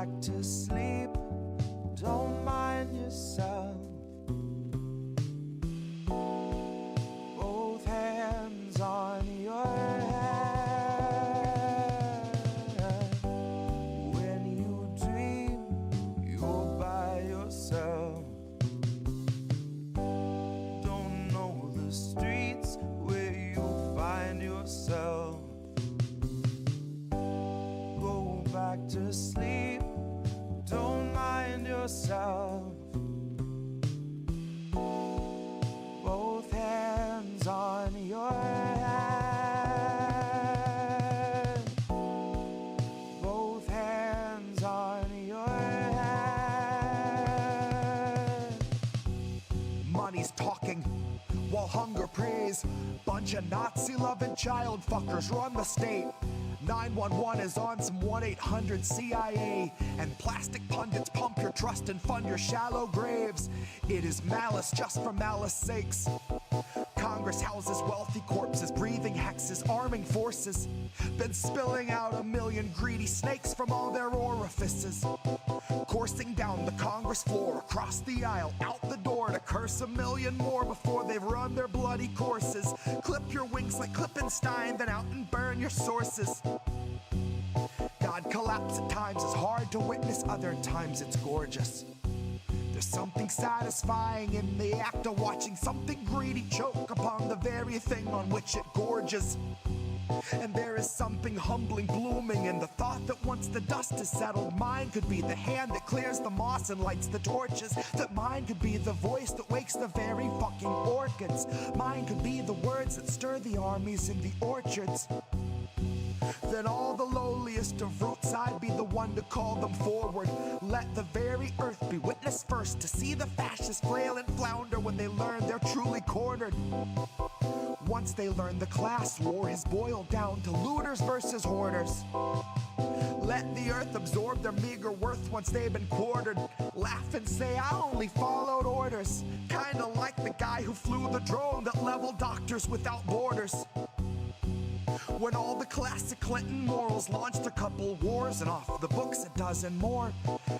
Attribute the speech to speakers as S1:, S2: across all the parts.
S1: back to sleep, don't mind yourself. Both hands on your head. When you dream, you're by yourself. Don't know the streets where you'll find yourself. Go back to sleep, don't mind yourself. Both hands on your head. Both hands on your head.
S2: Money's talking while hunger prays. Bunch of Nazi-loving child fuckers run the state. 911 is on some 1-800 CIA, and plastic pundits pump your trust and fund your shallow graves. It is malice just for malice sakes. Congress houses wealthy corpses, breathing hexes, arming forces. Been spilling out 1 million greedy snakes from all their orifices. Coursing down the Congress floor, across the aisle, out the door to curse 1 million more before they've run their bloody courses. Clip your wings like Klippenstein, then out and burn your sources. God collapse at times is hard to witness, other times it's gorgeous. There's something satisfying in the act of watching something greedy choke upon the very thing on which it gorges. And there is something humbling, blooming in the thought that once the dust is settled, mine could be the hand that clears the moss and lights the torches. That mine could be the voice that wakes the very fucking orchids. Mine could be the words that stir the armies in the orchards. Then all the lowliest of roots, I'd be the one to call them forward. Let the very earth be witness first to see the fascists flail and flounder when they learn they're truly cornered. Once they learn the class war is boiled down to looters versus hoarders. Let the earth absorb their meager worth once they've been quartered. Laugh and say I only followed orders, kinda like the guy who flew the drone that leveled doctors without borders. When all the classic Clinton morals launched a couple wars and off the books 12 more.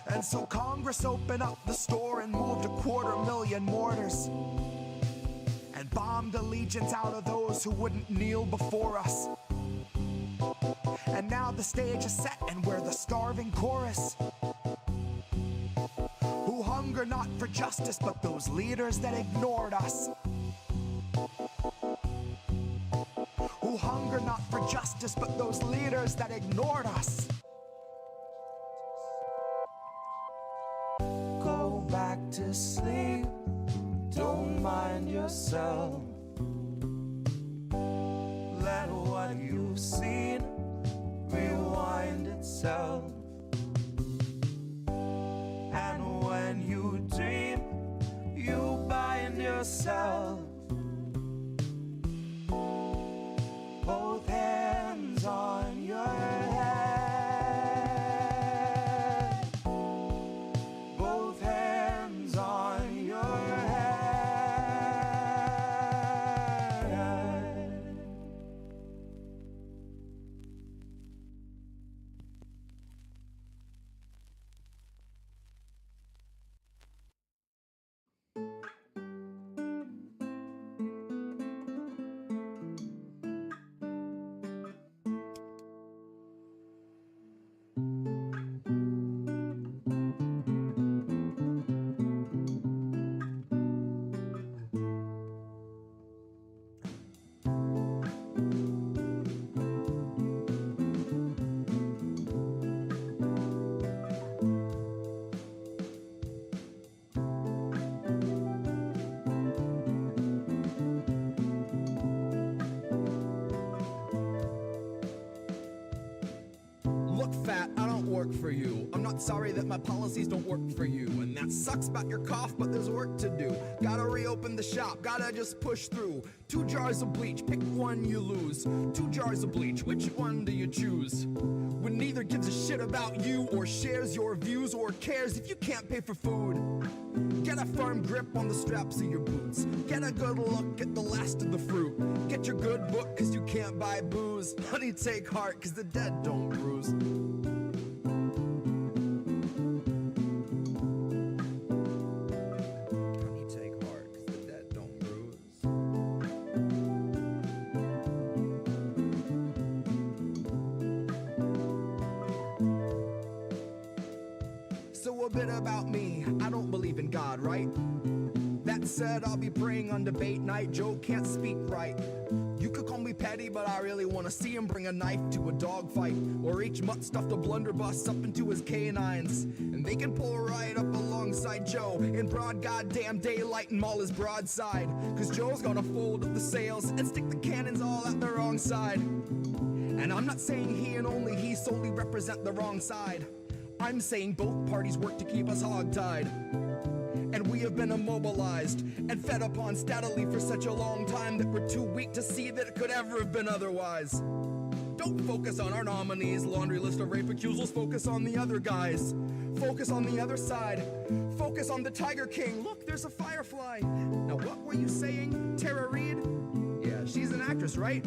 S2: And so Congress opened up the store and moved 250,000 mortars. And bombed allegiance out of those who wouldn't kneel before us. And now the stage is set and we're the starving chorus, who hunger not for justice but those leaders that ignored us. Who hunger not for justice but those leaders that ignored us.
S1: Go back to sleep, don't mind yourself. Let what you've seen rewind itself. And when you dream, you bind yourself. Both hands on your head. Both hands on your head.
S3: Look, fat, I don't work for you. I'm not sorry that my policies don't work for you. And that sucks about your cough, but there's work to do. Gotta reopen the shop, gotta just push through. 2 jars of bleach, pick one, you lose. 2 jars of bleach, which one do you choose? When neither gives a shit about you, or shares your views, or cares if you can't pay for food. Get a firm grip on the straps of your boots. Get a good look at the last of the fruit. Get your good book, cause you can't buy booze. Honey, take heart, cause the dead don't bruise. bit about me. I don't believe in God, right? That said, I'll be praying on debate night. Joe can't speak right. You could call me petty, but I really want to see him bring a knife to a dogfight, or each mutt stuffed a blunderbuss up into his canines, and they can pull right up alongside Joe in broad goddamn daylight and maul his broadside. Cause Joe's gonna fold up the sails and stick the cannons all at the wrong side. And I'm not saying he and only he solely represent the wrong side. I'm saying both parties work to keep us hogtied. And we have been immobilized and fed upon steadily for such a long time that we're too weak to see that it could ever have been otherwise. Don't focus on our nominees' laundry list of rape accusals, focus on the other guys. Focus on the other side. Focus on the Tiger King. Look, there's a firefly. Now what were you saying, Tara Reid? Yeah, she's an actress, right?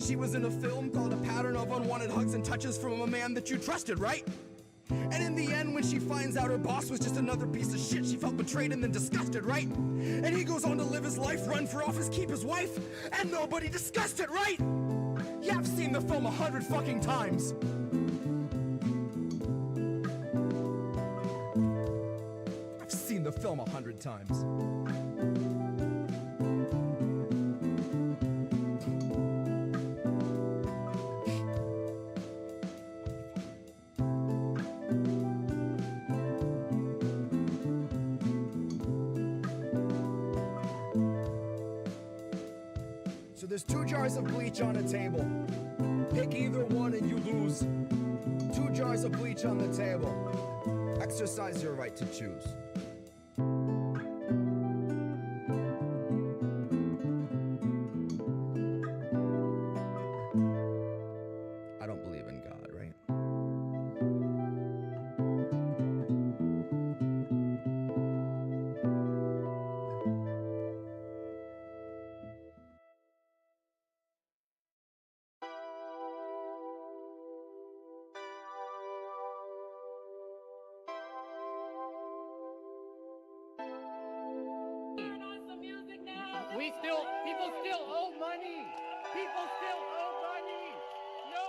S3: She was in a film called A Pattern of Unwanted Hugs and Touches from a Man That You Trusted, right? And in the end, when she finds out her boss was just another piece of shit, she felt betrayed and then disgusted, right? And he goes on to live his life, run for office, keep his wife, and nobody discussed it, right? Yeah, I've seen the film 100 fucking times. I've seen the film 100 times. There's 2 jars of bleach on a table. Pick either one and you lose. 2 jars of bleach on the table. Exercise your right to choose. I don't believe in God, right?
S4: People still owe money. People still owe money. No.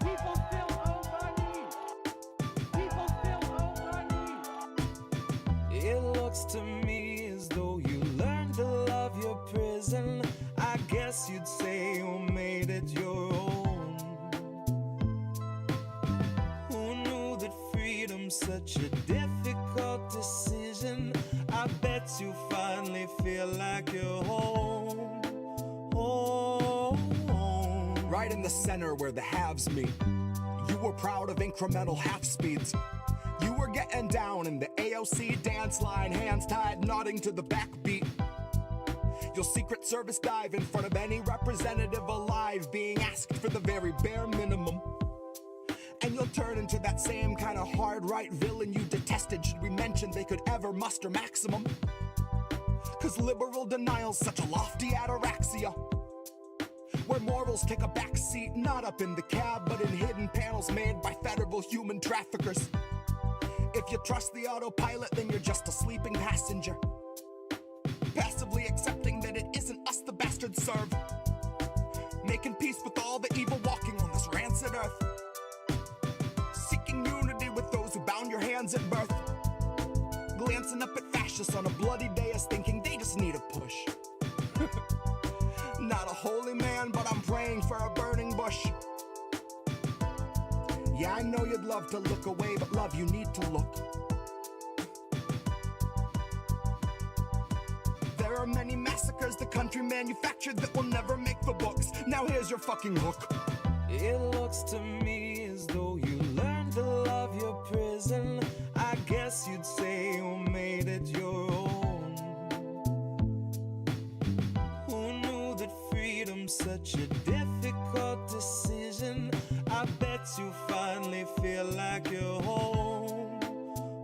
S4: People still owe money. People still owe money.
S1: It looks to me as though you learned to love your prison. I guess you'd say you made it your own. Such a difficult decision. I bet you finally feel like you're home. Home.
S2: Right in the center where the halves meet. You were proud of incremental half speeds. You were getting down in the AOC dance line, hands tied, nodding to the backbeat. You'll Secret Service dive in front of any representative alive, being asked for the very bare minimum. And you'll turn into that same kind of hard right villain you detested should we mention they could ever muster maximum. Cause liberal denial's such a lofty ataraxia, where morals take a back seat, not up in the cab, but in hidden panels made by federal human traffickers. If you trust the autopilot, then you're just a sleeping passenger, passively accepting that it isn't us the bastards serve, making peace with all the evil walking on this rancid earth. Unity with those who bound your hands at birth, glancing up at fascists on a bloody dais thinking they just need a push. Not a holy man, but I'm praying for a burning bush. Yeah, I know you'd love to look away, but love, you need to look. There are many massacres the country manufactured that will never make the books. Now here's your fucking hook.
S1: It looks to me as though you learned to love your prison. I guess you'd say you made it your own. Who knew that freedom's such a difficult decision? I bet you finally feel like you're home.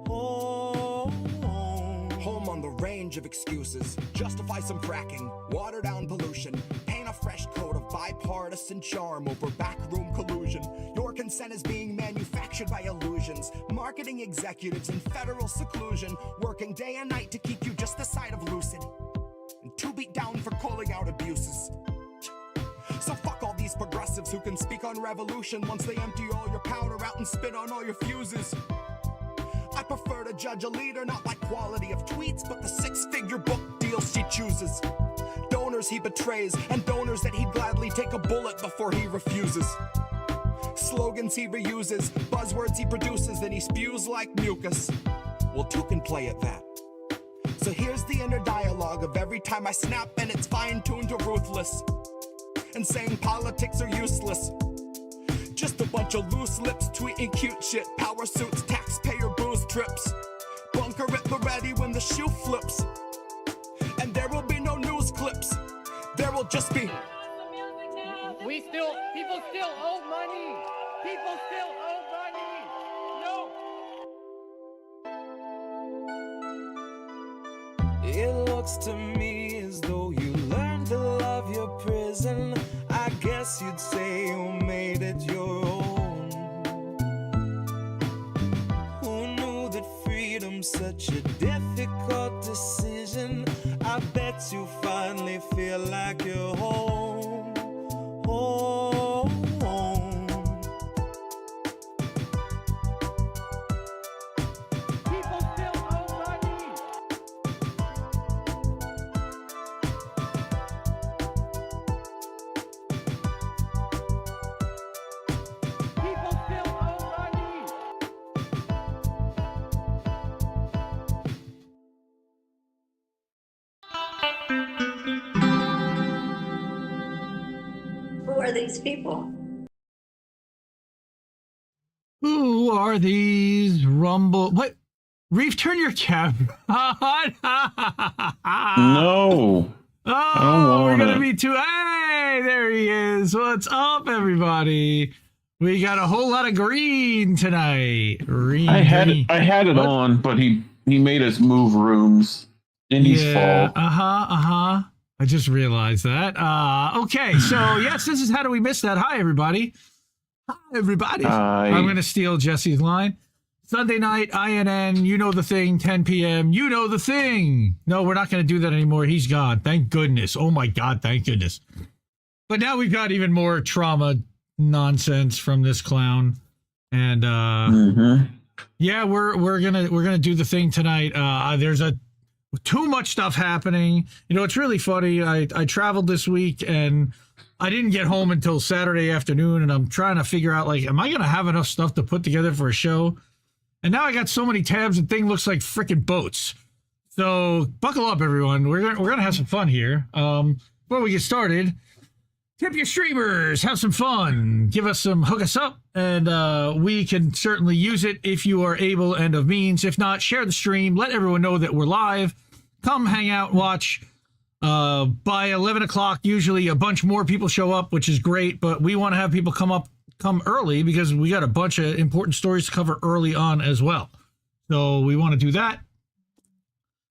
S1: Home.
S2: Home on the range of excuses. Justify some fracking, water down pollution, paint a fresh coat of bipartisan charm over backroom collusion. Your consent is being manufactured by illusions, marketing executives in federal seclusion, working day and night to keep you just the side of lucid. And to beat down for calling out abuses. So fuck all these progressives who can speak on revolution once they empty all your powder out and spit on all your fuses. I prefer to judge a leader not by quality of tweets, but the six-figure book deals she chooses. Donors he betrays, and donors that he'd gladly take a bullet before he refuses. Slogans he reuses, buzzwords he produces, then he spews like mucus. Well, two can play at that. So here's the inner dialogue of every time I snap, and it's fine-tuned to ruthless. And saying politics are useless. Just a bunch of loose lips tweeting cute shit, power suits, taxpayer booze trips. Bunker at the ready when the shoe flips. And there will be no news clips. There will just be...
S4: People still owe money. People still owe money. No.
S1: It looks to me as though you learned to love your prison. I guess you'd say you made it your own. Who knew that freedom's such a difficult decision? I bet you finally feel like you're home. Home.
S4: People still owe money. People still owe money.
S5: Who are these people?
S6: Who are these rumble? What? Reef, turn your camera on.
S7: No.
S6: Oh, we're going to be too. Hey, there he is. What's up, everybody? We got a whole lot of green tonight. Green.
S7: I had it
S6: What?
S7: on, but he made us move rooms. Indy's fault.
S6: I just realized that. Okay, so yes, this is How Do We Miss That? Hi, everybody. Hi, everybody.
S7: Hi.
S6: I'm going to steal Jesse's line. Sunday night, INN, you know the thing, 10 p.m. You know the thing. No, we're not going to do that anymore. He's gone. Thank goodness. Oh, my God. Thank goodness. But now we've got even more trauma nonsense from this clown. And yeah, we're gonna do the thing tonight. There's too much stuff happening. You know, it's really funny. I traveled this week and I didn't get home until Saturday afternoon, and I'm trying to figure out, like, am I going to have enough stuff to put together for a show? And now I got so many tabs and thing looks like freaking boats. So buckle up, everyone. We're gonna have some fun here. Before we get started, tip your streamers, have some fun, give us some, hook us up, and we can certainly use it if you are able and of means. If not, share the stream, let everyone know that we're live. Come hang out, watch. By 11 o'clock, usually a bunch more people show up, which is great, but we want to have people come early because we got a bunch of important stories to cover early on as well. So we want to do that.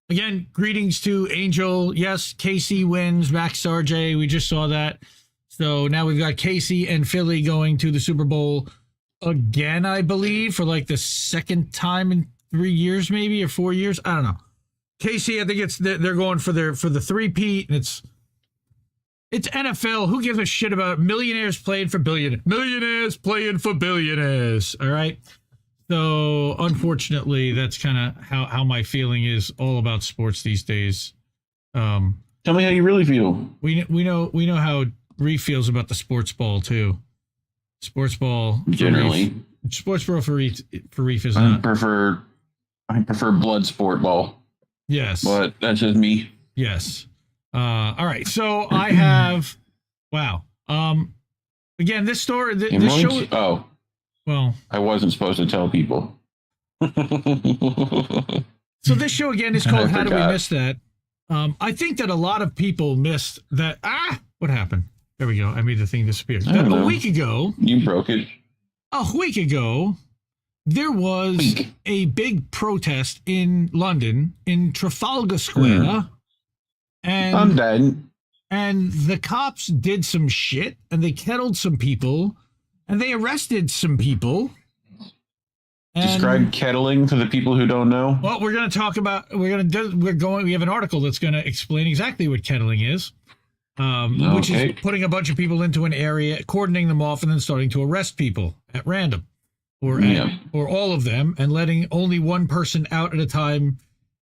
S6: Again, greetings to Angel. Yes, KC wins, Max RJ. We just saw that. So now we've got KC and Philly going to the Super Bowl again, I believe, for like the second time in 3 years, maybe, or 4 years. I don't know. KC, I think they're going for the three-peat, and it's NFL. Who gives a shit about millionaires playing for billionaires? Millionaires playing for billionaires. All right. So unfortunately, that's kind of how my feeling is all about sports these days.
S7: Tell me how you really feel.
S6: We know how Reef feels about the sports ball too. Sports ball
S7: Generally,
S6: sports ball for Reef is
S7: I
S6: not.
S7: I prefer blood sport ball.
S6: Yes,
S7: But that's just me.
S6: yes. All right. So I have. Wow. Again, this story. This show.
S7: Oh,
S6: Well,
S7: I wasn't supposed to tell people.
S6: so this show again is called
S7: I
S6: How Do We
S7: forgot.
S6: Miss That? I think that a lot of people missed that. What happened? There we go. I made the thing disappear.
S7: I don't know.
S6: A week ago,
S7: You broke it.
S6: there was a big protest in London in Trafalgar Square,
S7: I'm dead.
S6: and the cops did some shit, and they kettled some people, and they arrested some people,
S7: Describe kettling for the people who don't know.
S6: Well, we have an article that's going to explain exactly what kettling is, which is putting a bunch of people into an area, cordoning them off, and then starting to arrest people at random, or all of them, and letting only one person out at a time,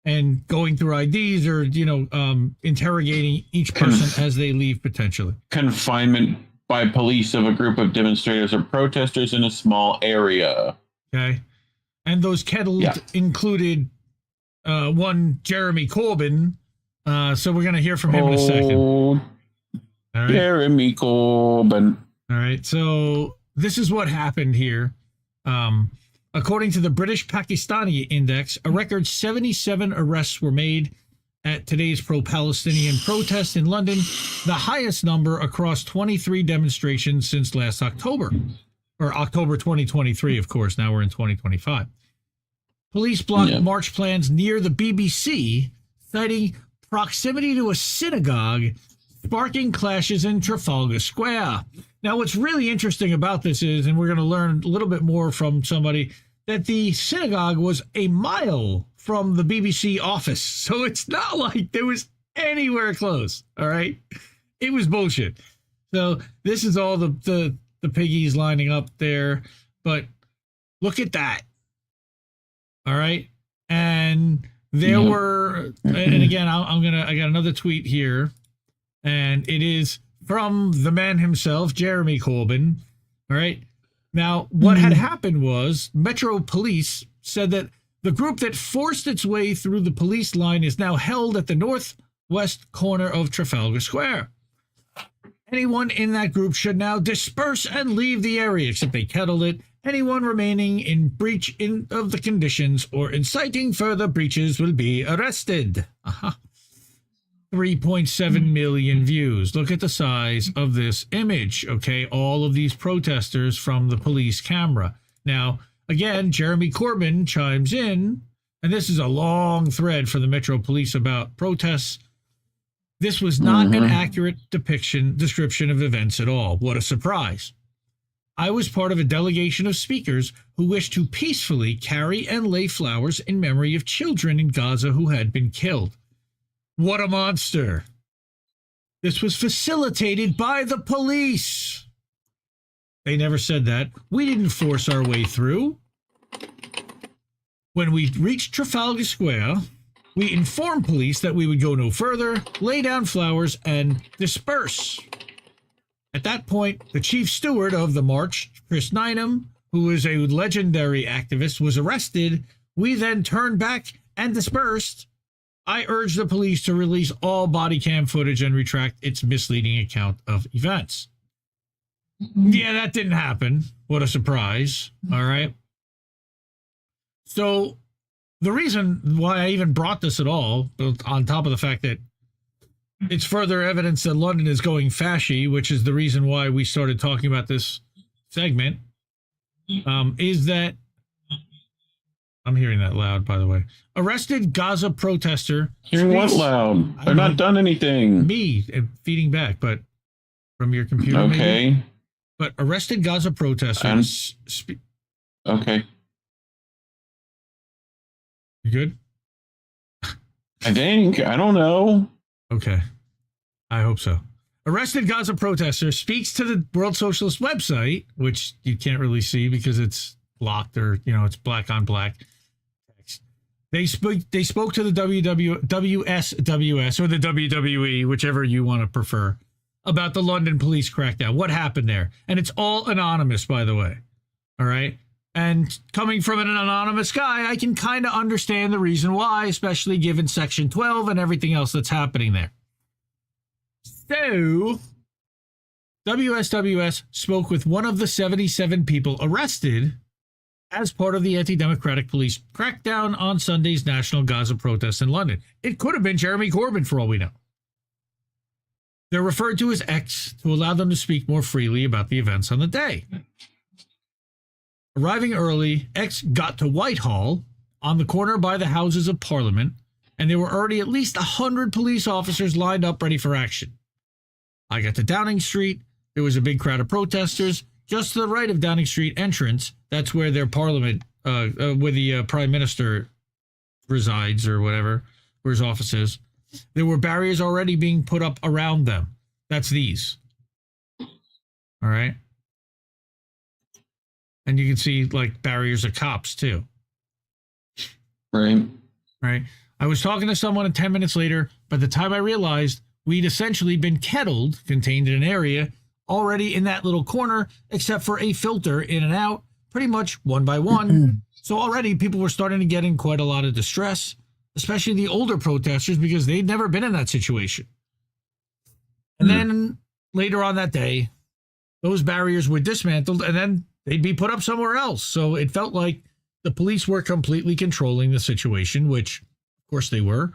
S6: and going through IDs or interrogating each person as they leave potentially. Confinement
S7: by police of a group of demonstrators or protesters in a small area.
S6: Okay. And those kettled included one Jeremy Corbyn. So we're going to hear from him in a second. All right.
S7: Jeremy Corbyn.
S6: All right. So this is what happened here. According to the British Pakistani Index, a record 77 arrests were made at today's pro-Palestinian protest in London, the highest number across 23 demonstrations since last October. Or October 2023, of course. Now we're in 2025. Police blocked march plans near the BBC, citing proximity to a synagogue, sparking clashes in Trafalgar Square. Now, what's really interesting about this is, and we're going to learn a little bit more from somebody, that the synagogue was a mile from the BBC office. So it's not like there was anywhere close, all right? It was bullshit. So this is all the piggies lining up there, but look at that. All right. And there were, and again, I got another tweet here, and it is from the man himself, Jeremy Corbyn. All right. Now, what had happened was Metro Police said that the group that forced its way through the police line is now held at the northwest corner of Trafalgar Square. Anyone in that group should now disperse and leave the area, except they kettled it. Anyone remaining in breach of the conditions or inciting further breaches will be arrested. 3.7 million views. Look at the size of this image, okay? All of these protesters from the police camera. Now, again, Jeremy Corbyn chimes in, and this is a long thread for the Metro Police about protests. This was not an accurate description of events at all. What a surprise. I was part of a delegation of speakers who wished to peacefully carry and lay flowers in memory of children in Gaza who had been killed. What a monster. This was facilitated by the police. They never said that. We didn't force our way through. When we reached Trafalgar Square, we informed police that we would go no further, lay down flowers, and disperse. At that point, the chief steward of the march, Chris Nynham, who is a legendary activist, was arrested. We then turned back and dispersed. I urged the police to release all body cam footage and retract its misleading account of events. Yeah, that didn't happen. What a surprise. All right. So the reason why I even brought this at all, on top of the fact that it's further evidence that London is going fashy, which is the reason why we started talking about this segment, is that, I'm hearing that loud, by the way. Arrested Gaza protester.
S7: Hearing what loud? They're not done anything.
S6: Me feeding back, but from your computer.
S7: Okay.
S6: Maybe? But arrested Gaza protester.
S7: Okay.
S6: You good?
S7: I think. I don't know.
S6: Okay. I hope so. Arrested Gaza protester speaks to the World Socialist website, which you can't really see because it's blocked or, it's black on black text. They spoke to the WSWS or the WWE, whichever you want to prefer, about the London police crackdown. What happened there? And it's all anonymous, by the way. All right. And coming from an anonymous guy, I can kind of understand the reason why, especially given Section 12 and everything else that's happening there. So, WSWS spoke with one of the 77 people arrested as part of the anti-democratic police crackdown on Sunday's national Gaza protests in London. It could have been Jeremy Corbyn, for all we know. They're referred to as X to allow them to speak more freely about the events on the day. Arriving early, X got to Whitehall on the corner by the Houses of Parliament, and there were already at least 100 police officers lined up ready for action. I got to Downing Street. There was a big crowd of protesters just to the right of Downing Street entrance. That's where their Parliament where the prime minister resides or whatever, where his office is, there were barriers already being put up around them. That's these. All right. And you can see like barriers of cops too.
S7: Right.
S6: Right. I was talking to someone, and 10 minutes later, by the time I realized we'd essentially been kettled, contained in an area, already in that little corner, except for a filter in and out, pretty much one by one. So already people were starting to get in quite a lot of distress, especially the older protesters, because they'd never been in that situation. And then later on that day, those barriers were dismantled, and then they'd be put up somewhere else. So it felt like the police were completely controlling the situation, which, of course, they were.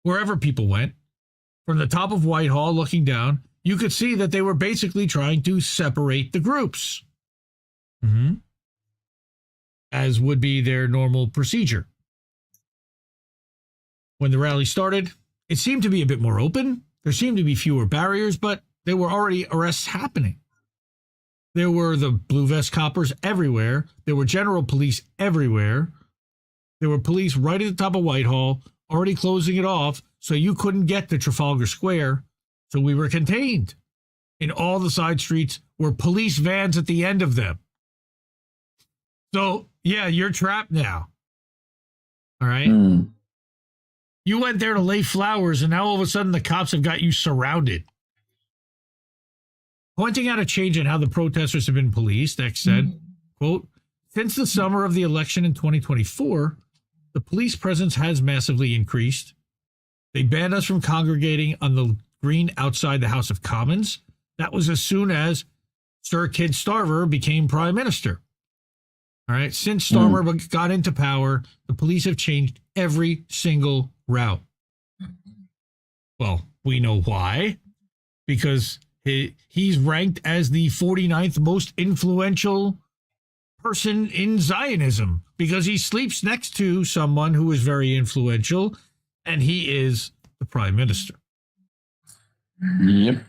S6: Wherever people went, from the top of Whitehall looking down, you could see that they were basically trying to separate the groups, as would be their normal procedure. When the rally started, it seemed to be a bit more open. There seemed to be fewer barriers, but there were already arrests happening. There were the blue vest coppers everywhere. There were general police everywhere. There were police right at the top of Whitehall, already closing it off, so you couldn't get to Trafalgar Square. So we were contained. In all the side streets were police vans at the end of them. So, yeah, you're trapped now. All right? You went there to lay flowers, and now all of a sudden the cops have got you surrounded. Pointing out a change in how the protesters have been policed, X said, quote, since the summer of the election in 2024, the police presence has massively increased. They banned us from congregating on the green outside the House of Commons. That was as soon as Sir Keir Starmer became prime minister. All right. Since Starmer got into power, the police have changed every single route. Well, we know why. Because he's ranked as the 49th most influential person in Zionism, because he sleeps next to someone who is very influential, and he is the prime minister.
S7: Yep.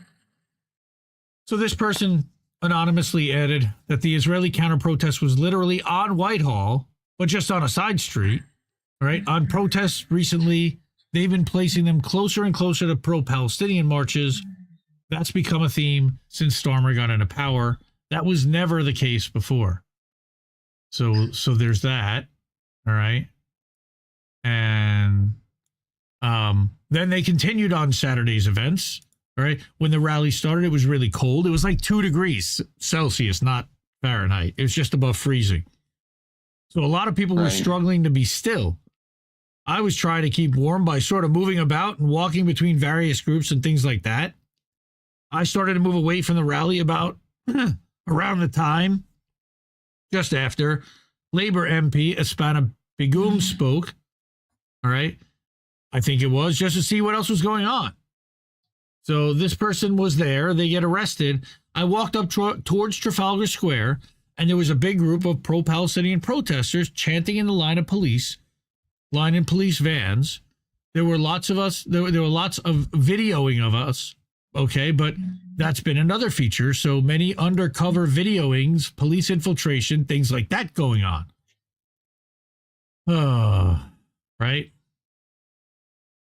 S6: So this person anonymously added that the Israeli counter-protest was literally on Whitehall, but just on a side street. All right. On protests recently, they've been placing them closer and closer to pro-Palestinian marches. That's become a theme since Starmer got into power. That was never the case before. So there's that. All right. And then they continued on Saturday's events. All right. When the rally started, it was really cold. It was like 2 degrees Celsius, not Fahrenheit. It was just above freezing. So a lot of people were struggling to be still. I was trying to keep warm by sort of moving about and walking between various groups and things like that. I started to move away from the rally about around the time, just after, Labor MP Espana Begum spoke. All right. I think it was just to see what else was going on. So this person was there. They get arrested. I walked up towards Trafalgar Square, and there was a big group of pro-Palestinian protesters chanting in the line in police vans. There were lots of us. There were lots of videoing of us. Okay, but that's been another feature. So many undercover videoings, police infiltration, things like that going on. Right?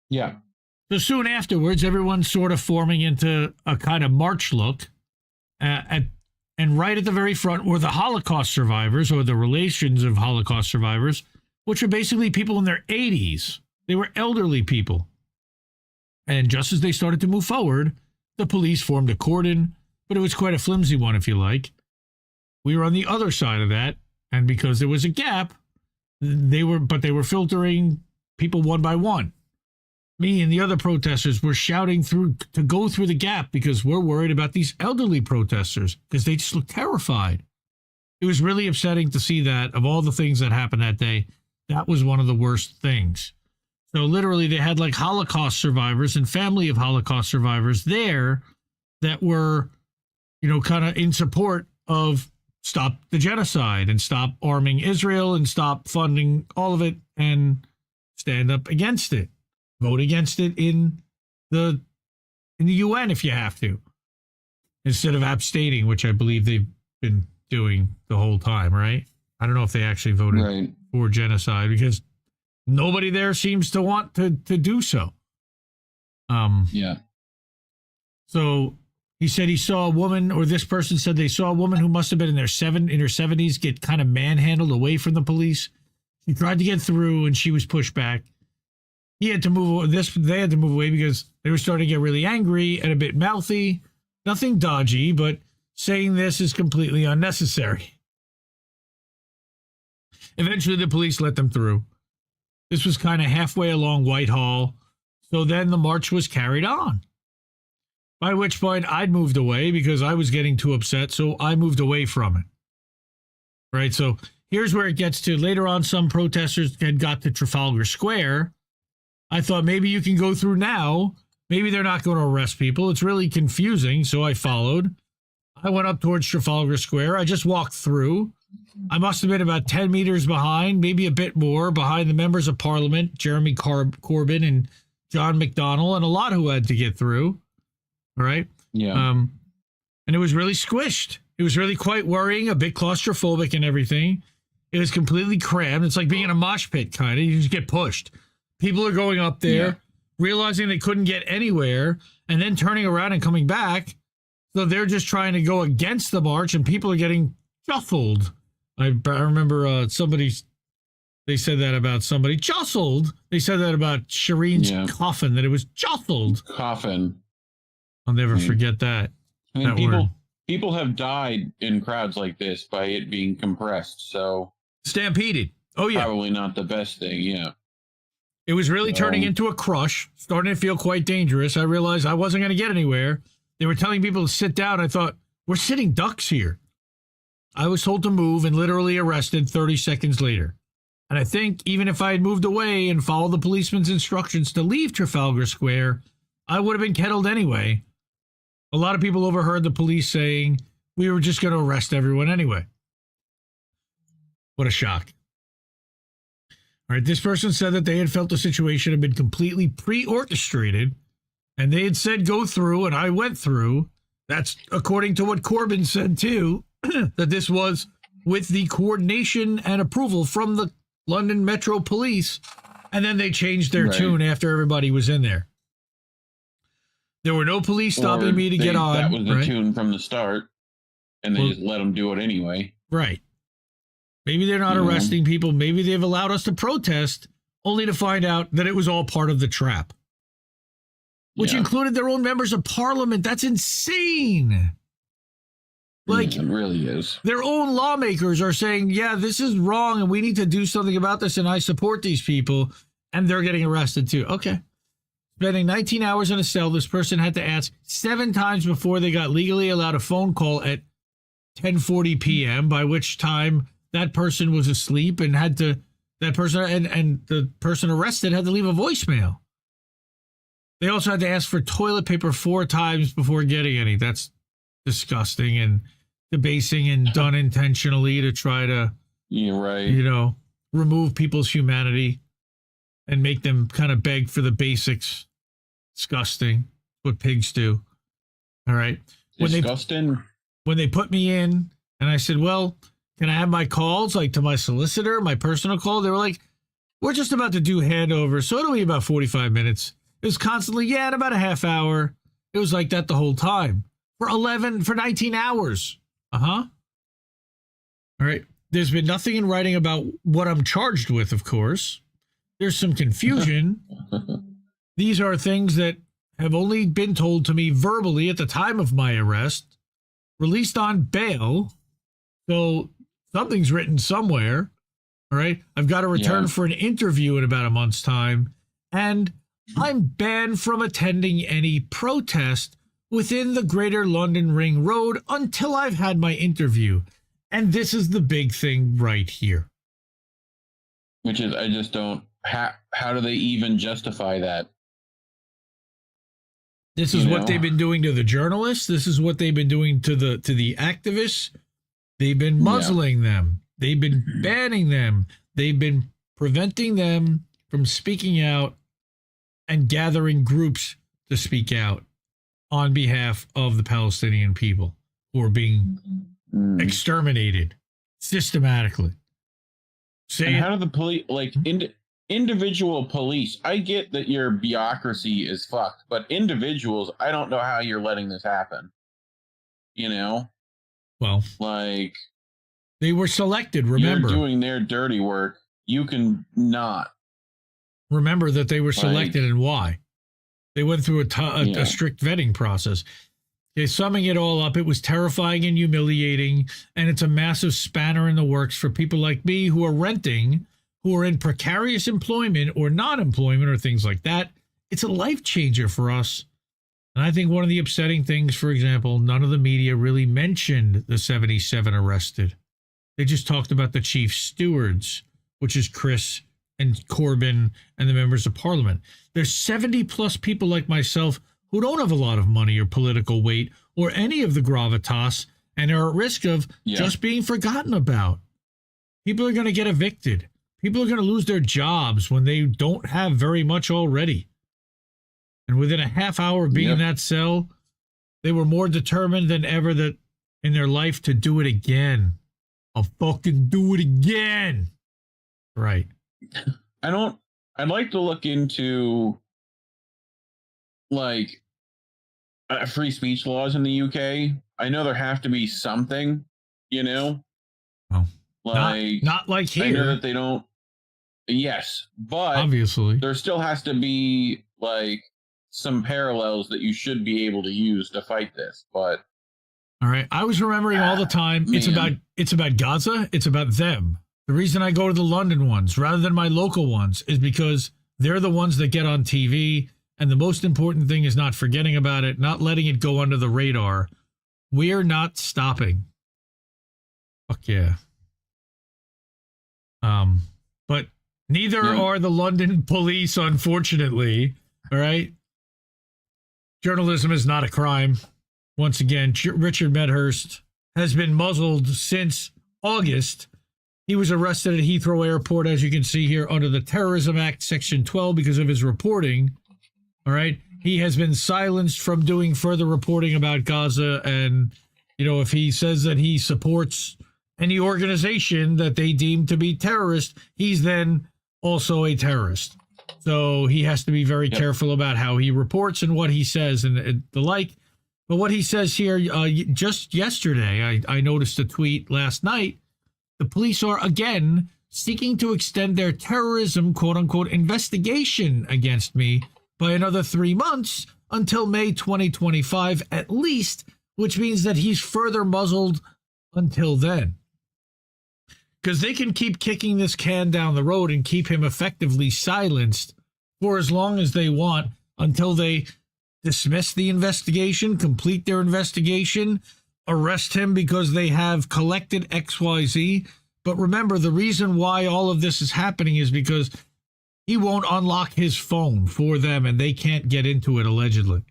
S7: Yeah.
S6: So soon afterwards, everyone's sort of forming into a kind of march look. And right at the very front were the Holocaust survivors, or the relations of Holocaust survivors, which are basically people in their 80s. They were elderly people. And just as they started to move forward, the police formed a cordon, but it was quite a flimsy one, if you like. We were on the other side of that, and because there was a gap, they were filtering people one by one. Me and the other protesters were shouting to go through the gap because we're worried about these elderly protesters because they just look terrified. It was really upsetting to see that. Of all the things that happened that day, that was one of the worst things. So literally they had like Holocaust survivors and family of Holocaust survivors there that were, kind of in support of stop the genocide and stop arming Israel and stop funding all of it and stand up against it. Vote against it in the UN if you have to, instead of abstaining, which I believe they've been doing the whole time, right? I don't know if they actually voted for genocide because nobody there seems to want to do so.
S7: Yeah.
S6: So he said he saw a woman, or this person said they saw a woman who must have been in her 70s get kind of manhandled away from the police. She tried to get through and she was pushed back. He had to move. They had to move away because they were starting to get really angry and a bit mouthy. Nothing dodgy, but saying this is completely unnecessary. Eventually, the police let them through. This was kind of halfway along Whitehall, so then the march was carried on. By which point, I'd moved away because I was getting too upset, so I moved away from it. Right, so here's where it gets to. Later on, some protesters had got to Trafalgar Square. I thought maybe you can go through now. Maybe they're not going to arrest people. It's really confusing, so I followed. I went up towards Trafalgar Square. I just walked through. I must have been about 10 meters behind, maybe a bit more, behind the members of Parliament, Jeremy Corbyn and John McDonnell, and a lot who had to get through. All right?
S7: Yeah.
S6: And it was really squished. It was really quite worrying, a bit claustrophobic and everything. It was completely crammed. It's like being in a mosh pit, kind of. You just get pushed. People are going up there, realizing they couldn't get anywhere, and then turning around and coming back. So they're just trying to go against the march, and people are getting shuffled. I remember they said that about somebody. Jostled. They said that about Shireen's coffin, that it was jostled.
S7: Coffin.
S6: I'll never forget that.
S7: I mean,
S6: that
S7: people have died in crowds like this by it being compressed, so...
S6: Stampeded. Oh, yeah.
S7: Probably not the best thing, yeah.
S6: It was really turning into a crush, starting to feel quite dangerous. I realized I wasn't going to get anywhere. They were telling people to sit down. I thought, we're sitting ducks here. I was told to move and literally arrested 30 seconds later. And I think even if I had moved away and followed the policeman's instructions to leave Trafalgar Square, I would have been kettled anyway. A lot of people overheard the police saying we were just going to arrest everyone anyway. What a shock. All right, this person said that they had felt the situation had been completely pre-orchestrated, and they had said go through, and I went through. That's according to what Corbyn said, too, that this was with the coordination and approval from the London Metro Police, and then they changed their tune after everybody was in there. There were no police stopping me to get on.
S7: That was the tune from the start, and they just let them do it anyway.
S6: Right. Maybe they're not arresting people. Maybe they've allowed us to protest, only to find out that it was all part of the trap, which included their own members of parliament. That's insane. Like,
S7: it really is.
S6: Their own lawmakers are saying, yeah, this is wrong and we need to do something about this, and I support these people, and they're getting arrested too. Okay. Spending 19 hours in a cell, this person had to ask 7 times before they got legally allowed a phone call at 10:40 p.m., by which time that person was asleep and had to, that person and the person arrested had to leave a voicemail. They also had to ask for toilet paper 4 times before getting any. That's disgusting and debasing and done intentionally to try to, remove people's humanity and make them kind of beg for the basics. Disgusting. What pigs do. All right.
S7: Disgusting.
S6: When they put me in and I said, well, can I have my calls, like to my solicitor, my personal call? They were like, we're just about to do handover, so it'll be about 45 minutes. It was constantly, in about a half hour. It was like that the whole time. For 19 hours. All right. There's been nothing in writing about what I'm charged with, of course. There's some confusion. These are things that have only been told to me verbally at the time of my arrest, released on bail. So something's written somewhere. All right. I've got to return for an interview in about a month's time. And I'm banned from attending any protest within the Greater London Ring Road until I've had my interview. And this is the big thing right here.
S7: Which is, I just don't, how do they even justify that?
S6: This is what they've been doing to the journalists. This is what they've been doing to the activists. They've been muzzling them. They've been banning them. They've been preventing them from speaking out and gathering groups to speak out on behalf of the Palestinian people who are being exterminated systematically. Say
S7: how do the police, like, individual police, I get that your bureaucracy is fucked, but individuals, I don't know how you're letting this happen. You know?
S6: Well,
S7: like,
S6: they were selected, remember.
S7: You're doing their dirty work. You can not.
S6: Remember that they were selected, and why. They went through a strict vetting process. Okay, summing it all up, it was terrifying and humiliating, and it's a massive spanner in the works for people like me who are renting, who are in precarious employment or non-employment or things like that. It's a life changer for us. And I think one of the upsetting things, for example, none of the media really mentioned the 77 arrested. They just talked about the chief stewards, which is Chris and Corbyn and the members of parliament. There's 70 plus people like myself who don't have a lot of money or political weight or any of the gravitas and are at risk of just being forgotten about. People are going to get evicted. People are going to lose their jobs when they don't have very much already. And within a half hour of being in that cell, they were more determined than ever that in their life to do it again. I'll fucking do it again. Right.
S7: I'd like to look into, like, free speech laws in the UK. I know there have to be something, you know?
S6: Well,
S7: like,
S6: not like here.
S7: I know that they don't. Yes, but
S6: obviously
S7: there still has to be, like, some parallels that you should be able to use to fight this. But
S6: all right, I was remembering all the time. It's about Gaza. It's about them. The reason I go to the London ones rather than my local ones is because they're the ones that get on TV. And the most important thing is not forgetting about it, not letting it go under the radar. We're not stopping. Fuck yeah. But neither are the London police, unfortunately. All right. Journalism is not a crime. Once again, Richard Medhurst has been muzzled since August. He was arrested at Heathrow Airport, as you can see here, under the Terrorism Act, Section 12, because of his reporting. All right. He has been silenced from doing further reporting about Gaza. And, you know, if he says that he supports any organization that they deem to be terrorist, he's then also a terrorist. So he has to be very careful about how he reports and what he says and the like. But what he says here, just yesterday, I noticed a tweet last night. The police are, again, seeking to extend their terrorism, quote unquote, investigation against me by another 3 months until May 2025 at least, which means that he's further muzzled until then. Because they can keep kicking this can down the road and keep him effectively silenced for as long as they want until they dismiss the investigation, complete their investigation, arrest him because they have collected XYZ. But remember, the reason why all of this is happening is because he won't unlock his phone for them and they can't get into it, allegedly.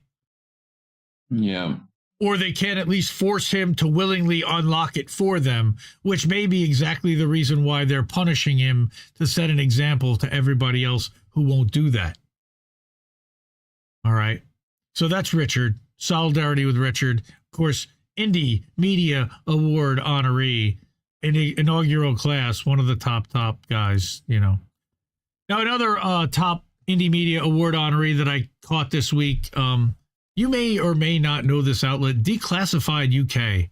S7: Yeah.
S6: Or they can at least force him to willingly unlock it for them, which may be exactly the reason why they're punishing him, to set an example to everybody else who won't do that. All right. So that's Richard. Solidarity with Richard. Of course, Indie Media Award honoree in the inaugural class, one of the top guys, you know. Now, another top Indie Media Award honoree that I caught this week, you may or may not know this outlet, Declassified UK.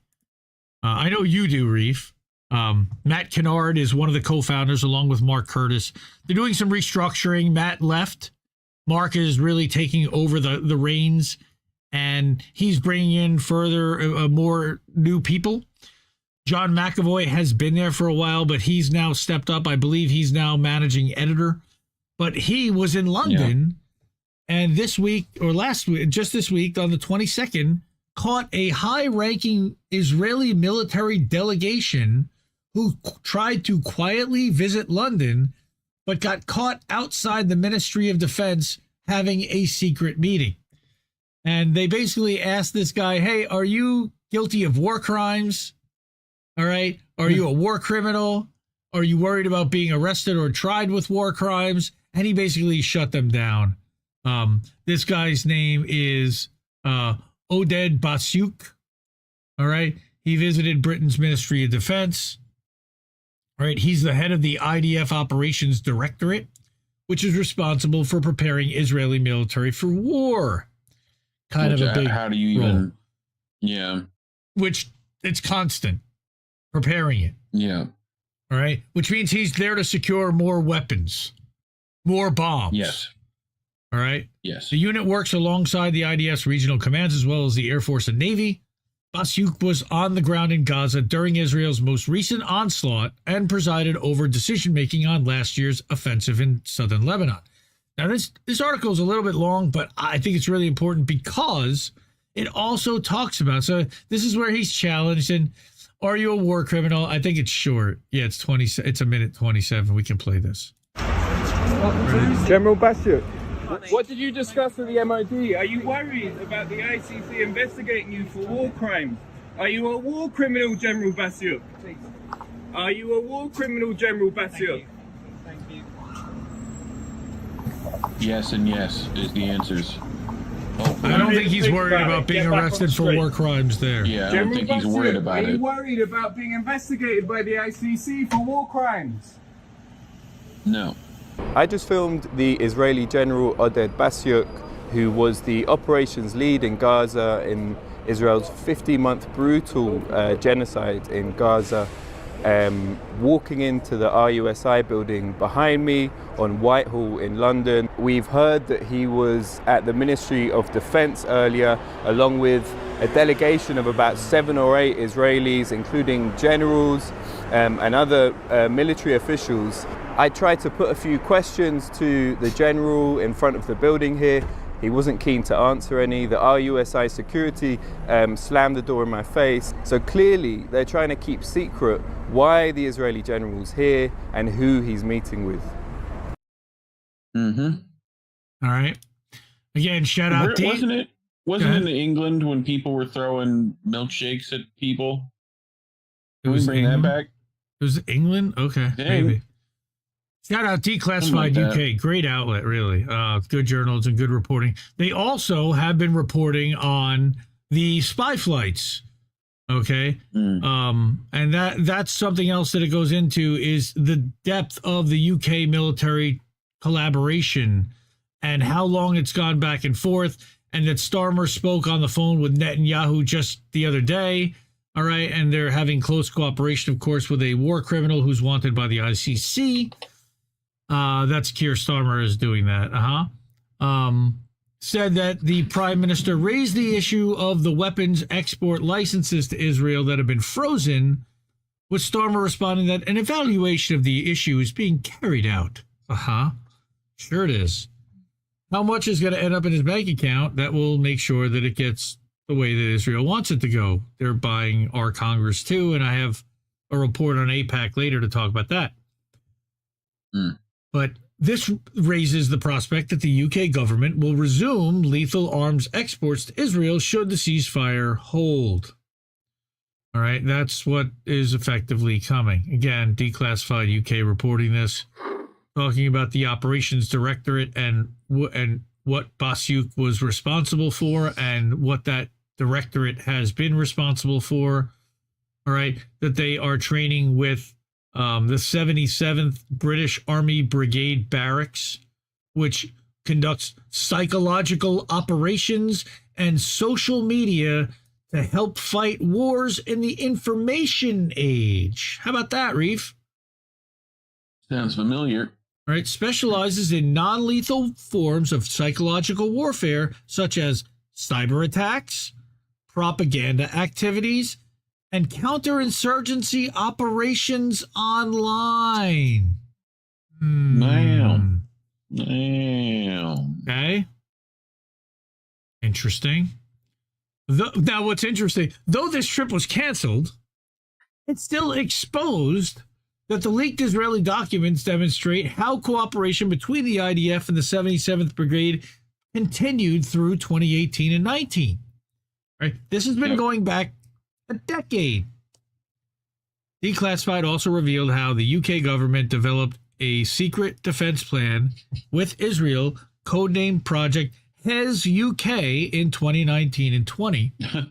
S6: I know you do, Reef. Matt Kennard is one of the co-founders along with Mark Curtis. They're doing some restructuring. Matt left. Mark is really taking over the reins, and he's bringing in further more new people. John McAvoy has been there for a while, but he's now stepped up. I believe he's now managing editor. But he was in London. Yeah. And this week, or last week, just this week on the 22nd, caught a high-ranking Israeli military delegation who tried to quietly visit London, but got caught outside the Ministry of Defense having a secret meeting. And they basically asked this guy, hey, are you guilty of war crimes? All right. Are you a war criminal? Are you worried about being arrested or tried with war crimes? And he basically shut them down. This guy's name is Oded Basyuk. All right. He visited Britain's Ministry of Defense. All right, he's the head of the IDF Operations Directorate, which is responsible for preparing Israeli military for war. Kind of a big
S7: How do you
S6: role.
S7: even... Yeah.
S6: Which it's constant, preparing it.
S7: Yeah.
S6: All right, which means he's there to secure more weapons, more bombs.
S7: Yes.
S6: All right.
S7: Yes.
S6: The unit works alongside the IDF's regional commands as well as the Air Force and Navy. Basyuk was on the ground in Gaza during Israel's most recent onslaught and presided over decision-making on last year's offensive in southern Lebanon. Now, this article is a little bit long, but I think it's really important because it also talks about, so this is where he's challenged, and are you a war criminal? I think it's short. Yeah, it's 20. It's a minute 27. We can play this.
S8: General Basyuk, what did you discuss with the MOD? Are you worried about the ICC investigating you for war crimes? Are you a war criminal, General Basyuk? Are you a war criminal, General Basyuk?
S4: Thank you.
S7: Yes and yes is the answers.
S6: I don't think he's worried about being arrested for war crimes there.
S7: Yeah, I don't think he's worried about
S8: Are you
S7: it.
S8: worried about being investigated by the ICC for war crimes?
S7: No.
S9: I just filmed the Israeli General Oded Basyuk, who was the operations lead in Gaza in Israel's 50-month brutal genocide in Gaza, walking into the RUSI building behind me on Whitehall in London. We've heard that he was at the Ministry of Defense earlier, along with a delegation of about 7 or 8 Israelis, including generals and other military officials. I tried to put a few questions to the general in front of the building here. He wasn't keen to answer any. The RUSI security slammed the door in my face. So clearly they're trying to keep secret why the Israeli general's here and who he's meeting with.
S7: Mm-hmm.
S6: All right. Again, shout out to
S7: Wasn't it in England when people were throwing milkshakes at people? Can we bring that back?
S6: It was England? Okay, maybe. Shout out Declassified UK, great outlet, really. Good journalism, good reporting. They also have been reporting on the spy flights. Okay, and that's something else that it goes into is the depth of the UK military collaboration and how long it's gone back and forth. And that Starmer spoke on the phone with Netanyahu just the other day. All right, and they're having close cooperation, of course, with a war criminal who's wanted by the ICC. That's Keir Starmer is doing that. Said that the prime minister raised the issue of the weapons export licenses to Israel that have been frozen, with Starmer responding that an evaluation of the issue is being carried out. Sure it is. How much is going to end up in his bank account? That will make sure that it gets the way that Israel wants it to go. They're buying our Congress too, and I have a report on AIPAC later to talk about that. But this raises the prospect that the UK government will resume lethal arms exports to Israel should the ceasefire hold. All right, that's what is effectively coming. Again, Declassified UK reporting this, talking about the operations directorate and what Basyuk was responsible for and what that directorate has been responsible for. All right, that they are training with the 77th British Army Brigade Barracks, which conducts psychological operations and social media to help fight wars in the information age. How about that, Reef?
S7: Sounds familiar.
S6: All right, specializes in non-lethal forms of psychological warfare, such as cyber attacks, propaganda activities, and counterinsurgency operations online.
S7: Damn.
S6: Okay. Interesting. Now, what's interesting, though this trip was canceled, it still exposed that the leaked Israeli documents demonstrate how cooperation between the IDF and the 77th Brigade continued through 2018 and 19. Right? This has been going back a decade. Declassified also revealed how the UK government developed a secret defense plan with Israel, codenamed Project Hez UK, in 2019 and 20. All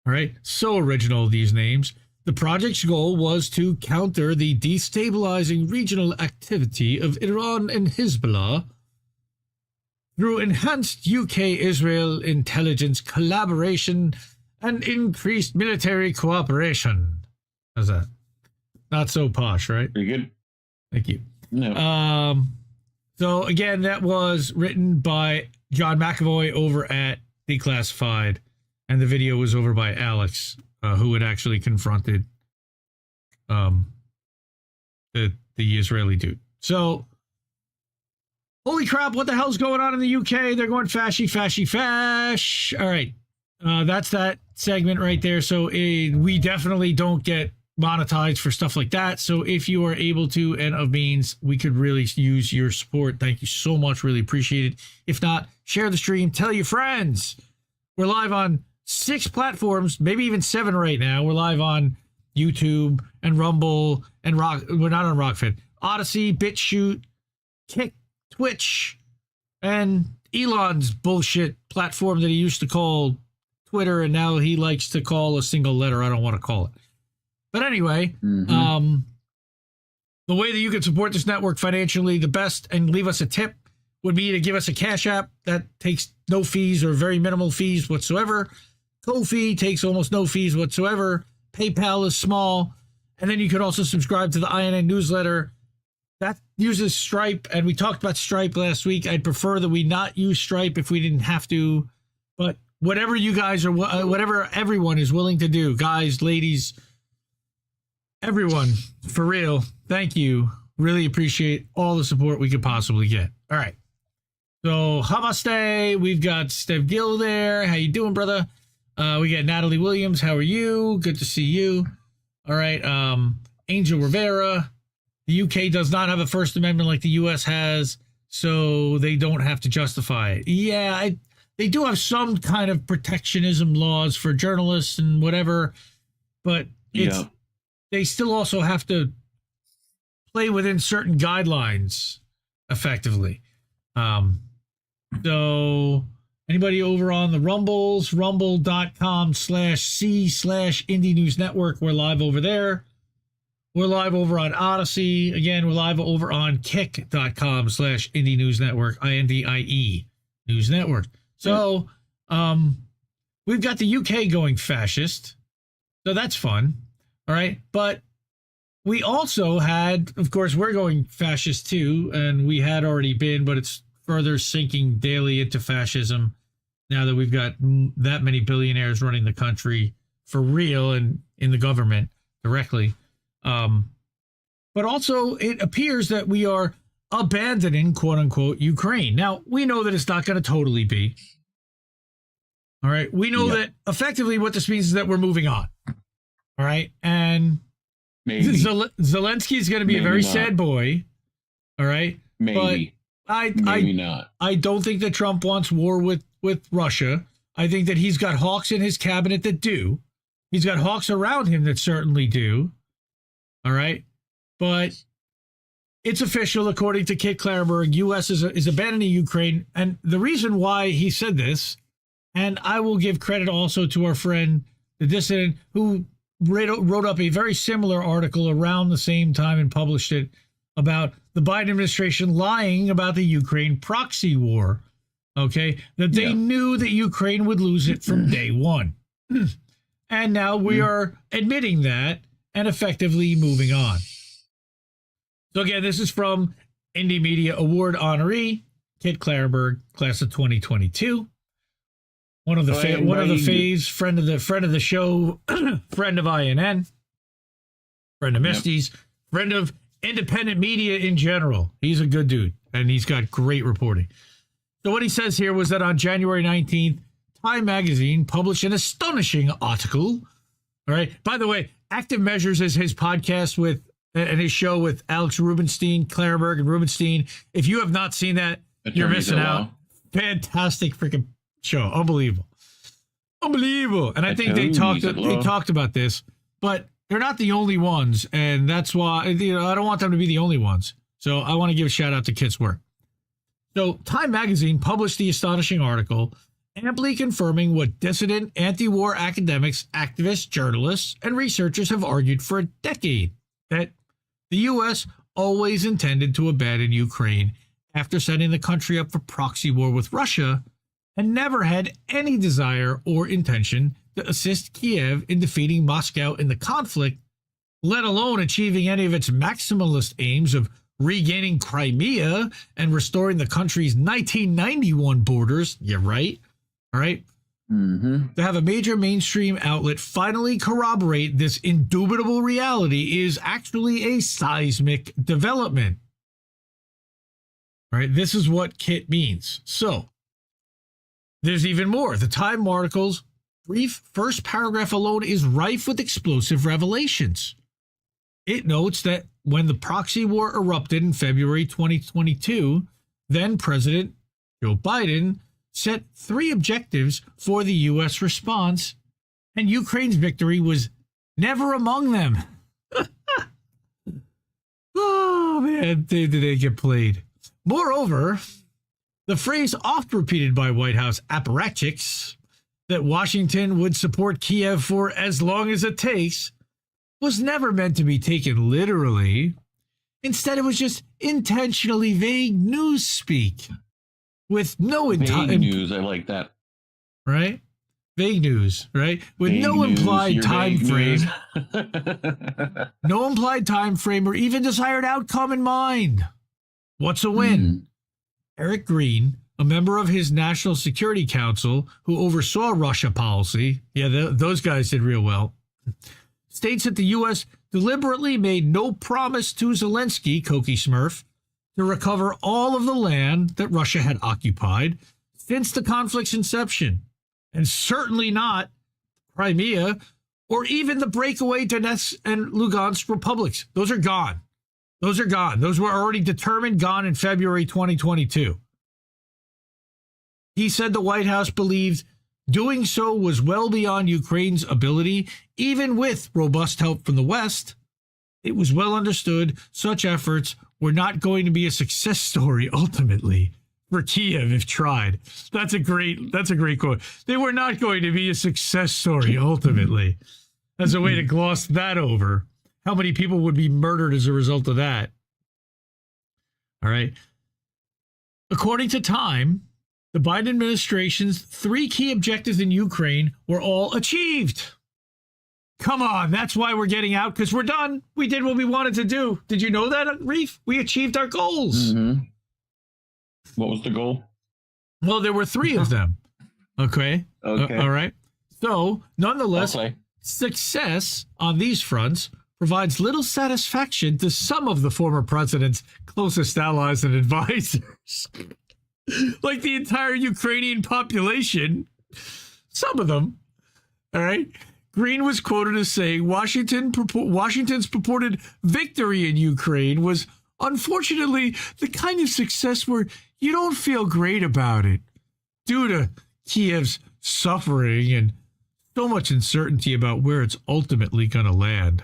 S6: right, so original, these names. The project's goal was to counter the destabilizing regional activity of Iran and Hezbollah through enhanced UK-Israel intelligence collaboration and increased military cooperation. How's that? Not so posh, right?
S7: Pretty good.
S6: Thank you.
S7: No.
S6: So again, that was written by John McAvoy over at Declassified, and the video was over by Alex, who had actually confronted the Israeli dude. So, holy crap, what the hell's going on in the UK? They're going fashy. All right, that's that segment right there. So we definitely don't get monetized for stuff like that. So if you are able to, and of means, we could really use your support. Thank you so much. Really appreciate it. If not, share the stream. Tell your friends. We're live on 6 platforms, maybe even 7 right now. We're live on YouTube and Rumble and we're not on Rockfit. Odyssey, BitChute, Kick, Twitch, and Elon's bullshit platform that he used to call Twitter, and now he likes to call a single letter. I don't want to call it. But anyway, the way that you can support this network financially the best and leave us a tip would be to give us a Cash App that takes no fees or very minimal fees whatsoever. Ko-fi takes almost no fees whatsoever. PayPal is small. And then you could also subscribe to the INN newsletter. That uses Stripe, and we talked about Stripe last week. I'd prefer that we not use Stripe if we didn't have to. But whatever you guys are, whatever everyone is willing to do, guys, ladies, everyone, for real, thank you. Really appreciate all the support we could possibly get. All right. So, Hamaste. We've got Steve Gill there. How you doing, brother? We got Natalie Williams. How are you? Good to see you. All right. Angel Rivera. The UK does not have a First Amendment like the US has, so they don't have to justify it. Yeah, they do have some kind of protectionism laws for journalists and whatever, but they still also have to play within certain guidelines effectively. So anybody over on the Rumbles, rumble.com/c/Indie News Network, we're live over there. We're live over on Odyssey. Again, we're live over on kick.com/Indie News Network, INDIE News Network. So we've got the UK going fascist. So that's fun. All right. But we also had, of course, we're going fascist too. And we had already been, but it's further sinking daily into fascism now that we've got that many billionaires running the country for real and in the government directly. But also it appears that we are abandoning, quote unquote, Ukraine. Now, we know that it's not going to totally be. All right. We know that effectively what this means is that we're moving on. All right. And Zelensky is going to be a very sad boy. All right.
S7: Maybe.
S6: But
S7: Maybe not.
S6: I don't think that Trump wants war with Russia. I think that he's got hawks in his cabinet that do. He's got hawks around him that certainly do. All right. But it's official, according to Kit Clarenberg, U.S. is abandoning Ukraine. And the reason why he said this, and I will give credit also to our friend, the dissident, who wrote up a very similar article around the same time and published it about the Biden administration lying about the Ukraine proxy war. Okay. That they knew that Ukraine would lose it from day one. And now we are admitting that and effectively moving on. So again, this is from Indie Media Award honoree Kit Clarenberg, class of 2022. One of the faves, friend of the show, friend of INN, friend of Misty's, friend of independent media in general. He's a good dude, and he's got great reporting. So what he says here was that on January 19th, Time Magazine published an astonishing article. All right. By the way, Active Measures is his podcast with and his show with Alex Rubenstein, Clarenberg, and Rubenstein. If you have not seen that, you're missing out. Fantastic freaking show. Unbelievable. And I think they talked about this, but they're not the only ones. And that's why, I don't want them to be the only ones. So I want to give a shout out to Kit's work. So Time Magazine published the astonishing article, amply confirming what dissident anti-war academics, activists, journalists, and researchers have argued for a decade, that the U.S. always intended to abandon Ukraine after setting the country up for proxy war with Russia, and never had any desire or intention to assist Kiev in defeating Moscow in the conflict, let alone achieving any of its maximalist aims of regaining Crimea and restoring the country's 1991 borders. Yeah, right? All right? To have a major mainstream outlet finally corroborate this indubitable reality is actually a seismic development. All right, this is what KIT means. So, there's even more. The Time article's brief first paragraph alone is rife with explosive revelations. It notes that when the proxy war erupted in February 2022, then President Joe Biden set 3 objectives for the U.S. response, and Ukraine's victory was never among them. Oh, man, did they get played. Moreover, the phrase oft repeated by White House apparatchiks that Washington would support Kiev for as long as it takes was never meant to be taken literally. Instead, it was just intentionally vague news speak with no
S7: vague news. I like that.
S6: Right? Vague news, right? With
S7: vague
S6: no
S7: news,
S6: implied time frame. No implied time frame or even desired outcome in mind. What's a win? Eric Green, a member of his National Security Council who oversaw Russia policy, those guys did real well, states that the U.S. deliberately made no promise to Zelensky, Koki Smurf, to recover all of the land that Russia had occupied since the conflict's inception, and certainly not Crimea or even the breakaway Donetsk and Lugansk republics. Those are gone. Those are gone. Those were already determined, gone in February 2022. He said the White House believed doing so was well beyond Ukraine's ability, even with robust help from the West. It was well understood such efforts were not going to be a success story ultimately for Kiev if tried. That's a great quote. They were not going to be a success story ultimately. As a way to gloss that over. How many people would be murdered as a result of that? All right. According to Time, the Biden administration's 3 key objectives in Ukraine were all achieved. Come on, that's why we're getting out, because we're done. We did what we wanted to do. Did you know that, Reef? We achieved our goals.
S7: What was the goal?
S6: Well, there were 3 of them. Okay. All right. So, nonetheless, success on these fronts provides little satisfaction to some of the former president's closest allies and advisors. Like the entire Ukrainian population. Some of them. All right. Green was quoted as saying Washington's purported victory in Ukraine was unfortunately the kind of success where you don't feel great about it due to Kiev's suffering and so much uncertainty about where it's ultimately going to land.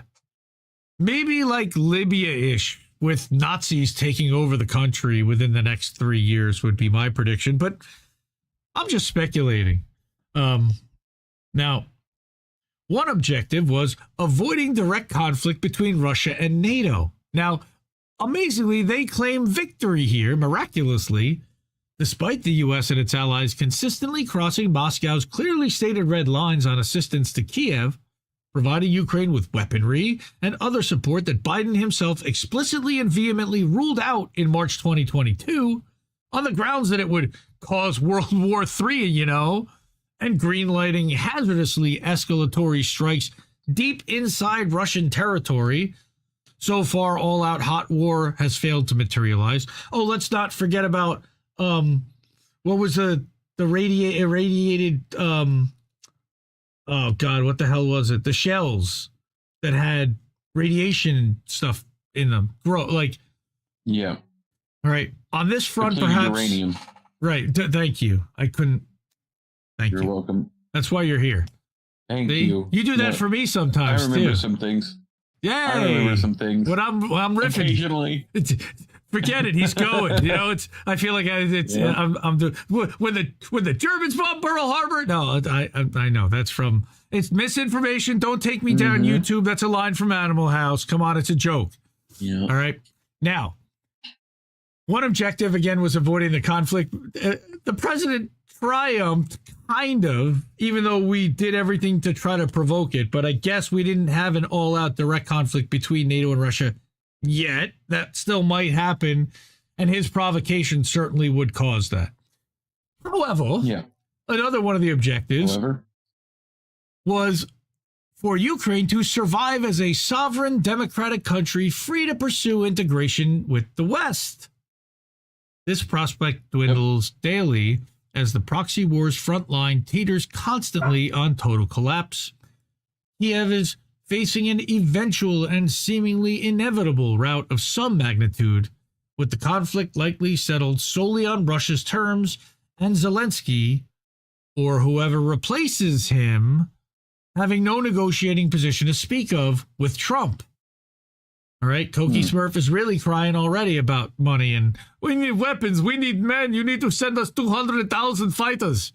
S6: Maybe like Libya-ish, with Nazis taking over the country within the next 3 years would be my prediction, but I'm just speculating. Now, one objective was avoiding direct conflict between Russia and NATO. Now, amazingly, they claim victory here, miraculously, despite the U.S. and its allies consistently crossing Moscow's clearly stated red lines on assistance to Kiev, providing Ukraine with weaponry and other support that Biden himself explicitly and vehemently ruled out in March 2022 on the grounds that it would cause World War III, and greenlighting hazardously escalatory strikes deep inside Russian territory. So far, all-out hot war has failed to materialize. Oh, let's not forget about what was the irradiated oh God, what the hell was it? The shells that had radiation stuff in them.
S7: Yeah.
S6: All right. On this front, perhaps.
S7: Uranium.
S6: Right. Thank you. I couldn't. Thank you.
S7: You're welcome.
S6: That's why you're here.
S7: Thank you.
S6: You do that for me sometimes,
S7: I remember
S6: too.
S7: some things.
S6: Yeah,
S7: I remember some things.
S6: When I'm riffing,
S7: occasionally.
S6: Forget it. He's going. I feel like I'm doing when the Germans bombed Pearl Harbor. No, I know that's from. It's misinformation. Don't take me down, YouTube. That's a line from Animal House. Come on, it's a joke.
S7: Yeah.
S6: All right. Now, one objective again was avoiding the conflict. The president triumphed, kind of, even though we did everything to try to provoke it. But I guess we didn't have an all-out direct conflict between NATO and Russia yet. That still might happen, and his provocation certainly would cause that. However, another one of the objectives was for Ukraine to survive as a sovereign democratic country free to pursue integration with the West. This prospect dwindles daily as the proxy war's front line teeters constantly on total collapse. Kiev is facing an eventual and seemingly inevitable rout of some magnitude, with the conflict likely settled solely on Russia's terms, and Zelensky, or whoever replaces him, having no negotiating position to speak of with Trump. All right, Koki Smurf is really crying already about money, and we need weapons, we need men, you need to send us 200,000 fighters.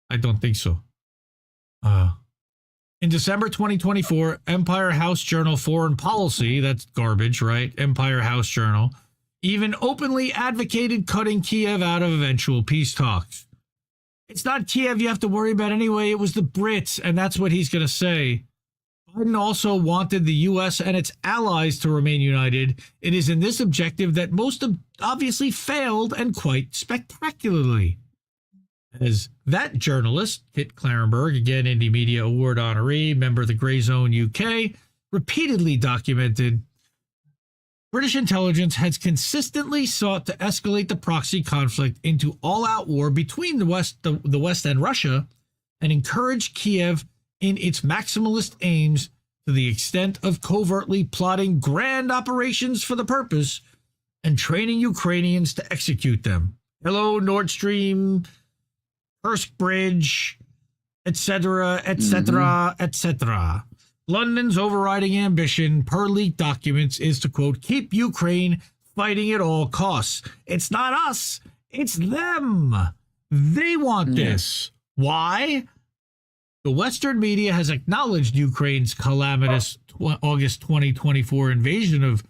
S6: I don't think so. In December 2024, Empire House Journal Foreign Policy, that's garbage, right? Empire House Journal, even openly advocated cutting Kiev out of eventual peace talks. It's not Kiev you have to worry about anyway, it was the Brits, and that's what he's going to say. Biden also wanted the U.S. and its allies to remain united. It is in this objective that most obviously failed, and quite spectacularly. As that journalist, Kit Clarenberg, again Indie Media Award honoree, member of the Grey Zone UK, repeatedly documented, British intelligence has consistently sought to escalate the proxy conflict into all-out war between the West and Russia, and encourage Kiev in its maximalist aims to the extent of covertly plotting grand operations for the purpose and training Ukrainians to execute them. Hello, Nord Stream, Kursk Bridge, etc., etc., etc. London's overriding ambition, per leaked documents, is to, quote, keep Ukraine fighting at all costs. It's not us, it's them. They want this. Why? The Western media has acknowledged Ukraine's calamitous August 2024 invasion of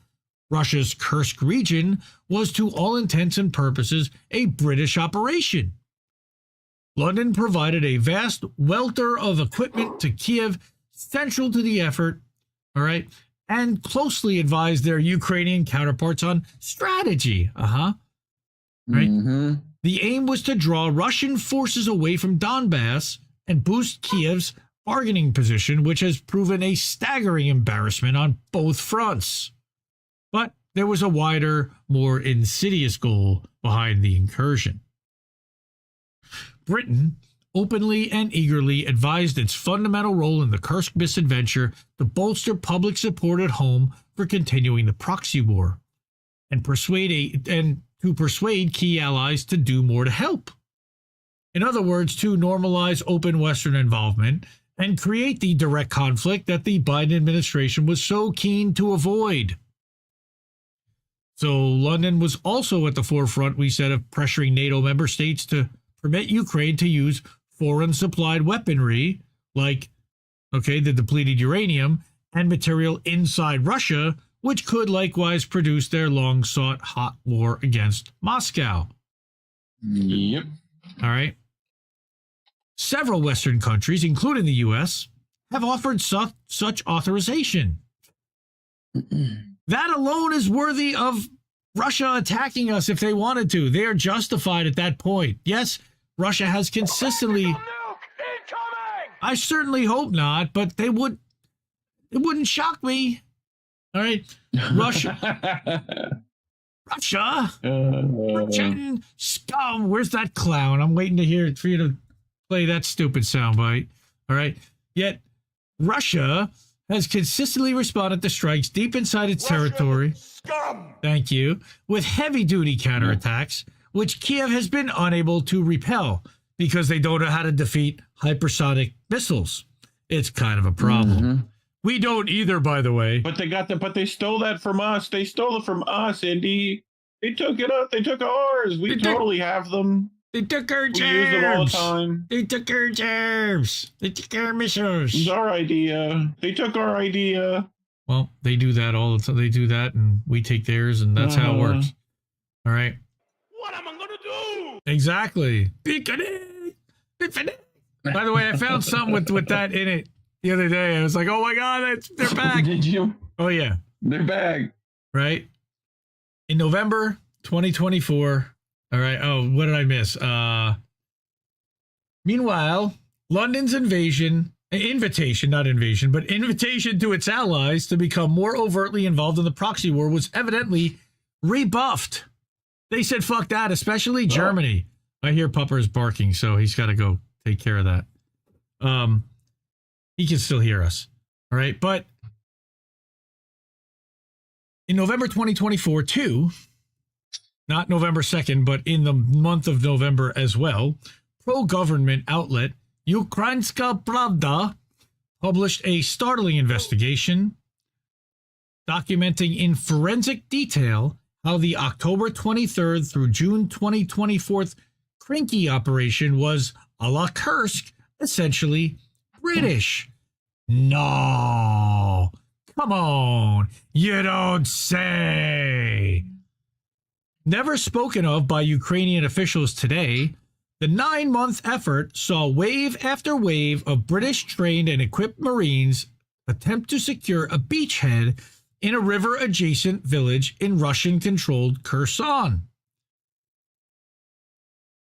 S6: Russia's Kursk region was, to all intents and purposes, a British operation. London provided a vast welter of equipment to Kiev, central to the effort, all right, and closely advised their Ukrainian counterparts on strategy. Right? The aim was to draw Russian forces away from Donbass and boost Kiev's bargaining position, which has proven a staggering embarrassment on both fronts. But there was a wider, more insidious goal behind the incursion. Britain openly and eagerly advised its fundamental role in the Kursk misadventure to bolster public support at home for continuing the proxy war, and to persuade key allies to do more to help. In other words, to normalize open Western involvement and create the direct conflict that the Biden administration was so keen to avoid. So London was also at the forefront, we said, of pressuring NATO member states to permit Ukraine to use foreign supplied weaponry like, the depleted uranium and material inside Russia, which could likewise produce their long-sought hot war against Moscow.
S7: Yep.
S6: All right. Several Western countries, including the U.S., have offered such authorization. That alone is worthy of Russia attacking us if they wanted to. They are justified at that point. Yes, Russia has consistently... I certainly hope not, but it wouldn't shock me. All right. Russian scum. Where's that clown? I'm waiting for you to play that stupid soundbite. All right. Yet Russia has consistently responded to strikes deep inside its territory. Scum. Thank you. With heavy-duty counterattacks, which Kiev has been unable to repel because they don't know how to defeat hypersonic missiles. It's kind of a problem. We don't either, by the way.
S7: But they stole that from us. They stole it from us, Indy. They took it up. They took ours. We totally have them.
S6: They took our germs.
S7: We use them all the time.
S6: They took our germs. They took our missiles.
S7: It's our idea. They took our idea.
S6: Well, they do that all the time. They do that, and we take theirs, and that's how it works. All right.
S4: What am I gonna do?
S6: Exactly. Bitchute. By the way, I found something with that in it the other day. I was like, oh my God, they're back.
S7: Did you?
S6: Oh, yeah.
S7: They're back.
S6: Right? In November 2024. All right. Oh, what did I miss? Meanwhile, London's invitation to its allies to become more overtly involved in the proxy war was evidently rebuffed. They said, fuck that, especially Germany. I hear Pupper's barking, so he's got to go take care of that. He can still hear us. All right. But in November 2024, too, not November 2nd, but in the month of November as well, pro-government outlet Ukrainska Pravda published a startling investigation documenting in forensic detail how the October 23rd through June 2024 Krinky operation was, a la Kursk, essentially British. No, come on, you don't say. Never spoken of by Ukrainian officials today, the 9-month effort saw wave after wave of British trained and equipped Marines attempt to secure a beachhead in a river-adjacent village in Russian-controlled Kherson.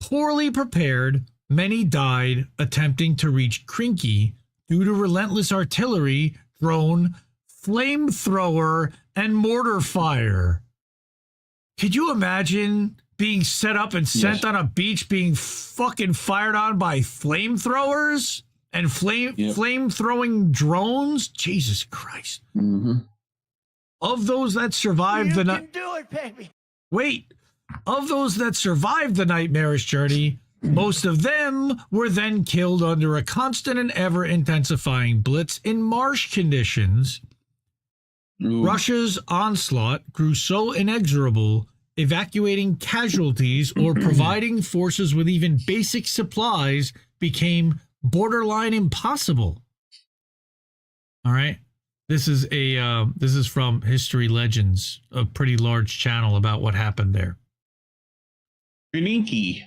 S6: Poorly prepared, many died attempting to reach Krinky due to relentless artillery, drone, flamethrower, and mortar fire. Could you imagine being set up and sent on a beach being fucking fired on by flamethrowers and flame-throwing drones? Jesus Christ.
S7: Mm-hmm.
S6: Of those that survived the night...
S4: do it, baby.
S6: Wait. Of those that survived the nightmarish journey, most of them were then killed under a constant and ever-intensifying blitz in marsh conditions. Ooh. Russia's onslaught grew so inexorable, evacuating casualties or providing forces with even basic supplies became borderline impossible. All right. This is from History Legends, a pretty large channel about what happened there.
S7: Krinky.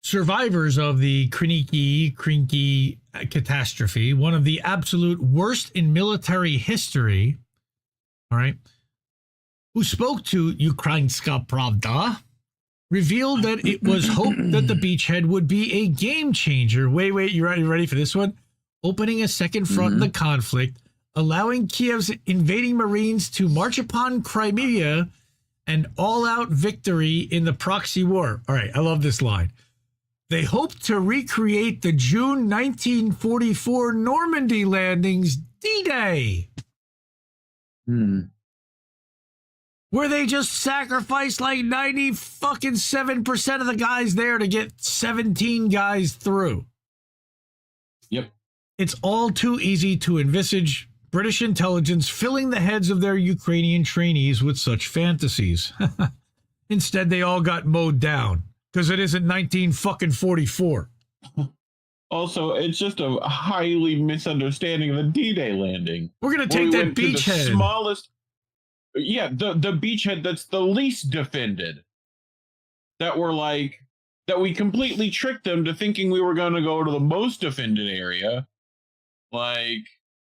S6: Survivors of the Krinky catastrophe, one of the absolute worst in military history, all right, who spoke to Ukrainska Pravda, revealed that it was hoped that the beachhead would be a game changer. Wait, you ready for this one? Opening a second front in the conflict, allowing Kiev's invading Marines to march upon Crimea, an all-out victory in the proxy war. All right, I love this line. They hope to recreate the June 1944 Normandy landings D-Day. Where they just sacrificed like 97% of the guys there to get 17 guys through.
S7: Yep.
S6: It's all too easy to envisage British intelligence filling the heads of their Ukrainian trainees with such fantasies. Instead, they all got mowed down because it isn't 1944.
S7: Also, it's just a highly misunderstanding of the D-Day landing.
S6: We're going to take that beachhead.
S7: The smallest, the beachhead that's the least defended. That we completely tricked them to thinking we were going to go to the most defended area.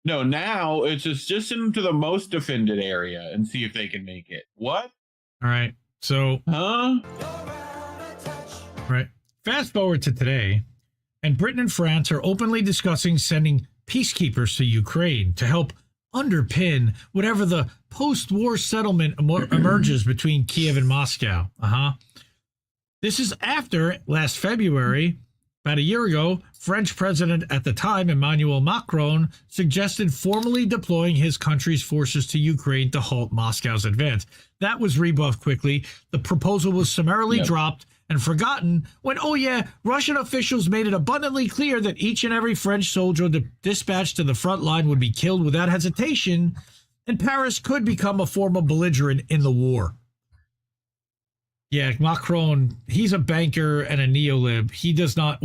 S7: No, now it's just into the most defended area and see if they can make it. What?
S6: All right. So, right. Fast forward to today, and Britain and France are openly discussing sending peacekeepers to Ukraine to help underpin whatever the post-war settlement emerges between Kiev and Moscow. This is after last February, about a year ago, French president at the time, Emmanuel Macron, suggested formally deploying his country's forces to Ukraine to halt Moscow's advance. That was rebuffed quickly. The proposal was summarily dropped and forgotten when, oh yeah, Russian officials made it abundantly clear that each and every French soldier dispatched to the front line would be killed without hesitation, and Paris could become a former belligerent in the war. Yeah, Macron, he's a banker and a neolib. He does not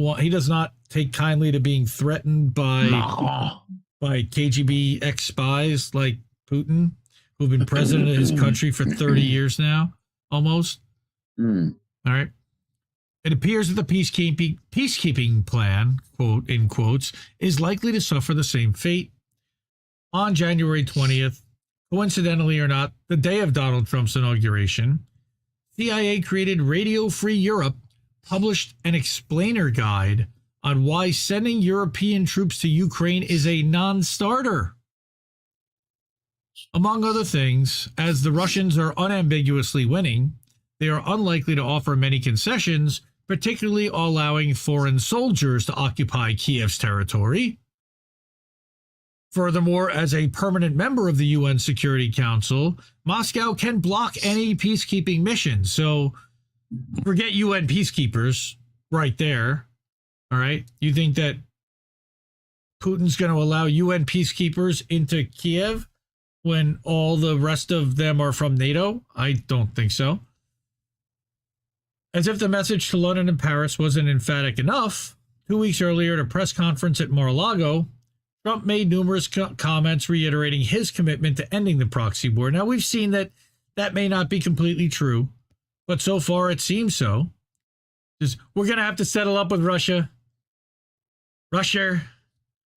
S6: take kindly to being threatened by KGB ex-spies like Putin, who've been president of his country for 30 years now, almost. All right. It appears that the peacekeeping plan, quote, in quotes, is likely to suffer the same fate. On January 20th, coincidentally or not, the day of Donald Trump's inauguration, CIA created Radio Free Europe published an explainer guide on why sending European troops to Ukraine is a non-starter. Among other things, as the Russians are unambiguously winning, they are unlikely to offer many concessions, particularly allowing foreign soldiers to occupy Kiev's territory. Furthermore, as a permanent member of the UN Security Council, Moscow can block any peacekeeping mission. So forget UN peacekeepers right there. All right. You think that Putin's going to allow UN peacekeepers into Kiev when all the rest of them are from NATO? I don't think so. As if the message to London and Paris wasn't emphatic enough, 2 weeks earlier at a press conference at Mar-a-Lago, Trump made numerous comments reiterating his commitment to ending the proxy war. Now, we've seen that that may not be completely true, but so far it seems so. We're going to have to settle up with Russia. Russia.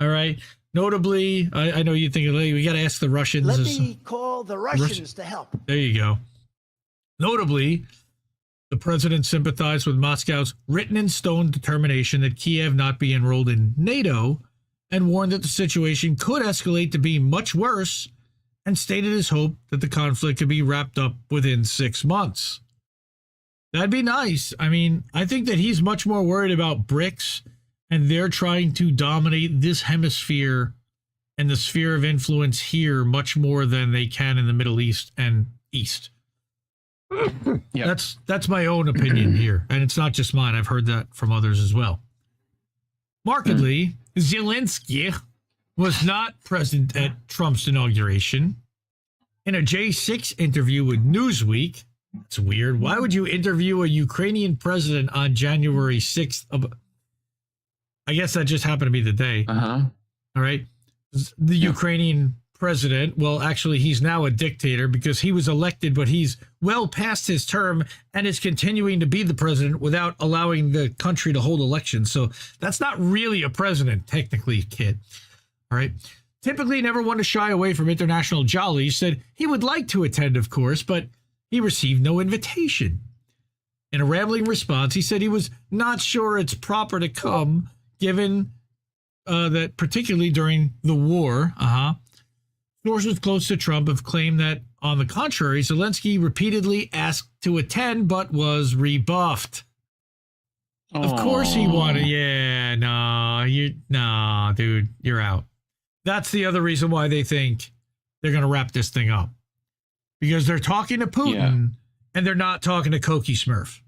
S6: All right. Notably, I know you think, we got to ask the Russians.
S10: Let me call the Russians to help.
S6: There you go. Notably, the president sympathized with Moscow's written in stone determination that Kiev not be enrolled in NATO and warned that the situation could escalate to be much worse, and stated his hope that the conflict could be wrapped up within 6 months. That'd be nice. I mean, I think that he's much more worried about BRICS, and they're trying to dominate this hemisphere and the sphere of influence here much more than they can in the Middle East and East. Yep. That's my own opinion here, and it's not just mine. I've heard that from others as well. Markedly, Zelensky was not present at Trump's inauguration. In a J6 interview with Newsweek, it's weird. Why would you interview a Ukrainian president on January 6th? I guess that just happened to be the day. All right. The Ukrainian president, well, actually, he's now a dictator because he was elected, but he's well past his term and is continuing to be the president without allowing the country to hold elections. So that's not really a president, technically, kid. All right. Typically never one to shy away from international jollies, said he would like to attend, of course, but he received no invitation. In a rambling response, he said he was not sure it's proper to come, given that particularly during the war, sources close to Trump have claimed that, on the contrary, Zelensky repeatedly asked to attend but was rebuffed. Of course he wanted. Yeah, dude, you're out. That's the other reason why they think they're going to wrap this thing up. Because they're talking to Putin and they're not talking to Koki Smurf.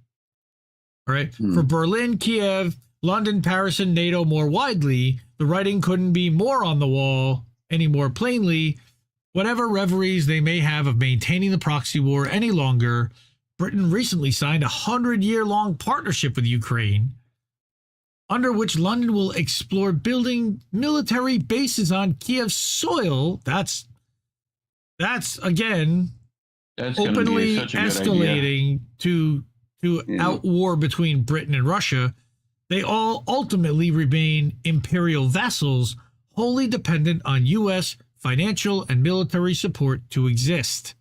S6: All right? For Berlin, Kiev, London, Paris, and NATO more widely, the writing couldn't be more on the wall any more plainly. Whatever reveries they may have of maintaining the proxy war any longer, Britain recently signed a 100-year-long partnership with Ukraine, under which London will explore building military bases on Kiev's soil. That's again, openly escalating to outwar between Britain and Russia. They all ultimately remain imperial vassals, wholly dependent on U.S. financial and military support to exist.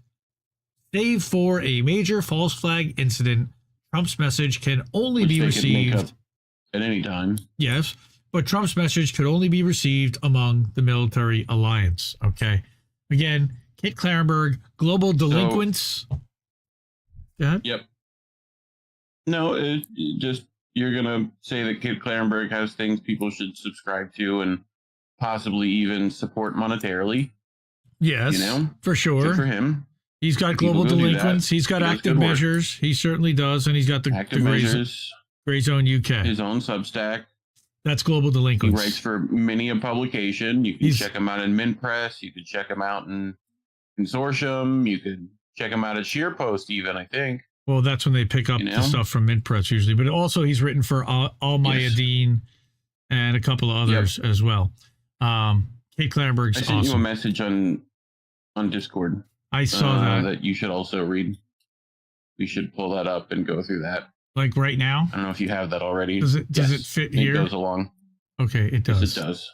S6: Save for a major false flag incident, Trump's message can only be received
S7: at any time.
S6: Yes, but Trump's message could only be received among the military alliance. Okay. Again, Kit Clarenberg, global delinquents. Go ahead.
S7: Yep. No, you're going to say that Kit Clarenberg has things people should subscribe to and possibly even support monetarily.
S6: Yes, for sure.
S7: Good for him.
S6: He's got global delinquents. He's got active measures. He certainly does. And he's got the Gray Zone UK.
S7: His own Substack.
S6: That's global delinquents.
S7: He writes for many a publication. You can check him out in Mint Press. You could check him out in Consortium. You could check him out at SheerPost even, I think.
S6: Well, that's when they pick up the stuff from Mint Press usually. But also he's written for Al Mayadeen and a couple of others as well. Kate Clarenberg's awesome. I sent you a
S7: message on Discord.
S6: I saw
S7: that you should also read. We should pull that up and go through that.
S6: Like right now?
S7: I don't know if you have that already.
S6: Does it fit here?
S7: It goes along.
S6: Okay, it does.
S7: Yes, it does.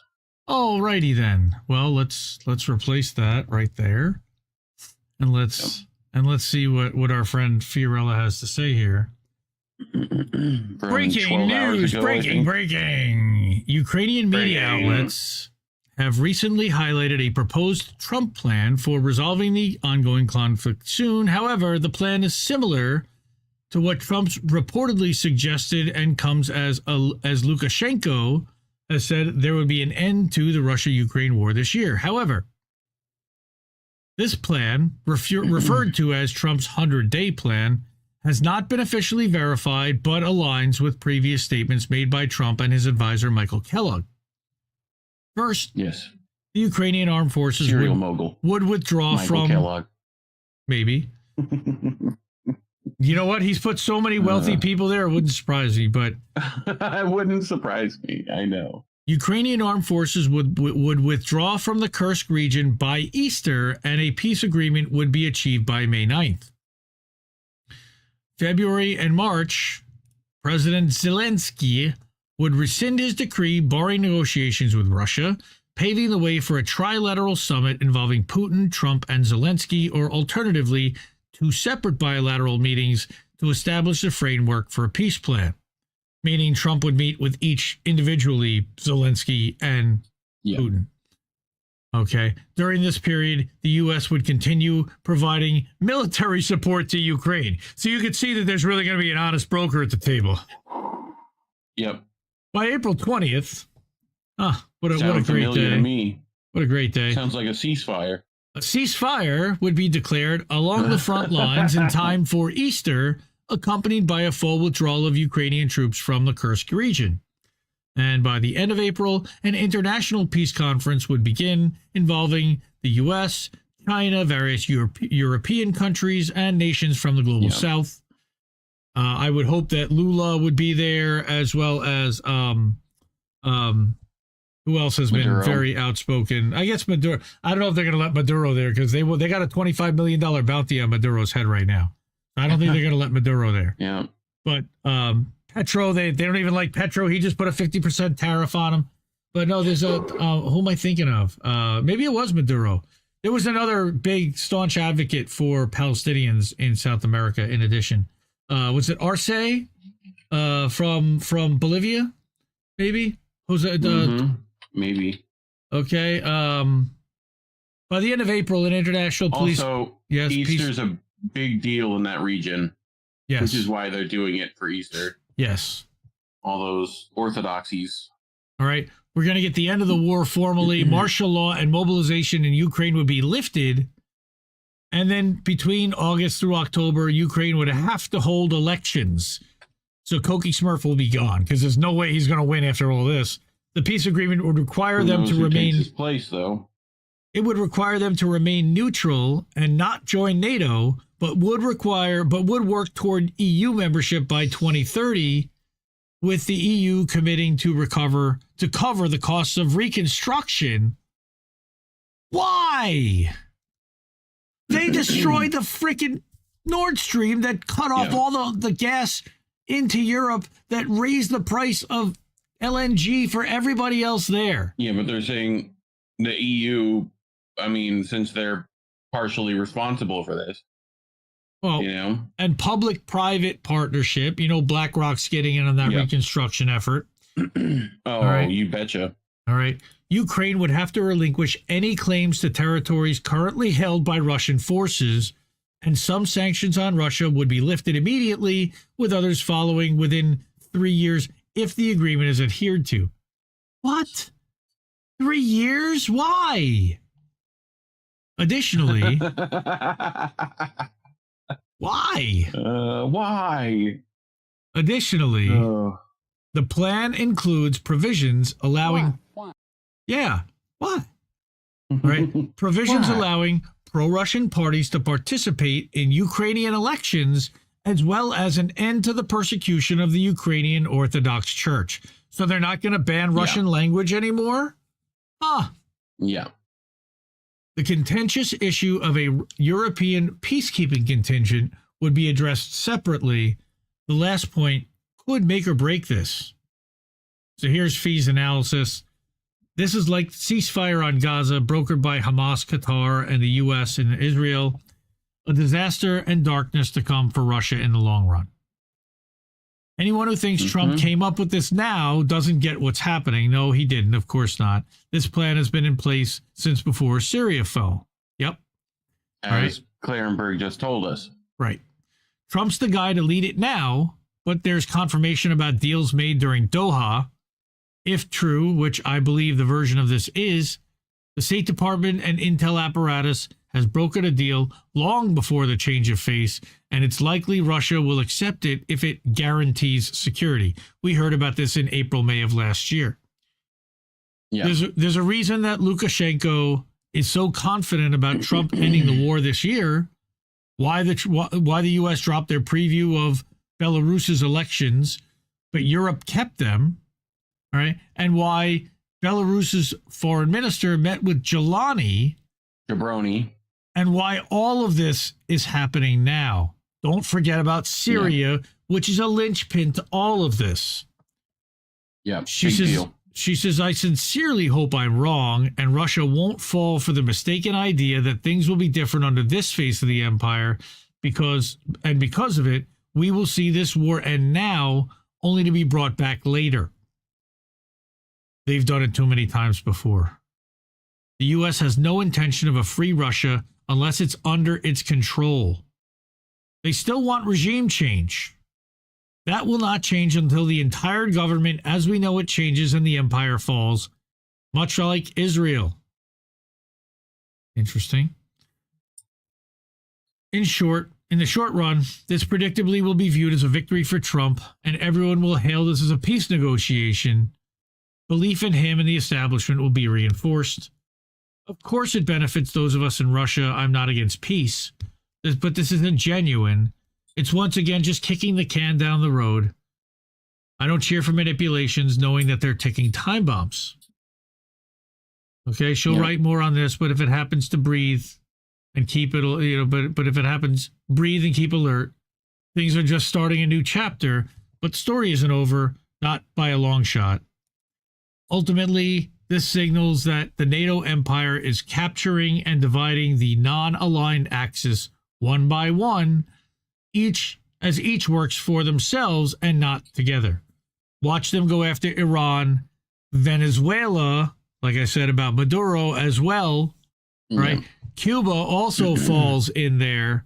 S6: Alrighty then. Well, let's replace that right there. And let's see what our friend Fiorella has to say here. Breaking news, breaking. Ukrainian media outlets have recently highlighted a proposed Trump plan for resolving the ongoing conflict soon. However, the plan is similar to what Trump's reportedly suggested and comes as Lukashenko has said there would be an end to the Russia-Ukraine war this year. However, this plan, referred to as Trump's 100-day plan, has not been officially verified but aligns with previous statements made by Trump and his advisor Michael Kellogg. First, the Ukrainian armed forces would withdraw from
S7: Kellogg.
S6: Maybe. You know what? He's put so many wealthy people there, it wouldn't surprise me, but
S7: it wouldn't surprise me. I know.
S6: Ukrainian armed forces would withdraw from the Kursk region by Easter, and a peace agreement would be achieved by May 9th. February and March, President Zelensky would rescind his decree barring negotiations with Russia, paving the way for a trilateral summit involving Putin, Trump, and Zelensky, or alternatively, 2 separate bilateral meetings to establish a framework for a peace plan, meaning Trump would meet with each individually, Zelensky and Putin. Okay. During this period, the U.S. would continue providing military support to Ukraine. So you could see that there's really going to be an honest broker at the table.
S7: Yep.
S6: By April 20th, what a great day.
S7: To me.
S6: What a great day.
S7: Sounds like a ceasefire.
S6: A ceasefire would be declared along the front lines in time for Easter, accompanied by a full withdrawal of Ukrainian troops from the Kursk region. And by the end of April, an international peace conference would begin involving the U.S., China, various European countries, and nations from the global south. I would hope that Lula would be there, as well as who else has been very outspoken? I guess Maduro. I don't know if they're going to let Maduro there because they got a $25 million bounty on Maduro's head right now. I don't think they're going to let Maduro there.
S7: Yeah.
S6: But Petro, they don't even like Petro. He just put a 50% tariff on him. But no, there's who am I thinking of? Maybe it was Maduro. There was another big staunch advocate for Palestinians in South America. In addition, was it Arce from Bolivia? Maybe
S7: maybe.
S6: Okay. By the end of April, an international police.
S7: Also, Easter's a big deal in that region.
S6: Yes.
S7: Which is why they're doing it for Easter.
S6: Yes.
S7: All those orthodoxies.
S6: All right. We're going to get the end of the war formally. Martial law and mobilization in Ukraine would be lifted. And then between August through October, Ukraine would have to hold elections. So Koki Smurf will be gone because there's no way he's going to win after all this. The peace agreement would require them to remain.
S7: His place, though.
S6: It would require them to remain neutral and not join NATO, but would work toward EU membership by 2030, with the EU committing to cover the costs of reconstruction. Why? They destroyed the freaking Nord Stream that cut off all the gas into Europe, that raised the price of LNG for everybody else there.
S7: Yeah, but they're saying the EU, I mean, since they're partially responsible for this.
S6: Well, and public-private partnership, BlackRock's getting in on that reconstruction effort.
S7: You betcha.
S6: All right. Ukraine would have to relinquish any claims to territories currently held by Russian forces, and some sanctions on Russia would be lifted immediately, with others following within 3 years if the agreement is adhered to. What? 3 years? Why? Additionally, why?
S7: Why?
S6: Additionally, the plan includes provisions allowing...
S4: Why?
S6: Yeah, why? Right? Provisions
S7: Why?
S6: allowing pro-Russian parties to participate in Ukrainian elections, as well as an end to the persecution of the Ukrainian Orthodox Church. So they're not going to ban Russian language anymore? Huh.
S7: Yeah.
S6: The contentious issue of a European peacekeeping contingent would be addressed separately. The last point could make or break this. So here's Fee's analysis. This is like ceasefire on Gaza, brokered by Hamas, Qatar, and the U.S. and Israel. A disaster and darkness to come for Russia in the long run. Anyone who thinks Trump came up with this now doesn't get what's happening. No, he didn't. Of course not. This plan has been in place since before Syria fell. Yep.
S7: As Clarenberg just told us.
S6: Right. Trump's the guy to lead it now, but there's confirmation about deals made during Doha. If true, which I believe the version of this is, the State Department and intel apparatus has brokered a deal long before the change of face, and it's likely Russia will accept it if it guarantees security. We heard about this in April, May of last year.
S7: Yeah.
S6: There's a reason that Lukashenko is so confident about Trump ending the war this year, why the U.S. dropped their preview of Belarus's elections, but Europe kept them, right? And why Belarus's foreign minister met with Jabroni, and why all of this is happening now. Don't forget about Syria, which is a linchpin to all of this.
S7: Yeah,
S6: She says, I sincerely hope I'm wrong, and Russia won't fall for the mistaken idea that things will be different under this phase of the empire, because of it, we will see this war end now, only to be brought back later. They've done it too many times before. The U.S. has no intention of a free Russia unless it's under its control. They still want regime change. That will not change until the entire government as we know it changes and the empire falls, much like Israel. Interesting. In the short run, this predictably will be viewed as a victory for Trump, and everyone will hail this as a peace negotiation. Belief in him and the establishment will be reinforced. Of course it benefits those of us in Russia. I'm not against peace, but this isn't genuine. It's once again just kicking the can down the road. I don't cheer for manipulations knowing that they're ticking time bombs. Okay, she'll write more on this, but if it happens to breathe and keep it, but if it happens, breathe and keep alert. Things are just starting a new chapter, but the story isn't over, not by a long shot. Ultimately, this signals that the NATO empire is capturing and dividing the non-aligned axis one by one, each works for themselves and not together. Watch them go after Iran, Venezuela, like I said about Maduro as well, right? Cuba also falls in there,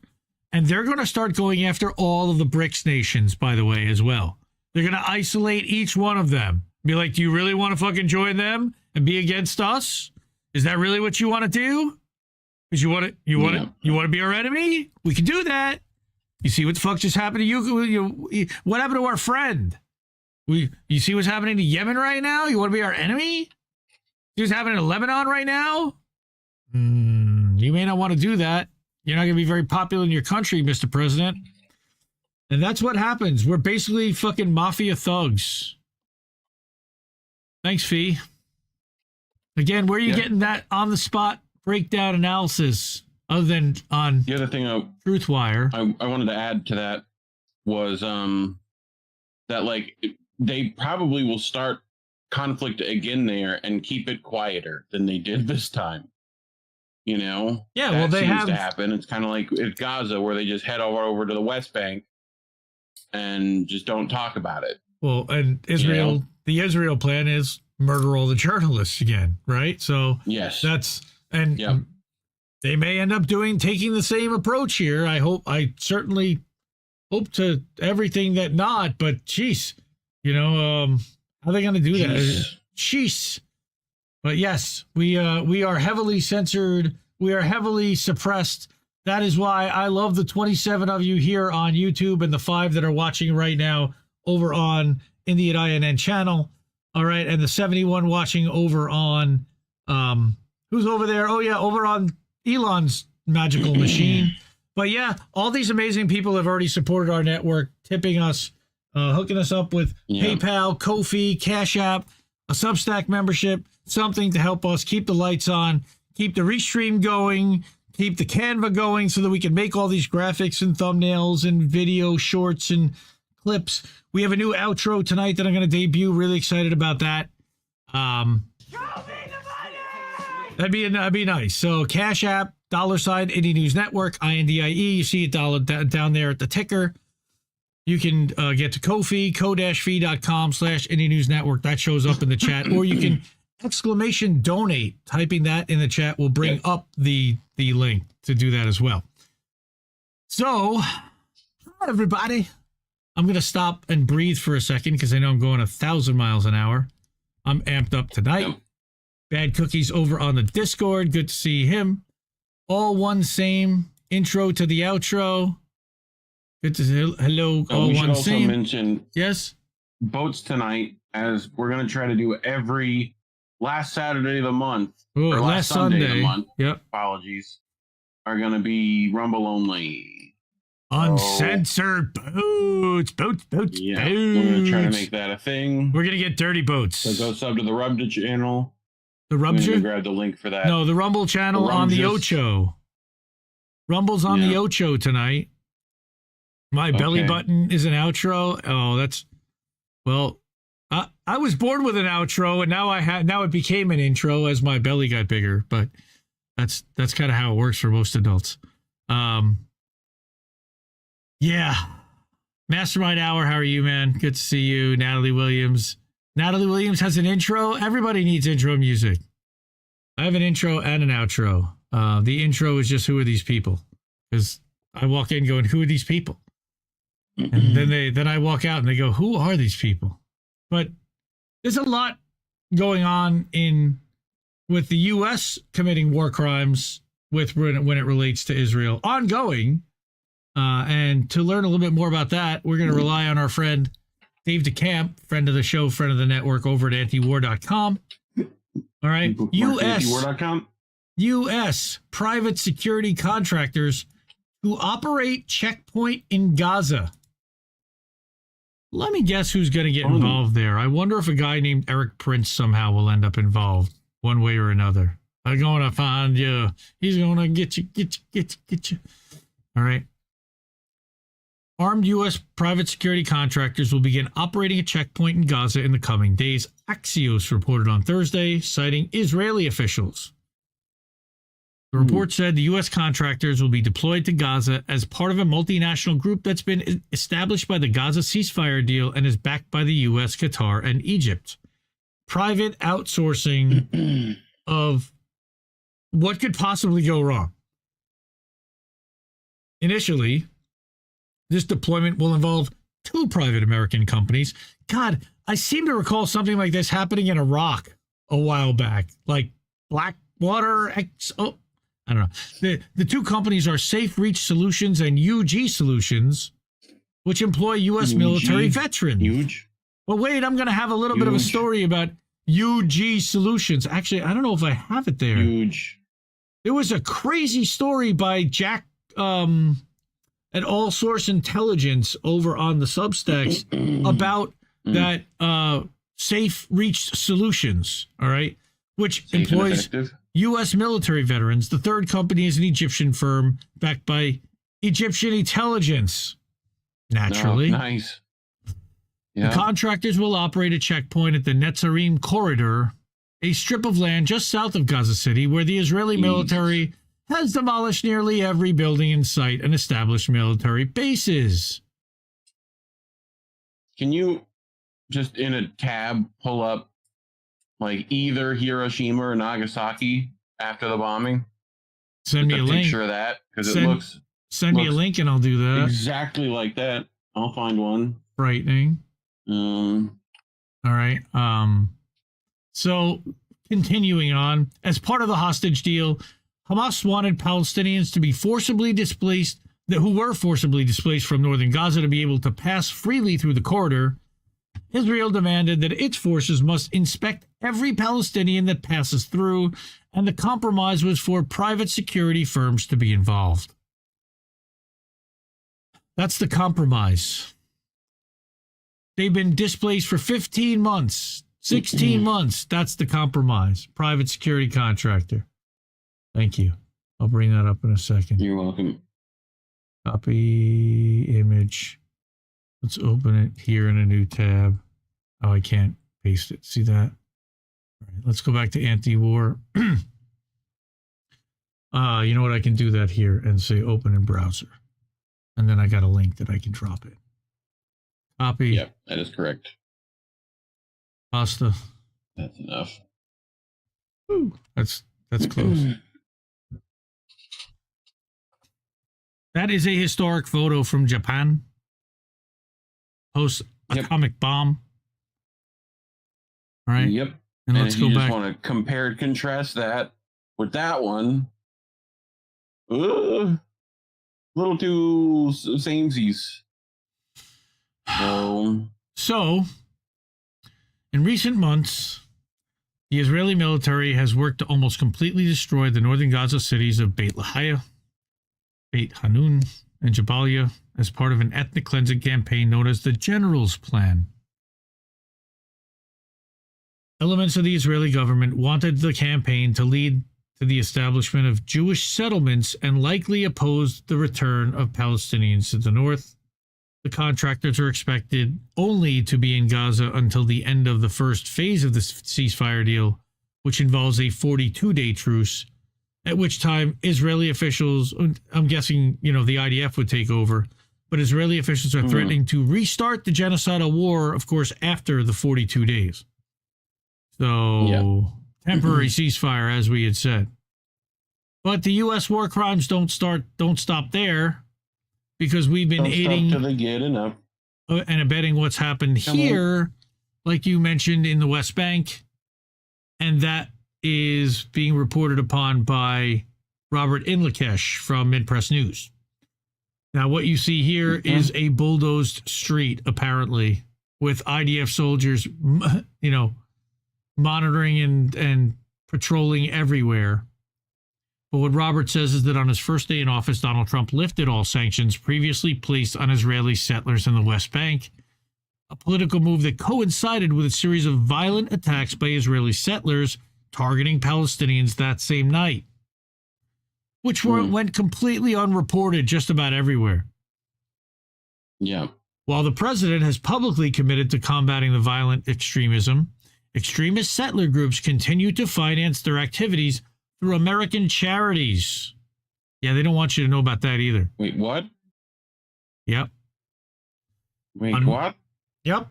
S6: and they're going to start going after all of the BRICS nations, by the way, as well. They're going to isolate each one of them. Be like, do you really want to fucking join them and be against us? Is that really what you want to do? Because you want to be our enemy? We can do that. You see what the fuck just happened to you? What happened to our friend? You see what's happening to Yemen right now? You want to be our enemy? See what's happening in Lebanon right now? You may not want to do that. You're not going to be very popular in your country, Mr. President. And that's what happens. We're basically fucking mafia thugs. Thanks, Fee. Again, where are you getting that on-the-spot breakdown analysis other than on
S7: the other thing
S6: Truthwire?
S7: I wanted to add to that was that like they probably will start conflict again there and keep it quieter than they did this time. You know?
S6: Yeah,
S7: that
S6: well, they
S7: seems
S6: have
S7: to happen. It's kind of like at Gaza where they just head over to the West Bank and just don't talk about it.
S6: Well, and Israel, the Israel plan is murder all the journalists again, right? So
S7: yes,
S6: they may end up taking the same approach here. I certainly hope to everything that not, but geez, how are they going to do that? Jeez. But yes, we are heavily censored We are heavily suppressed. That is why I love the 27 of you here on YouTube and the 5 that are watching right now over on in the INN channel. All right. And the 71 watching over on, who's over there? Oh, yeah, over on Elon's magical machine. But yeah, all these amazing people have already supported our network, tipping us, hooking us up with PayPal, Ko-fi, Cash App, a Substack membership, something to help us keep the lights on, keep the restream going, keep the Canva going so that we can make all these graphics and thumbnails and video shorts and clips. We have a new outro tonight that I'm going to debut. Really excited about that. That'd be nice. So Cash App, $, Indie News Network, INDIE. You see it down there at the ticker. You can get to Ko-fi, ko-fi.com/Indie News Network. That shows up in the chat. Or you can !donate. Typing that in the chat will bring up the link to do that as well. So, hi everybody. I'm going to stop and breathe for a second because I know I'm going 1,000 miles an hour. I'm amped up tonight. Bad Cookies over on the Discord. Good to see him. All one same. Intro to the outro. Good to see. Hello. All
S7: we
S6: one
S7: should also
S6: same.
S7: mention
S6: Yes.
S7: boats tonight, as we're going to try to do every last Saturday of the month.
S6: Oh,
S7: or
S6: last
S7: Sunday of
S6: Sunday.
S7: the month.
S6: Yep.
S7: Apologies. Are going to be Rumble only.
S6: Uncensored boats.
S7: Yeah, we're going to try to make that a thing.
S6: We're going to get dirty boats.
S7: So go sub to the Rubda channel.
S6: The
S7: I'm going to
S6: Rubda?
S7: grab the link for that.
S6: No, the Rumble channel on the
S7: Rumbles.
S6: Ocho. Rumble's on the Ocho tonight. My belly button is an outro. Oh, that's... Well, I was born with an outro, and now it became an intro as my belly got bigger, but that's kind of how it works for most adults. Yeah. Mastermind Hour, how are you, man? Good to see you. Natalie Williams. Natalie Williams has an intro. Everybody needs intro music. I have an intro and an outro. The intro is just, who are these people? Because I walk in going, who are these people? And then I walk out and they go, who are these people? But there's a lot going on with the U.S. committing war crimes when it relates to Israel ongoing. And to learn a little bit more about that, we're going to rely on our friend Dave DeCamp, friend of the show, friend of the network, over at antiwar.com. All right. U.S. private security contractors who operate checkpoint in Gaza. Let me guess who's going to get involved there. I wonder if a guy named Eric Prince somehow will end up involved one way or another. I'm going to find you. He's going to get you. All right. Armed U.S. private security contractors will begin operating a checkpoint in Gaza in the coming days, Axios reported on Thursday, citing Israeli officials. The report said the U.S. contractors will be deployed to Gaza as part of a multinational group that's been established by the Gaza ceasefire deal and is backed by the U.S., Qatar, and Egypt. Private outsourcing of what could possibly go wrong. Initially, this deployment will involve 2 private American companies. God, I seem to recall something like this happening in Iraq a while back, like Blackwater XO. I don't know. The 2 companies are Safe Reach Solutions and UG Solutions, which employ U.S. military veterans.
S7: Huge.
S6: Well, wait, I'm going to have a little bit of a story about UG Solutions. Actually, I don't know if I have it there.
S7: Huge.
S6: There was a crazy story by Jack at All Source Intelligence over on the Substacks about that Safe Reach Solutions, all right, which employs U.S. military veterans. The third company is an Egyptian firm backed by Egyptian intelligence. Naturally.
S7: Oh, nice.
S6: Yeah. The contractors will operate a checkpoint at the Netzarim Corridor, a strip of land just south of Gaza City, where the Israeli military has demolished nearly every building in sight and established military bases.
S7: Can you just in a tab pull up like either Hiroshima or Nagasaki after the bombing?
S6: Send me a link.
S7: Picture of that, because it looks.
S6: Send me a link and I'll do that.
S7: Exactly like that. I'll find one.
S6: Frightening. All right. So continuing on, as part of the hostage deal, Hamas wanted Palestinians to be forcibly displaced, who were forcibly displaced from northern Gaza, to be able to pass freely through the corridor. Israel demanded that its forces must inspect every Palestinian that passes through, and the compromise was for private security firms to be involved. That's the compromise. They've been displaced for 15 months, 16 months. That's the compromise. Private security contractor. Thank you. I'll bring that up in a second.
S7: You're welcome.
S6: Copy image. Let's open it here in a new tab. Oh, I can't paste it. See that? All right, let's go back to anti-war. You know what? I can do that here and say open in browser. And then I got a link that I can drop it. Copy.
S7: Yep, that is correct.
S6: Pasta.
S7: That's enough.
S6: Ooh, that's close. That is a historic photo from Japan. Post atomic bomb. All right.
S7: Yep.
S6: And let's go
S7: back.
S6: back.
S7: Just want to compare and contrast that with that one. Little too samesies.
S6: So, in recent months, the Israeli military has worked to almost completely destroy the northern Gaza cities of Beit Lahia, Beit Hanun, and Jabalia as part of an ethnic cleansing campaign known as the General's Plan. Elements of the Israeli government wanted the campaign to lead to the establishment of Jewish settlements and likely opposed the return of Palestinians to the north. The contractors are expected only to be in Gaza until the end of the first phase of the ceasefire deal, which involves a 42-day truce, at which time Israeli officials, I'm guessing, the IDF would take over, but Israeli officials are threatening to restart the genocidal war, of course, after the 42 days. So, temporary ceasefire, as we had said. But the U.S. war crimes don't stop there, because we've been aiding
S7: till they get enough
S6: and abetting what's happened here, like you mentioned, in the West Bank, and that is being reported upon by Robert Inlakesh from Mid-Press News. Now, what you see here is a bulldozed street, apparently, with IDF soldiers, monitoring and patrolling everywhere. But what Robert says is that on his first day in office, Donald Trump lifted all sanctions previously placed on Israeli settlers in the West Bank, a political move that coincided with a series of violent attacks by Israeli settlers targeting Palestinians that same night, which went completely unreported just about everywhere.
S7: Yeah.
S6: While the president has publicly committed to combating the violent extremism, extremist settler groups continue to finance their activities through American charities. Yeah, they don't want you to know about that either.
S7: Wait, what?
S6: Yep.
S7: What?
S6: Yep.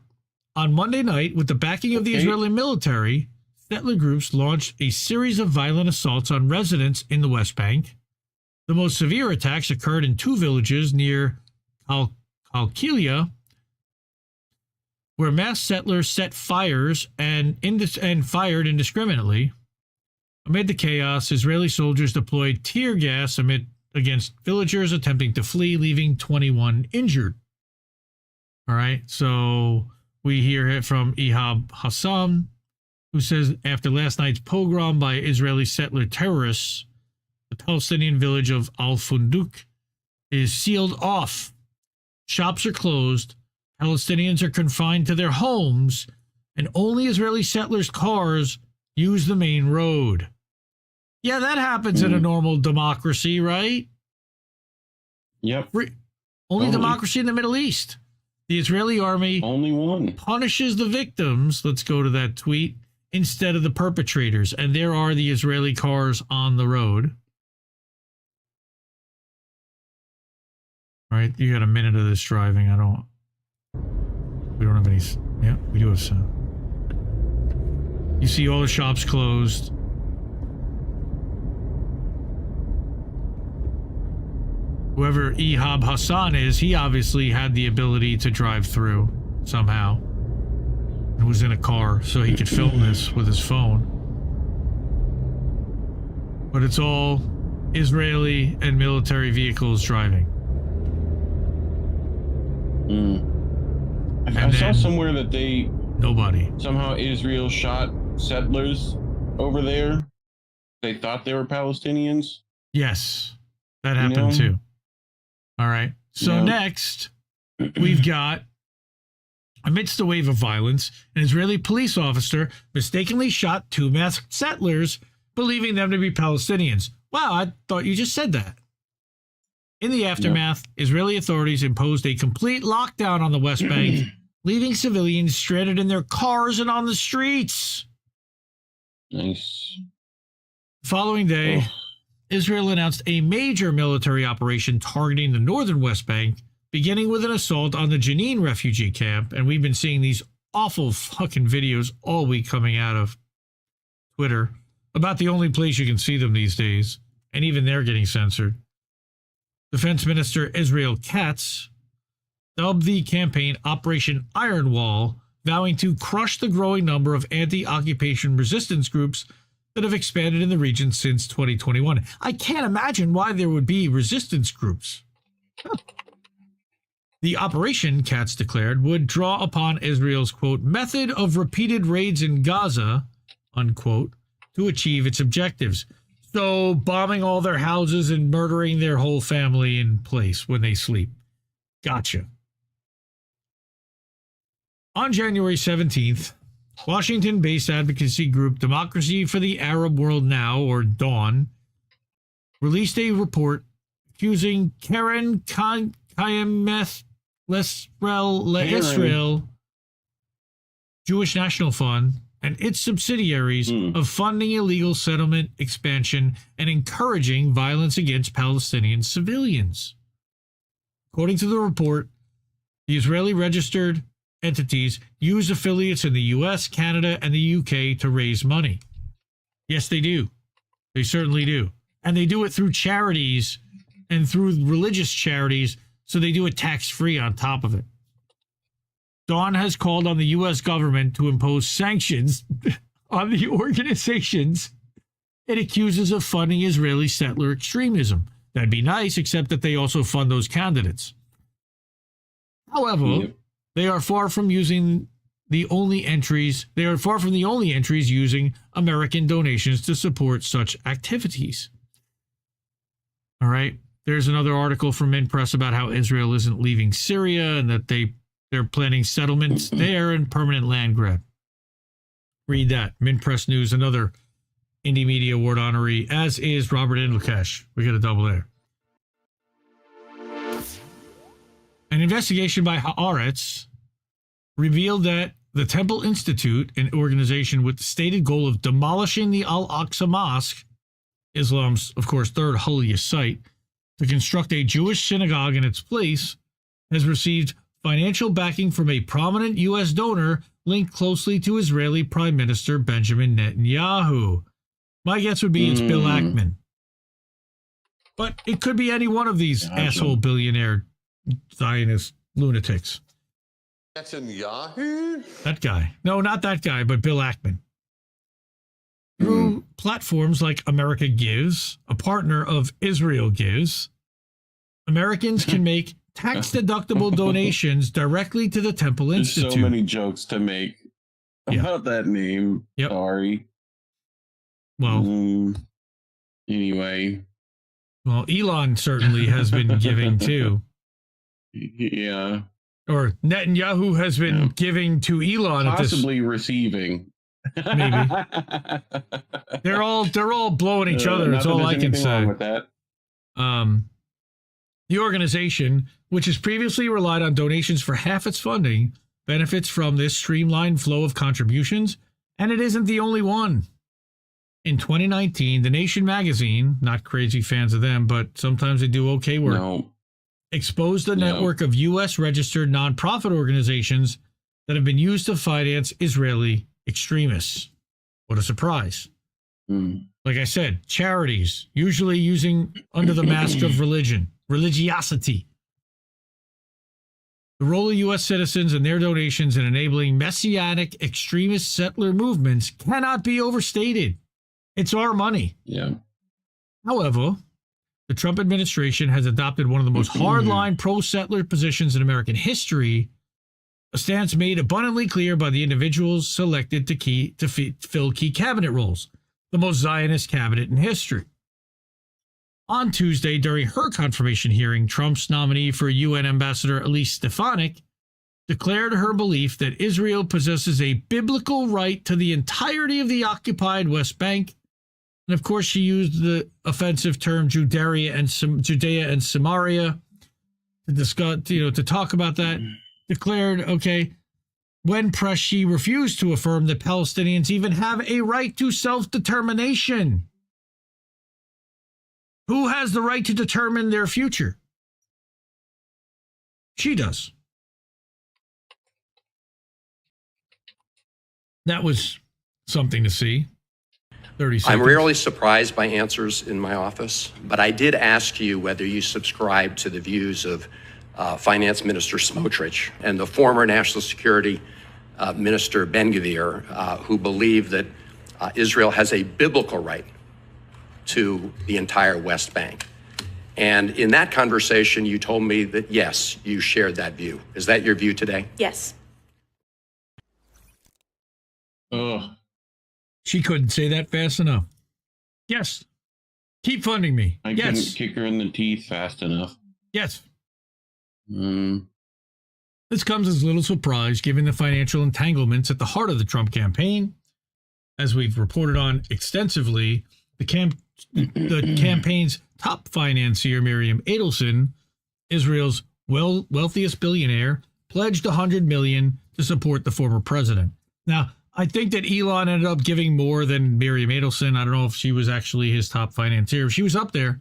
S6: On Monday night, with the backing of the Israeli military, settler groups launched a series of violent assaults on residents in the West Bank. The most severe attacks occurred in two villages near Kalkilia, where mass settlers set fires and fired indiscriminately. Amid the chaos, Israeli soldiers deployed tear gas against villagers attempting to flee, leaving 21 injured. All right, so we hear it from Ihab Hassan, who says after last night's pogrom by Israeli settler terrorists, the Palestinian village of Al-Funduk is sealed off. Shops are closed. Palestinians are confined to their homes, and only Israeli settlers' cars use the main road. Yeah, that happens in a normal democracy, right?
S7: Yep.
S6: Only democracy in the Middle East. The Israeli army punishes the victims, let's go to that tweet, instead of the perpetrators. And there are the Israeli cars on the road. All right, you got a minute of this driving. We don't have any. Yeah, we do have some. You see all the shops closed. Whoever Ihab Hassan is, he obviously had the ability to drive through somehow. And was in a car, so he could film this with his phone. But it's all Israeli and military vehicles driving.
S7: I saw somewhere that
S6: nobody.
S7: Somehow Israel shot settlers over there. They thought they were Palestinians.
S6: Yes, that happened too. All right. So next, we've got, amidst a wave of violence, an Israeli police officer mistakenly shot 2 masked settlers, believing them to be Palestinians. Wow, I thought you just said that. In the aftermath, Israeli authorities imposed a complete lockdown on the West Bank, leaving civilians stranded in their cars and on the streets.
S7: Nice.
S6: The following day, Israel announced a major military operation targeting the northern West Bank, beginning with an assault on the Jenin refugee camp. And we've been seeing these awful fucking videos all week coming out of Twitter about the only place you can see them these days. And even they're getting censored. Defense Minister Israel Katz dubbed the campaign Operation Iron Wall, vowing to crush the growing number of anti-occupation resistance groups that have expanded in the region since 2021. I can't imagine why there would be resistance groups. The operation, Katz declared, would draw upon Israel's, quote, method of repeated raids in Gaza, unquote, to achieve its objectives. So bombing all their houses and murdering their whole family in place when they sleep. Gotcha. On January 17th, Washington-based advocacy group Democracy for the Arab World Now, or DAWN, released a report accusing Karen Kayemeth Israel Jewish National Fund and its subsidiaries of funding illegal settlement expansion and encouraging violence against Palestinian civilians. According to the report, the Israeli registered entities use affiliates in the US, Canada, and the UK to raise money. Yes, they do. They certainly do. And they do it through charities and through religious charities, so they do it tax-free on top of it. Dawn has called on the U.S. government to impose sanctions on the organizations it accuses of funding Israeli settler extremism. That'd be nice, except that they also fund those candidates. However, they are far from the only entries using American donations to support such activities. All right. There's another article from Minpress about how Israel isn't leaving Syria and that they're planning settlements there and permanent land grab. Read that. Minpress News, another Indie Media Award honoree, as is Robert Indlekesh. We got a double there. An investigation by Haaretz revealed that the Temple Institute, an organization with the stated goal of demolishing the Al-Aqsa Mosque, Islam's, of course, third holiest site, to construct a Jewish synagogue in its place, has received financial backing from a prominent U.S. donor linked closely to Israeli Prime Minister Benjamin Netanyahu. My guess would be it's Bill Ackman. But it could be any one of these asshole billionaire Zionist lunatics.
S11: Netanyahu?
S6: That guy. No, not that guy, but Bill Ackman. Through platforms like America Gives, a partner of Israel Gives, Americans can make tax-deductible donations directly to the Temple Institute.
S7: There's so many jokes to make about that name.
S6: Yep.
S7: Sorry.
S6: Well,
S7: anyway.
S6: Well, Elon certainly has been giving too.
S7: Yeah.
S6: Or Netanyahu has been giving to Elon.
S7: Possibly receiving.
S6: Maybe. They're all blowing each other. That's all I can say.
S7: With that.
S6: The organization, which has previously relied on donations for half its funding, benefits from this streamlined flow of contributions, and it isn't the only one. In 2019, The Nation magazine, not crazy fans of them, but sometimes they do okay work, exposed a network of U.S. registered nonprofit organizations that have been used to finance Israeli extremists. What a surprise. Like I said, charities, usually using under the mask of religiosity. The role of U.S. citizens and their donations in enabling messianic extremist settler movements cannot be overstated. It's our money.
S7: Yeah.
S6: However, the Trump administration has adopted one of the most hardline pro-settler positions in American history, a stance made abundantly clear by the individuals selected to fill key cabinet roles, the most Zionist cabinet in history. On Tuesday, during her confirmation hearing, Trump's nominee for UN Ambassador Elise Stefanik declared her belief that Israel possesses a biblical right to the entirety of the occupied West Bank. And of course, she used the offensive term Judea and Samaria to discuss, to talk about that. Declared, when pressed, she refused to affirm that Palestinians even have a right to self-determination. Who has the right to determine their future? She does. That was something to see. 30 seconds.
S11: I'm rarely surprised by answers in my office, but I did ask you whether you subscribe to the views of Finance Minister Smotrich and the former National Security Minister Ben-Gvir, who believe that Israel has a biblical right to the entire West Bank. And in that conversation, you told me that, yes, you shared that view. Is that your view today?
S12: Yes.
S7: Ugh.
S6: She couldn't say that fast enough. Yes. Keep funding me.
S7: I
S6: yes.
S7: couldn't kick her in the teeth fast enough.
S6: Yes. This comes as little surprise given the financial entanglements at the heart of the Trump campaign. As we've reported on extensively, the campaign's top financier, Miriam Adelson, Israel's wealthiest billionaire, pledged $100 million to support the former president. Now, I think that Elon ended up giving more than Miriam Adelson. I don't know if she was actually his top financier. She was up there.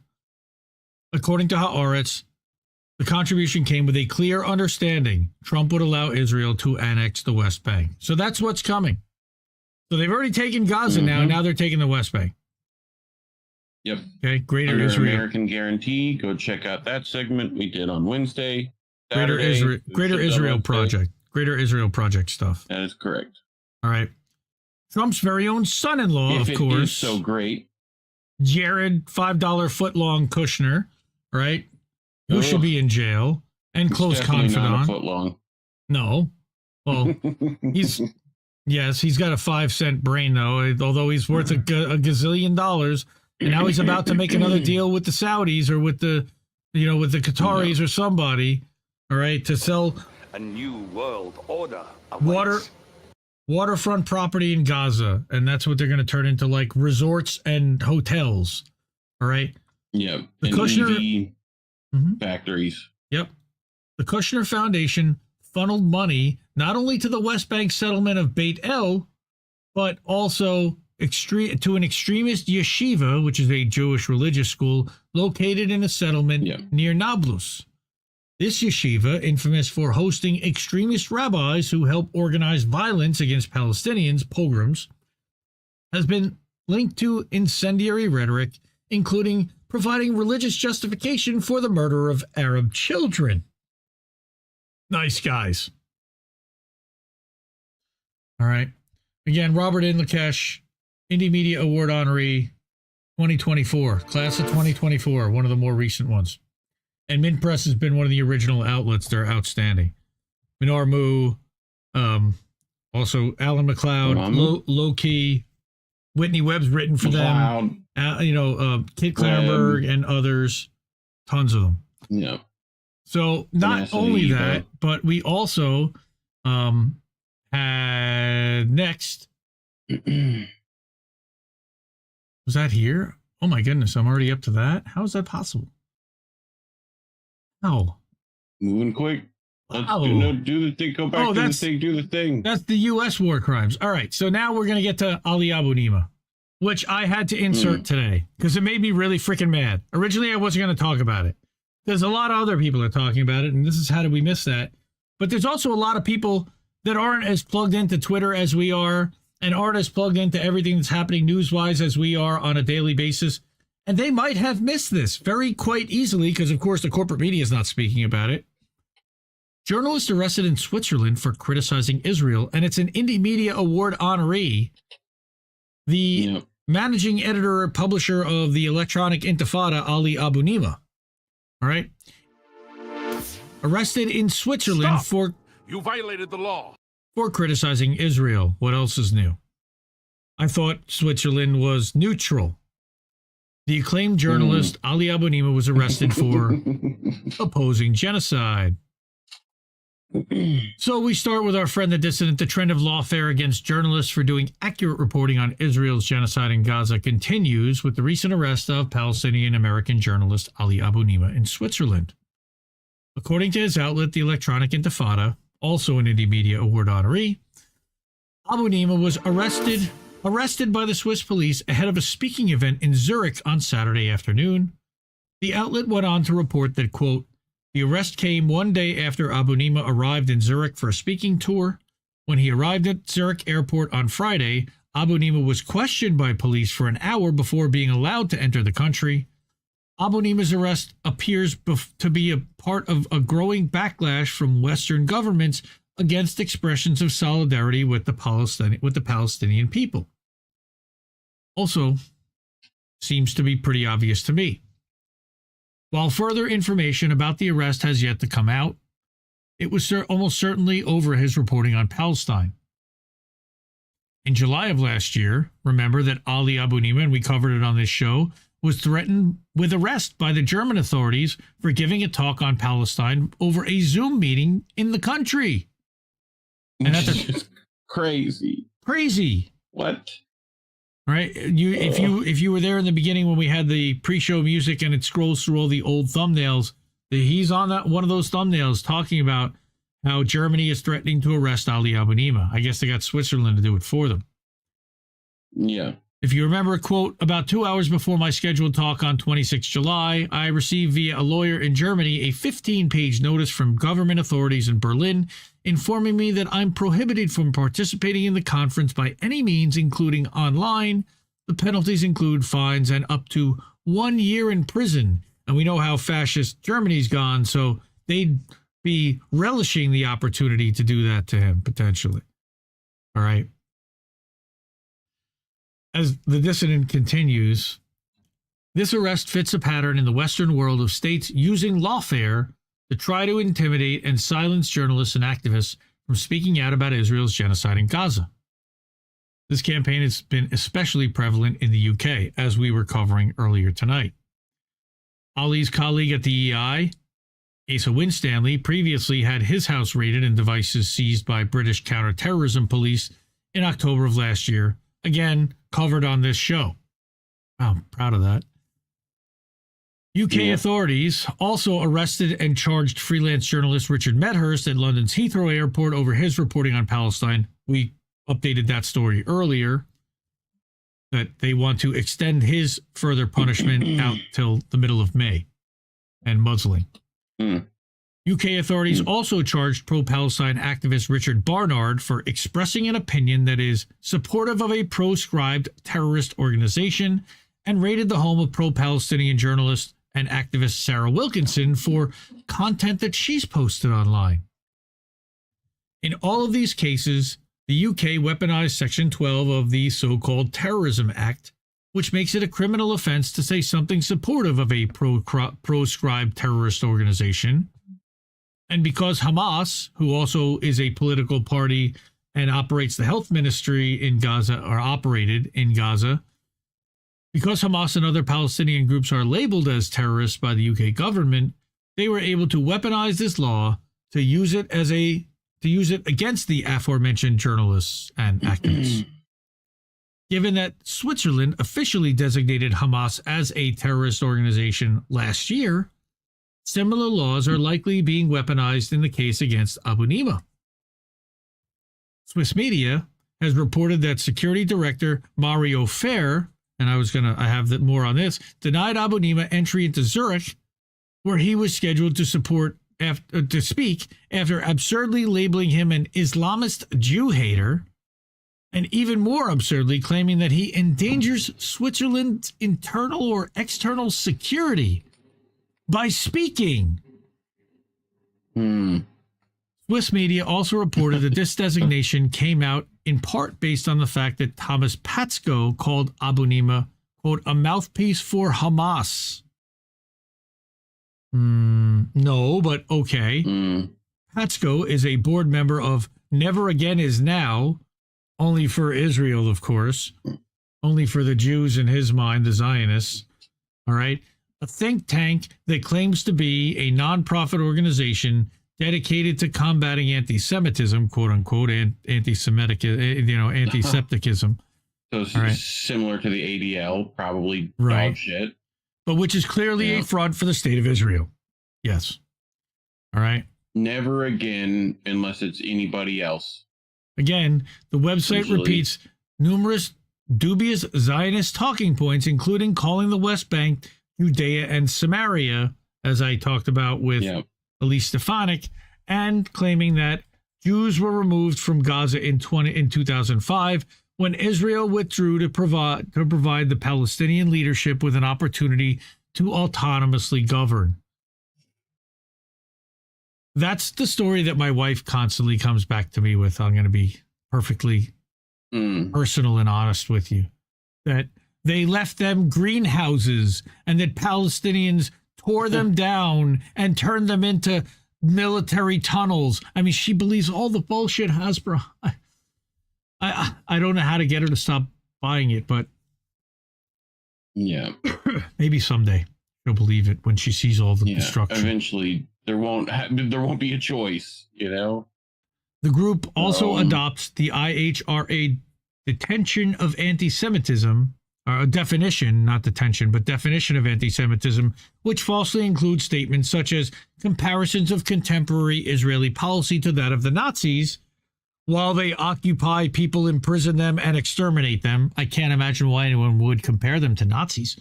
S6: According to Haaretz, the contribution came with a clear understanding Trump would allow Israel to annex the West Bank. So that's what's coming. So they've already taken Gaza now. Now they're taking the West Bank.
S7: Yep.
S6: Okay. Greater
S7: Under
S6: Israel.
S7: American Guarantee. Go check out that segment we did on Wednesday.
S6: Greater Israel Project. Greater Israel Project stuff.
S7: That is correct.
S6: All right. Trump's very own son-in-law,
S7: If
S6: of course.
S7: It is so great.
S6: Jared $5 footlong Kushner, right? Who should be in jail and
S7: It's
S6: close
S7: definitely
S6: confidant.
S7: not a foot long.
S6: No. Well, he's got a 5-cent brain though, although he's worth a gazillion dollars. And now he's about to make another deal with the Saudis or with the Qataris or somebody, all right, to sell
S13: a new world order
S6: waterfront property in Gaza, and that's what they're going to turn into, like resorts and hotels. All right.
S7: Yeah.
S6: The
S7: and
S6: Kushner
S7: factories.
S6: Yep. The Kushner Foundation funneled money not only to the West Bank settlement of Beit El, but also to an extremist yeshiva, which is a Jewish religious school located in a settlement near Nablus. This yeshiva, infamous for hosting extremist rabbis who help organize violence against Palestinians, pogroms, has been linked to incendiary rhetoric, including providing religious justification for the murder of Arab children. Nice guys. All right. Again, Robert Inlakesh, Indie Media Award honoree 2024, class of 2024, one of the more recent ones. And Mint Press has been one of the original outlets. They're outstanding. Minar Mu, also Alan McLeod, Low Key, Whitney Webb's written for them. Kit Clarenberg and others, tons of them.
S7: Yeah.
S6: So not only that, but we also had next. Was that here? Oh my goodness, I'm already up to that. How is that possible? No.
S7: Moving quick. Let's do the thing. Go back to the thing. Do the thing.
S6: That's the U.S. war crimes. All right. So now we're going to get to Ali Abu Nima, which I had to insert today because it made me really freaking mad. Originally, I wasn't going to talk about it. There's a lot of other people are talking about it, and this is how did we miss that. But there's also a lot of people that aren't as plugged into Twitter as we are and aren't as plugged into everything that's happening news-wise as we are on a daily basis. And they might have missed this quite easily because, of course, the corporate media is not speaking about it. Journalist arrested in Switzerland for criticizing Israel, and it's an Indie Media Award honoree. The managing editor and publisher of the Electronic Intifada, Ali Abunimah. All right. Arrested in Switzerland for...
S13: You violated the law.
S6: For criticizing Israel. What else is new? I thought Switzerland was neutral. The acclaimed journalist Ali Abunimah was arrested for opposing genocide. So we start with our friend the dissident. The trend of lawfare against journalists for doing accurate reporting on Israel's genocide in Gaza continues with the recent arrest of Palestinian-American journalist Ali Abunimah in Switzerland. According to his outlet, the Electronic Intifada, also an Indie Media Award honoree, Abunimah was arrested by the Swiss police ahead of a speaking event in Zurich on Saturday afternoon. The outlet went on to report that, quote, the arrest came one day after Abunimah arrived in Zurich for a speaking tour. When he arrived at Zurich airport on Friday, Abunimah was questioned by police for an hour before being allowed to enter the country. Abunimah's arrest appears to be a part of a growing backlash from Western governments against expressions of solidarity with the Palestinian people. Also, seems to be pretty obvious to me. While further information about the arrest has yet to come out, it was almost certainly over his reporting on Palestine. In July of last year, remember that Ali Abunimah, and we covered it on this show, was threatened with arrest by the German authorities for giving a talk on Palestine over a Zoom meeting in the country. And that's
S7: crazy.
S6: Crazy.
S7: What?
S6: Right? If you were there in the beginning when we had the pre-show music and it scrolls through all the old thumbnails, he's on that one of those thumbnails talking about how Germany is threatening to arrest Ali Abunimah. I guess they got Switzerland to do it for them.
S7: Yeah.
S6: If you remember, quote, about 2 hours before my scheduled talk on 26 July, I received via a lawyer in Germany a 15-page notice from government authorities in Berlin informing me that I'm prohibited from participating in the conference by any means, including online. The penalties include fines and up to 1 year in prison. And we know how fascist Germany's gone, so they'd be relishing the opportunity to do that to him, potentially. All right. As the dissident continues, this arrest fits a pattern in the Western world of states using lawfare to try to intimidate and silence journalists and activists from speaking out about Israel's genocide in Gaza. This campaign has been especially prevalent in the UK, as we were covering earlier tonight. Ali's colleague at the EI, Asa Winstanley, previously had his house raided and devices seized by British counterterrorism police in October of last year, again covered on this show. I'm proud of that. UK authorities also arrested and charged freelance journalist Richard Medhurst at London's Heathrow Airport over his reporting on Palestine. We updated that story earlier, that they want to extend his further punishment out till the middle of May and muzzling. UK authorities also charged pro-Palestine activist Richard Barnard for expressing an opinion that is supportive of a proscribed terrorist organization and raided the home of pro-Palestinian journalist and activist Sarah Wilkinson for content that she's posted online. In all of these cases, the UK weaponized Section 12 of the so-called Terrorism Act, which makes it a criminal offense to say something supportive of a proscribed terrorist organization. And because Hamas, who also is a political party and operates the health ministry in Gaza, or operated in Gaza, because Hamas and other Palestinian groups are labeled as terrorists by the UK government, they were able to weaponize this law to use it against the aforementioned journalists and activists. Given that Switzerland officially designated Hamas as a terrorist organization last year, similar laws are likely being weaponized in the case against Abunimah. Swiss media has reported that Security Director Mario Fair, and I have more on this, denied Abunimah entry into Zurich, where he was scheduled to speak after absurdly labeling him an Islamist Jew hater, and even more absurdly claiming that he endangers Switzerland's internal or external security by speaking. Swiss media also reported that this designation came out in part based on the fact that Thomas Patsko called Abu Nima, quote, a mouthpiece for Hamas. No, but okay. Patsko is a board member of Never Again Is Now, only for Israel, of course, only for the Jews in his mind, the Zionists. All right. A think tank that claims to be a nonprofit organization dedicated to combating anti-Semitism, quote unquote, and anti-Semitic, anti-Septicism.
S7: So it's similar to the ADL, probably dog shit.
S6: But which is clearly a front for the state of Israel. Yes. All right.
S7: Never again, unless it's anybody else.
S6: Again, the website repeats numerous dubious Zionist talking points, including calling the West Bank Judea and Samaria, as I talked about with Elise Stefanik, and claiming that Jews were removed from Gaza in 2005 when Israel withdrew to provide the Palestinian leadership with an opportunity to autonomously govern. That's the story that my wife constantly comes back to me with. I'm going to be perfectly personal and honest with you. That they left them greenhouses and that Palestinians tore them down and turned them into military tunnels. I mean, she believes all the bullshit Hasbro. I don't know how to get her to stop buying it, but maybe someday she'll believe it when she sees all the destruction.
S7: Eventually, there won't be a choice, you know.
S6: The group also adopts the IHRA detention of anti-Semitism, or definition, not detention, but definition of anti-Semitism, which falsely includes statements such as comparisons of contemporary Israeli policy to that of the Nazis, while they occupy people, imprison them, and exterminate them. I can't imagine why anyone would compare them to Nazis.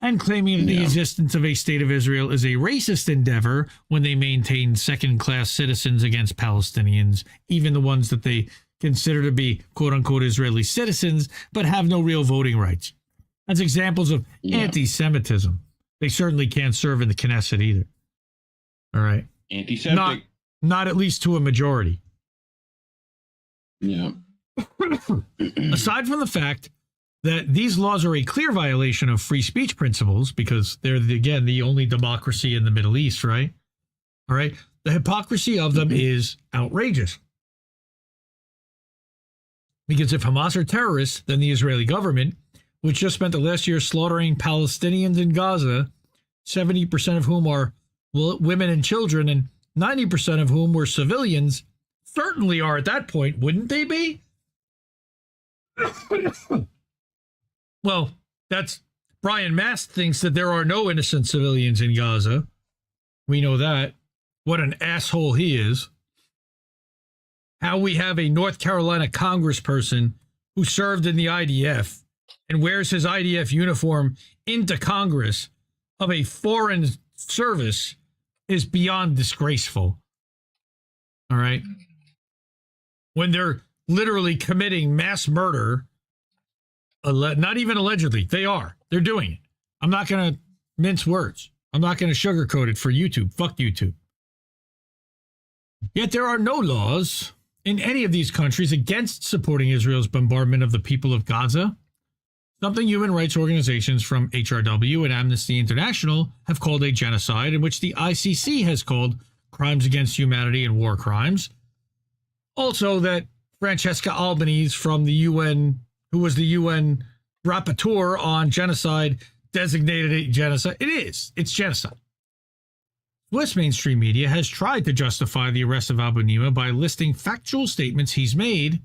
S6: And claiming that the existence of a state of Israel is a racist endeavor when they maintain second-class citizens against Palestinians, even the ones that they consider to be quote-unquote Israeli citizens, but have no real voting rights. That's examples of anti-Semitism. They certainly can't serve in the Knesset either. All right.
S7: Anti-Semitic.
S6: Not at least to a majority.
S7: Yeah.
S6: Aside from the fact that these laws are a clear violation of free speech principles because they're, again, the only democracy in the Middle East, right? All right. The hypocrisy of them is outrageous. Because if Hamas are terrorists, then the Israeli government, which just spent the last year slaughtering Palestinians in Gaza, 70% of whom are women and children, and 90% of whom were civilians, certainly are at that point, wouldn't they be? Well, that's Brian Mast thinks that there are no innocent civilians in Gaza. We know that. What an asshole he is. How we have a North Carolina congressperson who served in the IDF and wears his IDF uniform into Congress of a foreign service is beyond disgraceful. All right. When they're literally committing mass murder, not even allegedly, they are. They're doing it. I'm not going to mince words. I'm not going to sugarcoat it for YouTube. Fuck YouTube. Yet there are no laws in any of these countries against supporting Israel's bombardment of the people of Gaza, something human rights organizations from HRW and Amnesty International have called a genocide, in which the ICC has called crimes against humanity and war crimes. Also that Francesca Albanese from the UN, who was the UN rapporteur on genocide, designated it genocide. It is. It's genocide. Swiss mainstream media has tried to justify the arrest of Abu Nima by listing factual statements he's made.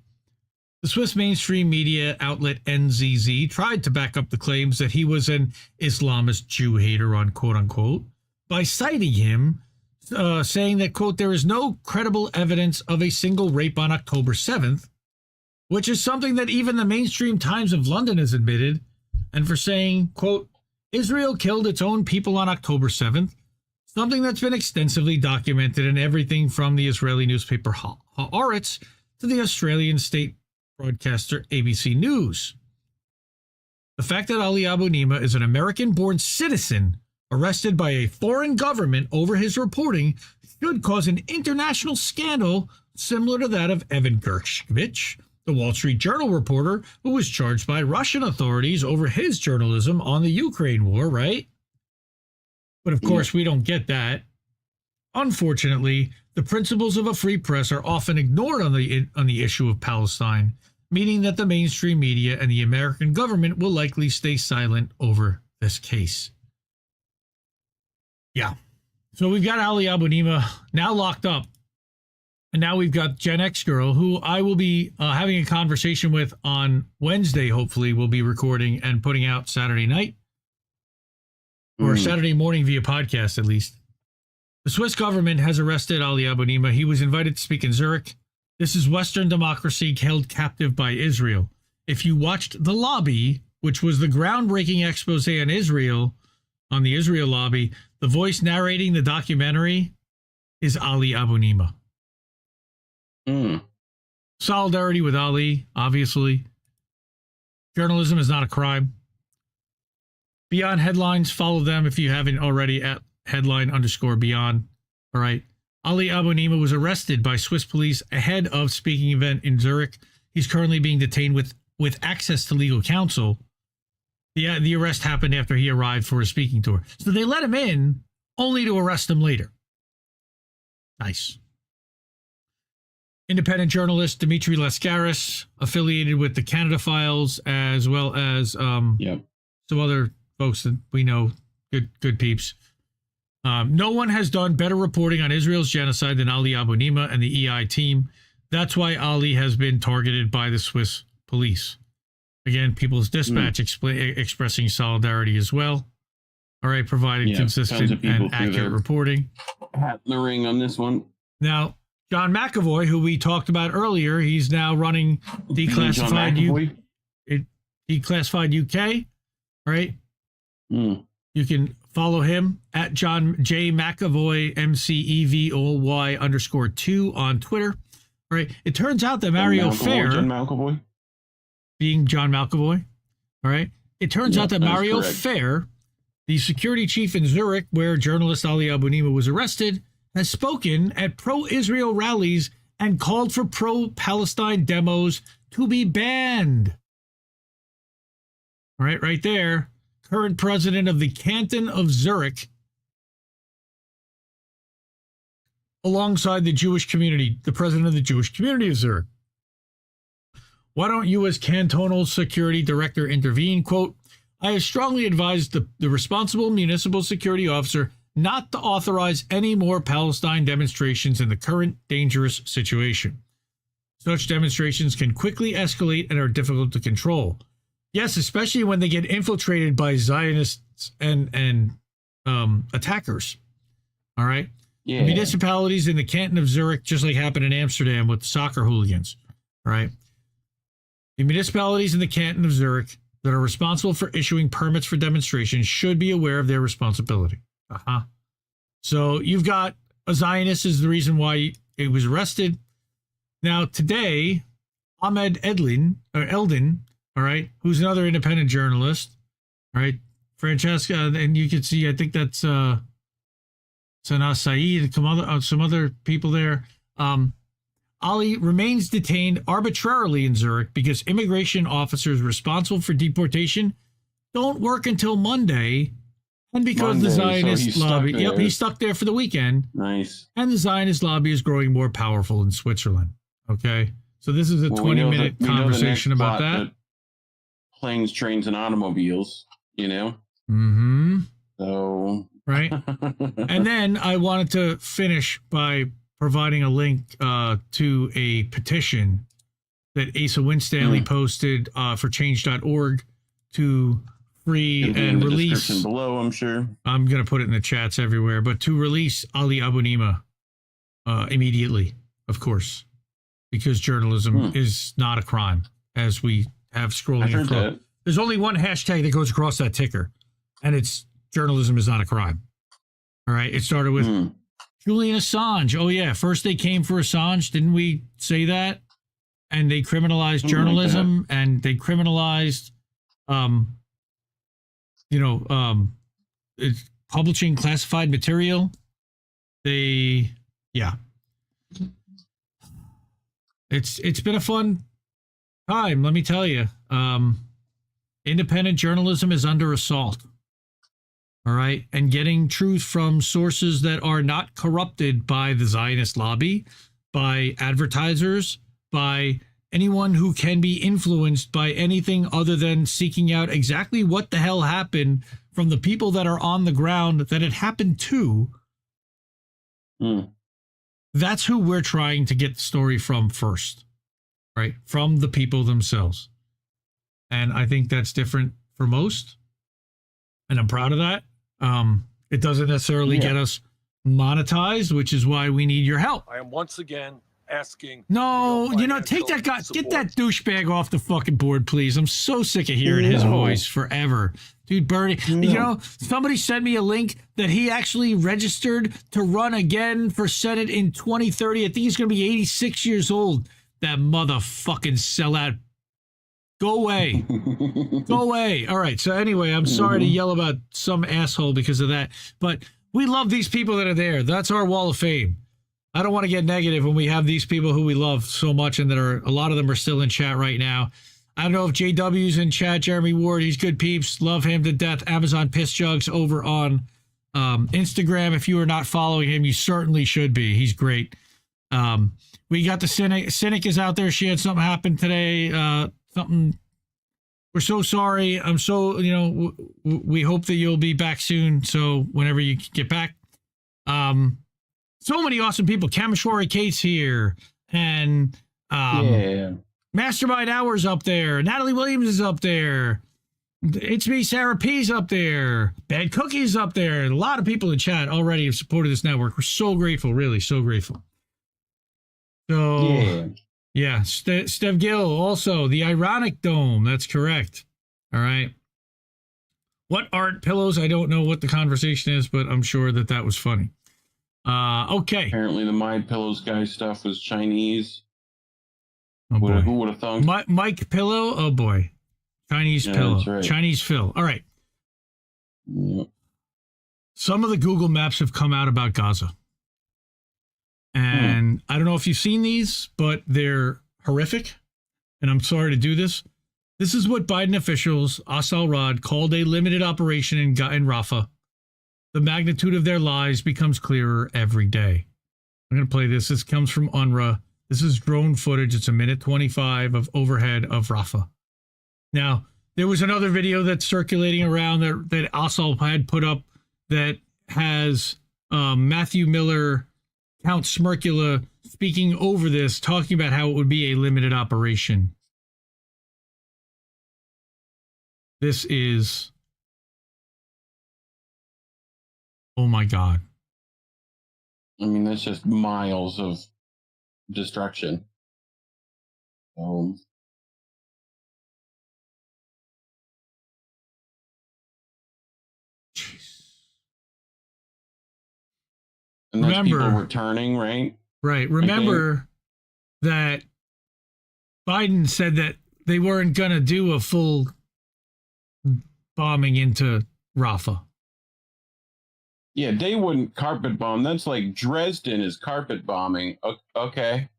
S6: The Swiss mainstream media outlet NZZ tried to back up the claims that he was an Islamist Jew hater, unquote, by citing him, saying that, quote, there is no credible evidence of a single rape on October 7th, which is something that even the mainstream Times of London has admitted, and for saying, quote, Israel killed its own people on October 7th, something that's been extensively documented in everything from the Israeli newspaper Haaretz to the Australian state broadcaster ABC News. The fact that Ali Abu Nima is an American-born citizen arrested by a foreign government over his reporting should cause an international scandal similar to that of Evan Gershkovich, the Wall Street Journal reporter who was charged by Russian authorities over his journalism on the Ukraine war, right? But of course, we don't get that. Unfortunately, the principles of a free press are often ignored on the issue of Palestine, meaning that the mainstream media and the American government will likely stay silent over this case. Yeah. So we've got Ali Abunimah now locked up. And now we've got Gen X Girl, who I will be having a conversation with on Wednesday, hopefully. We'll be recording and putting out Saturday night. Or Saturday morning via podcast, at least. The Swiss government has arrested Ali Abunimah. He was invited to speak in Zurich. This is Western democracy held captive by Israel. If you watched The Lobby, which was the groundbreaking expose on Israel, on the Israel lobby, the voice narrating the documentary is Ali Abunimah. Solidarity with Ali, obviously. Journalism is not a crime. Beyond Headlines, follow them if you haven't already at headline_beyond. All right. Ali Abunimah was arrested by Swiss police ahead of speaking event in Zurich. He's currently being detained with access to legal counsel. The arrest happened after he arrived for a speaking tour. So they let him in only to arrest him later. Nice. Independent journalist Dimitri Lascaris, affiliated with the Canada Files, as well as some other folks that we know, good peeps. No one has done better reporting on Israel's genocide than Ali Abunimah and the EI team. That's why Ali has been targeted by the Swiss police. Again, People's Dispatch expressing solidarity as well. All right, providing consistent and accurate reporting.
S7: Hat in the ring on this one.
S6: Now, John McAvoy, who we talked about earlier, he's now running Declassified UK, right? You can follow him at John J. McAvoy, MCEVOY _2 on Twitter. All right. It turns out that Mario Fair,
S7: John McAvoy,
S6: being John McAvoy, all right. It turns out that Mario Fair, the security chief in Zurich, where journalist Ali Abunimah was arrested, has spoken at pro-Israel rallies and called for pro-Palestine demos to be banned. All right, right there. Current president of the Canton of Zurich, alongside the Jewish community, the president of the Jewish community of Zurich. Why don't you, as cantonal security director, intervene? Quote, I have strongly advised the responsible municipal security officer not to authorize any more Palestine demonstrations in the current dangerous situation. Such demonstrations can quickly escalate and are difficult to control. Yes, especially when they get infiltrated by Zionists and attackers. All right? Yeah. Municipalities in the canton of Zurich, just like happened in Amsterdam with the soccer hooligans. All right? The municipalities in the canton of Zurich that are responsible for issuing permits for demonstrations should be aware of their responsibility. So you've got a Zionist is the reason why he was arrested. Now today, Ahmed Eldin, all right, who's another independent journalist, all right, Francesca, and you can see, I think that's Sanaa Saeed, some other people there. Ali remains detained arbitrarily in Zurich because immigration officers responsible for deportation don't work until Monday. And because the Zionist lobby, he's stuck there for the weekend.
S7: Nice.
S6: And the Zionist lobby is growing more powerful in Switzerland. Okay. So this is a 20-minute conversation about that.
S7: Planes, trains, and automobiles, you know?
S6: Mm-hmm.
S7: So.
S6: Right. And then I wanted to finish by providing a link to a petition that Asa Winstanley posted for change.org to free and release
S7: below, I'm sure.
S6: I'm going to put it in the chats everywhere, but to release Ali Abunimah immediately, of course, because journalism is not a crime, as we have scrolling across. There's only one hashtag that goes across that ticker, and it's journalism is not a crime. All right. It started with Julian Assange. Oh, yeah. First they came for Assange. Didn't we say that? And they criminalized journalism and they criminalized, publishing classified material. It's been a fun time, let me tell you, independent journalism is under assault. All right. And getting truth from sources that are not corrupted by the Zionist lobby, by advertisers, by anyone who can be influenced by anything other than seeking out exactly what the hell happened from the people that are on the ground that it happened to. That's who we're trying to get the story from first, right? From the people themselves. And I think that's different for most. And I'm proud of that. It doesn't necessarily get us monetized, which is why we need your help.
S12: I am once again asking.
S6: No, take that guy, get that douchebag off the fucking board, please. I'm so sick of hearing his voice forever. Dude, Bernie, somebody sent me a link that he actually registered to run again for Senate in 2030. I think he's going to be 86 years old. That motherfucking sellout. Go away. Go away. All right. So anyway, I'm sorry to yell about some asshole because of that, but we love these people that are there. That's our wall of fame. I don't want to get negative when we have these people who we love so much and that are, a lot of them are still in chat right now. I don't know if JW's in chat. Jeremy Ward, he's good peeps. Love him to death. Amazon Piss Jugs over on Instagram. If you are not following him, you certainly should be. He's great. We got the Cynic. Cynic is out there. She had something happen today. Something. We're so sorry. I'm so, we hope that you'll be back soon. So whenever you get back, so many awesome people. Kamishwari Kate's here, and Mastermind Hours up there. Natalie Williams is up there. It's me, Sarah P's up there. Bad Cookies up there. A lot of people in chat already have supported this network. We're so grateful, really, so grateful. So, yeah, Stev Gill also, the Ironic Dome. That's correct. All right. What aren't pillows? I don't know what the conversation is, but I'm sure that was funny. Okay.
S7: Apparently the My Pillows guy stuff was Chinese.
S6: Oh boy.
S7: Who would have thunk?
S6: Mike Pillow? Oh boy. Chinese pillow.
S7: That's right.
S6: Chinese Phil. All right.
S7: Yep.
S6: Some of the Google Maps have come out about Gaza. And I don't know if you've seen these, but they're horrific. And I'm sorry to do this. This is what Biden officials, Asal Rad, called a limited operation in Rafah. The magnitude of their lies becomes clearer every day. I'm going to play this. This comes from UNRWA. This is drone footage. It's 1:25 of overhead of Rafah. Now, there was another video that's circulating around that Asal had put up that has Matthew Miller, Count Smirkula speaking over this, talking about how it would be a limited operation. This is, oh my God.
S7: I mean, that's just miles of destruction. And those people returning, right?
S6: Right. Remember that Biden said that they weren't going to do a full bombing into Rafah.
S7: Yeah, they wouldn't carpet bomb. That's like Dresden is carpet bombing. Okay.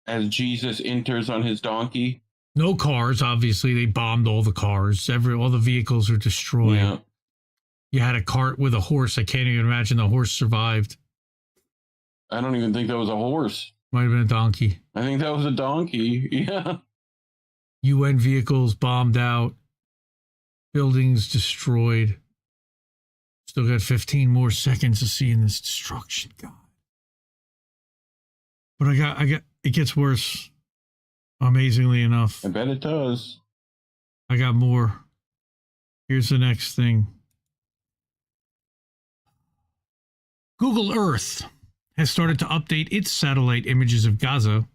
S7: As Jesus enters on his donkey.
S6: No cars, obviously. They bombed all the cars. All the vehicles are destroyed. Yeah. You had a cart with a horse. I can't even imagine the horse survived.
S7: I don't even think that was a horse.
S6: Might have been a donkey.
S7: I think that was a donkey. Yeah.
S6: UN vehicles bombed out. Buildings destroyed. Still got 15 more seconds to see in this destruction. God. But I got, it gets worse. Amazingly enough.
S7: I bet it does.
S6: I got more. Here's the next thing. Google Earth has started to update its satellite images of Gaza,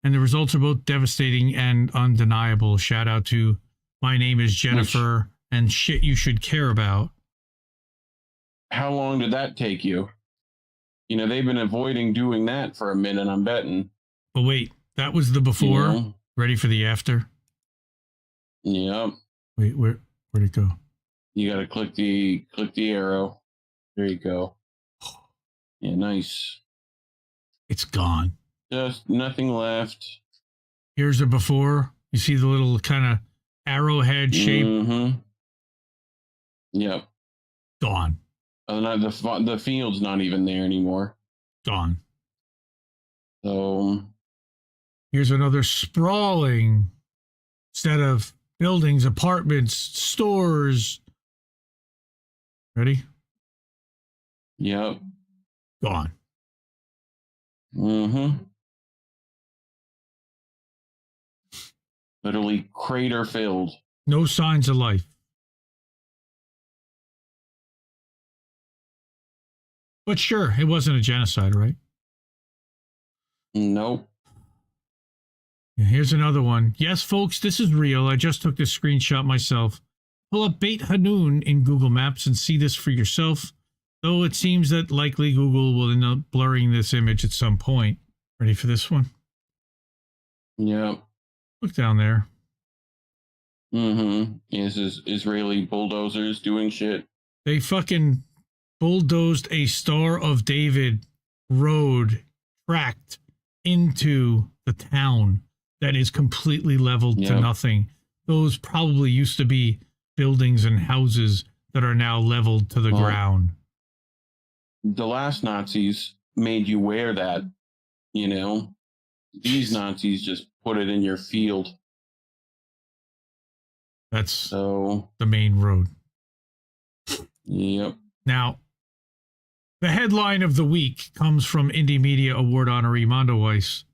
S6: and the results are both devastating and undeniable. Shout out to My Name is Jennifer and Shit You Should Care About.
S7: How long did that take you? They've been avoiding doing that for a minute, I'm betting.
S6: But wait, that was the before? Yeah. Ready for the after?
S7: Yep.
S6: Wait, where'd it go?
S7: You got to click the arrow. There you go. Yeah, nice.
S6: It's gone.
S7: Just nothing left.
S6: Here's a before. You see the little kind of arrowhead shape?
S7: Mm-hmm. Yep.
S6: Gone.
S7: The field's not even there anymore.
S6: Gone.
S7: So
S6: here's another sprawling set of buildings, apartments, stores. Ready?
S7: Yep.
S6: Gone.
S7: Mm-hmm. Literally crater filled.
S6: No signs of life. But sure, it wasn't a genocide, right?
S7: Nope.
S6: And here's another one. Yes, folks, this is real. I just took this screenshot myself. Pull up Beit Hanun in Google Maps and see this for yourself. Though it seems that likely Google will end up blurring this image at some point. Ready for this one?
S7: Yep.
S6: Look down there.
S7: Mm-hmm. This is Israeli bulldozers doing shit.
S6: They fucking bulldozed a Star of David road tracked into the town that is completely leveled to nothing. Those probably used to be buildings and houses that are now leveled to the ground.
S7: The last Nazis made you wear that, you know. These Nazis just put it in your field.
S6: That's the main road.
S7: Yep.
S6: Now, the headline of the week comes from Indie Media Award honoree Mondo Weiss.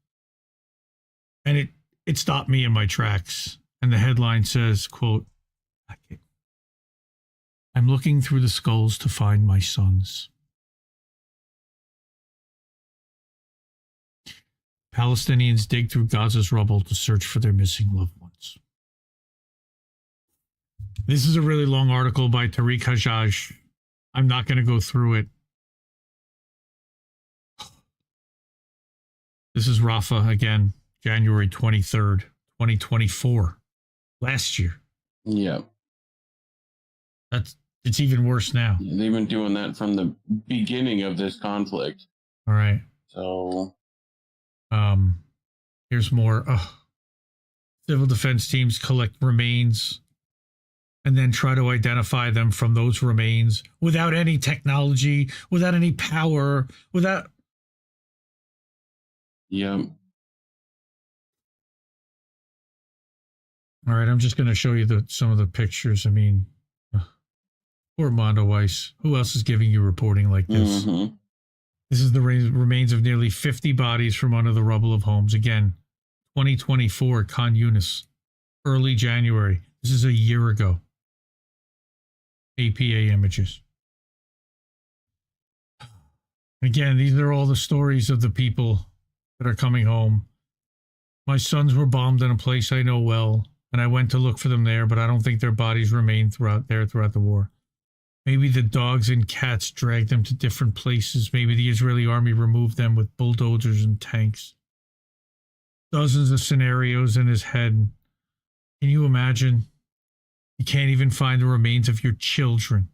S6: And it stopped me in my tracks. And the headline says, quote, I'm looking through the skulls to find my sons. Palestinians dig through Gaza's rubble to search for their missing loved ones. This is a really long article by Tariq Hajjaj. I'm not going to go through it. This is Rafah again, January 23rd, 2024. Last year.
S7: Yeah.
S6: It's even worse now.
S7: They've been doing that from the beginning of this conflict.
S6: All right.
S7: So
S6: here's more. Civil defense teams collect remains and then try to identify them from those remains without any technology, without any power, without.
S7: Yeah.
S6: All right, I'm just going to show you some of the pictures. I mean, poor Mondo Weiss. Who else is giving you reporting like this?
S7: Mm-hmm.
S6: This is the remains of nearly 50 bodies from under the rubble of homes. Again, 2024, Khan Yunis, early January. This is a year ago. APA images. Again, these are all the stories of the people that are coming home. My sons were bombed in a place I know well, and I went to look for them there, but I don't think their bodies remained throughout the war. Maybe the dogs and cats dragged them to different places. Maybe the Israeli army removed them with bulldozers and tanks. Dozens of scenarios in his head. Can you imagine? You can't even find the remains of your children.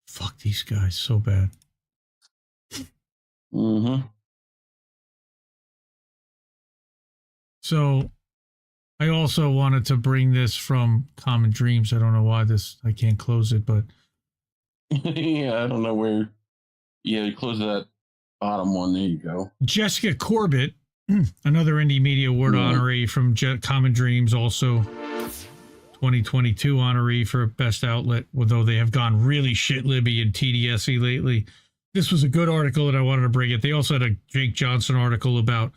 S6: Fuck these guys so bad.
S7: Mm-hmm.
S6: So I also wanted to bring this from Common Dreams. I don't know why I can't close it, but
S7: yeah, I don't know where. Yeah, close that bottom one. There you go.
S6: Jessica Corbett, another Indie Media Award honoree from Common Dreams, also 2022 honoree for Best Outlet, although they have gone really shit libby and TDSy lately. This was a good article and I wanted to bring it. They also had a Jake Johnson article about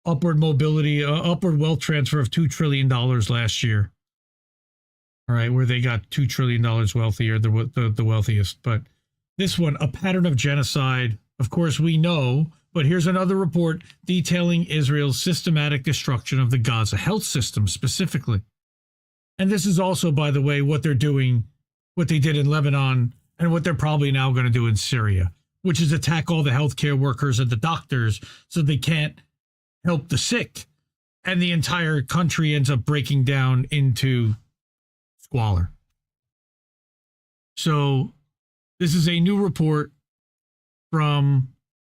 S6: upward mobility, upward wealth transfer of $2 trillion last year. All right, where they got $2 trillion wealthier, the wealthiest. But this one, a pattern of genocide. Of course, we know, but here's another report detailing Israel's systematic destruction of the Gaza health system specifically. And this is also, by the way, what they're doing, what they did in Lebanon, and what they're probably now going to do in Syria, which is attack all the healthcare workers and the doctors so they can't help the sick. And the entire country ends up breaking down into squalor. So this is a new report from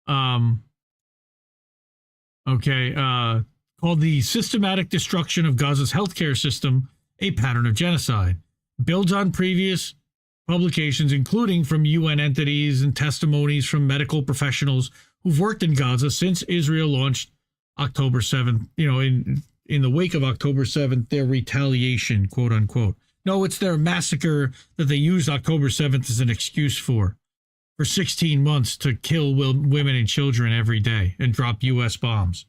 S6: called The Systematic Destruction of Gaza's Healthcare System, a Pattern of Genocide. Builds on previous publications, including from UN entities and testimonies from medical professionals who've worked in Gaza since Israel launched October 7th, in the wake of October 7th, their retaliation, quote unquote. No, it's their massacre that they used October 7th as an excuse for 16 months to kill women and children every day and drop U.S. bombs.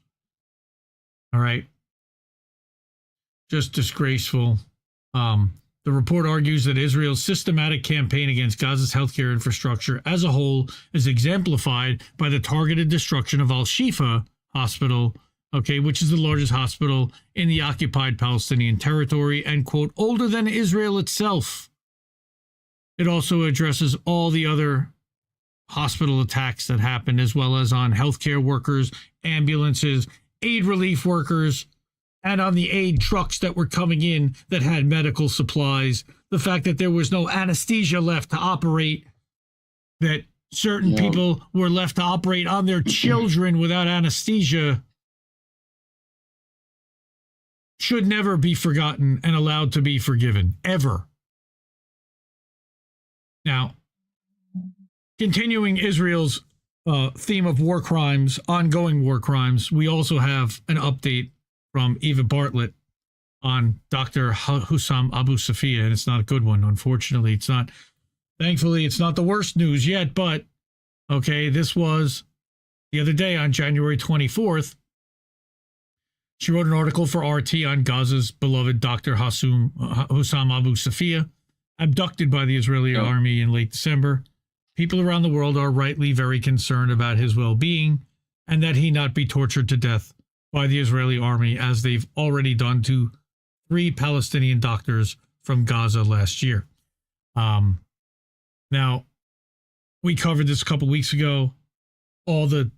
S6: All right. Just disgraceful. The report argues that Israel's systematic campaign against Gaza's healthcare infrastructure as a whole is exemplified by the targeted destruction of Al-Shifa Hospital, which is the largest hospital in the occupied Palestinian territory and, quote, older than Israel itself. It also addresses all the other hospital attacks that happened, as well as on healthcare workers, ambulances, aid relief workers, and on the aid trucks that were coming in that had medical supplies. The fact that there was no anesthesia left to operate, that certain people were left to operate on their children without anesthesia, should never be forgotten and allowed to be forgiven, ever. Now, continuing Israel's theme of war crimes, ongoing war crimes, we also have an update from Eva Bartlett on Dr. Hussam Abu Safia, and it's not a good one, unfortunately. It's not, thankfully, it's not the worst news yet, but, this was the other day on January 24th. She wrote an article for RT on Gaza's beloved Dr. Hussam Abu Safia, abducted by the Israeli army in late December. People around the world are rightly very concerned about his well-being and that he not be tortured to death by the Israeli army, as they've already done to 3 Palestinian doctors from Gaza last year. Now, we covered this a couple weeks ago. All the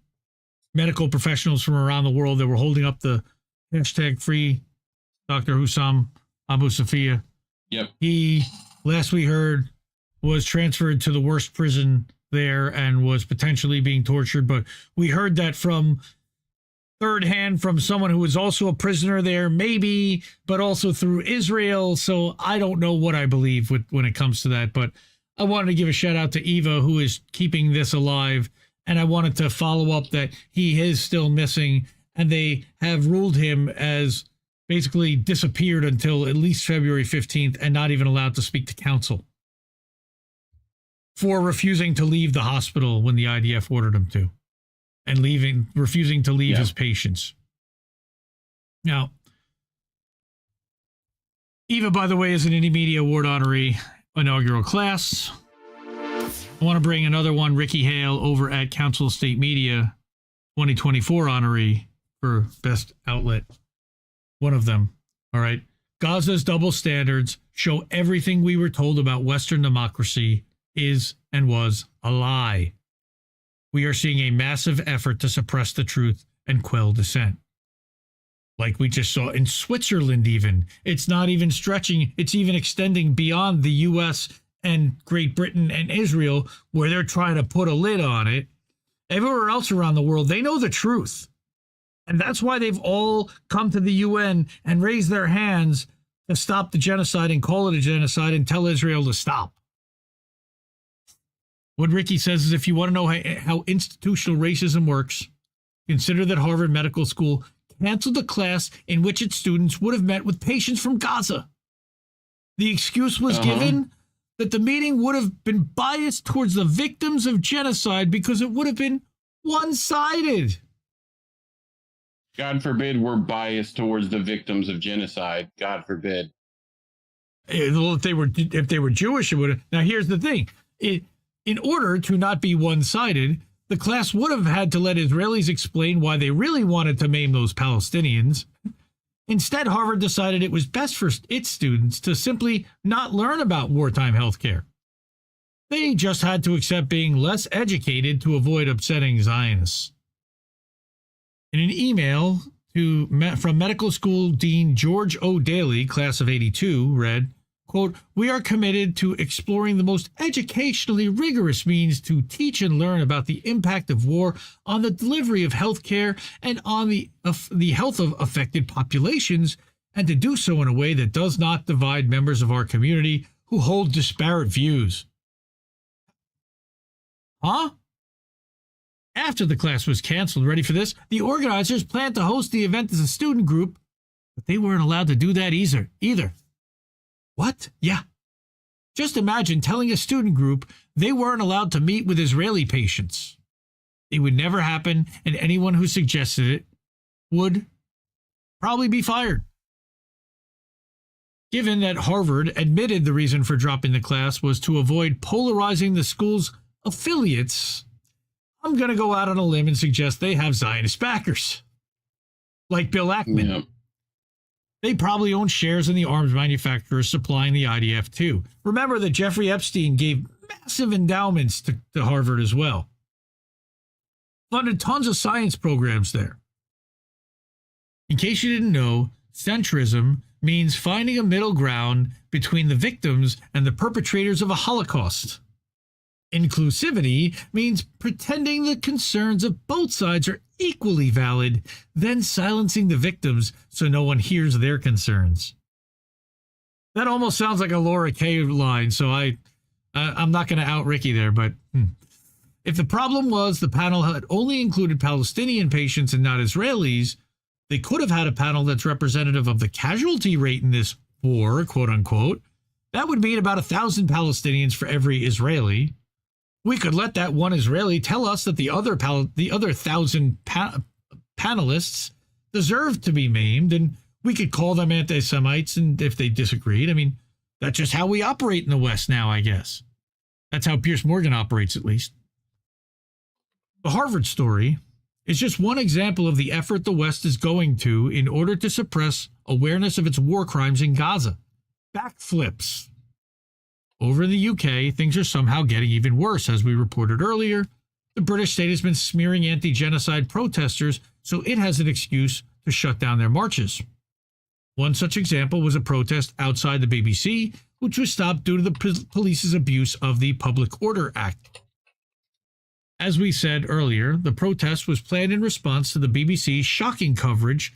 S6: medical professionals from around the world that were holding up the hashtag free Dr. Hussam Abu Safia.
S7: Yep.
S6: He, last we heard, was transferred to the worst prison there and was potentially being tortured. But we heard that from third hand from someone who was also a prisoner there, maybe, but also through Israel. So I don't know what I believe when it comes to that. But I wanted to give a shout out to Eva, who is keeping this alive. And I wanted to follow up that he is still missing, and they have ruled him as basically disappeared until at least February 15th and not even allowed to speak to counsel for refusing to leave the hospital when the IDF ordered him to, and refusing to leave his patients. Now, Eva, by the way, is an Indie Media Award honoree inaugural class. I want to bring another one, Ricky Hale, over at Council State Media, 2024 honoree for Best Outlet. One of them. All right. Gaza's double standards show everything we were told about Western democracy is and was a lie. We are seeing a massive effort to suppress the truth and quell dissent. Like we just saw in Switzerland even. It's not even stretching. It's even extending beyond the U.S. and Great Britain and Israel, where they're trying to put a lid on it. Everywhere else around the world, they know the truth. And that's why they've all come to the UN and raised their hands to stop the genocide and call it a genocide and tell Israel to stop. What Ricky says is, if you want to know how institutional racism works, consider that Harvard Medical School canceled a class in which its students would have met with patients from Gaza. The excuse was given that the meeting would have been biased towards the victims of genocide because it would have been one-sided.
S7: God forbid we're biased towards the victims of genocide. God forbid.
S6: Well, if they were Jewish, it would have. Now, here's the thing. In order to not be one-sided, the class would have had to let Israelis explain why they really wanted to maim those Palestinians. Instead, Harvard decided it was best for its students to simply not learn about wartime healthcare. They just had to accept being less educated to avoid upsetting Zionists. In an email from Medical School Dean George O. Daly, class of 82, read, quote, "We are committed to exploring the most educationally rigorous means to teach and learn about the impact of war on the delivery of health care and on the health of affected populations, and to do so in a way that does not divide members of our community who hold disparate views." Huh? After the class was canceled, ready for this, the organizers planned to host the event as a student group, but they weren't allowed to do that either. What? Yeah. Just imagine telling a student group they weren't allowed to meet with Israeli patients. It would never happen, and anyone who suggested it would probably be fired. Given that Harvard admitted the reason for dropping the class was to avoid polarizing the school's affiliates, I'm going to go out on a limb and suggest they have Zionist backers, like Bill Ackman.
S7: Yeah.
S6: They probably own shares in the arms manufacturers supplying the IDF too. Remember that Jeffrey Epstein gave massive endowments to Harvard as well. Funded tons of science programs there. In case you didn't know, centrism means finding a middle ground between the victims and the perpetrators of a Holocaust. Inclusivity means pretending the concerns of both sides are equally valid, then silencing the victims so no one hears their concerns. That almost sounds like a Laura Kay line, so I'm not going to out Ricky there, but if the problem was the panel had only included Palestinian patients and not Israelis, they could have had a panel that's representative of the casualty rate in this war, quote unquote. That would mean about 1,000 Palestinians for every Israeli. We could let that one Israeli tell us that the other 1,000 panelists deserve to be maimed, and we could call them anti-Semites, and if they disagreed. I mean, that's just how we operate in the West now, I guess. That's how Piers Morgan operates, at least. The Harvard story is just one example of the effort the West is going to in order to suppress awareness of its war crimes in Gaza. Backflips. Over in the UK, things are somehow getting even worse. As we reported earlier, the British state has been smearing anti-genocide protesters, so it has an excuse to shut down their marches. One such example was a protest outside the BBC, which was stopped due to the police's abuse of the Public Order Act. As we said earlier, the protest was planned in response to the BBC's shocking coverage,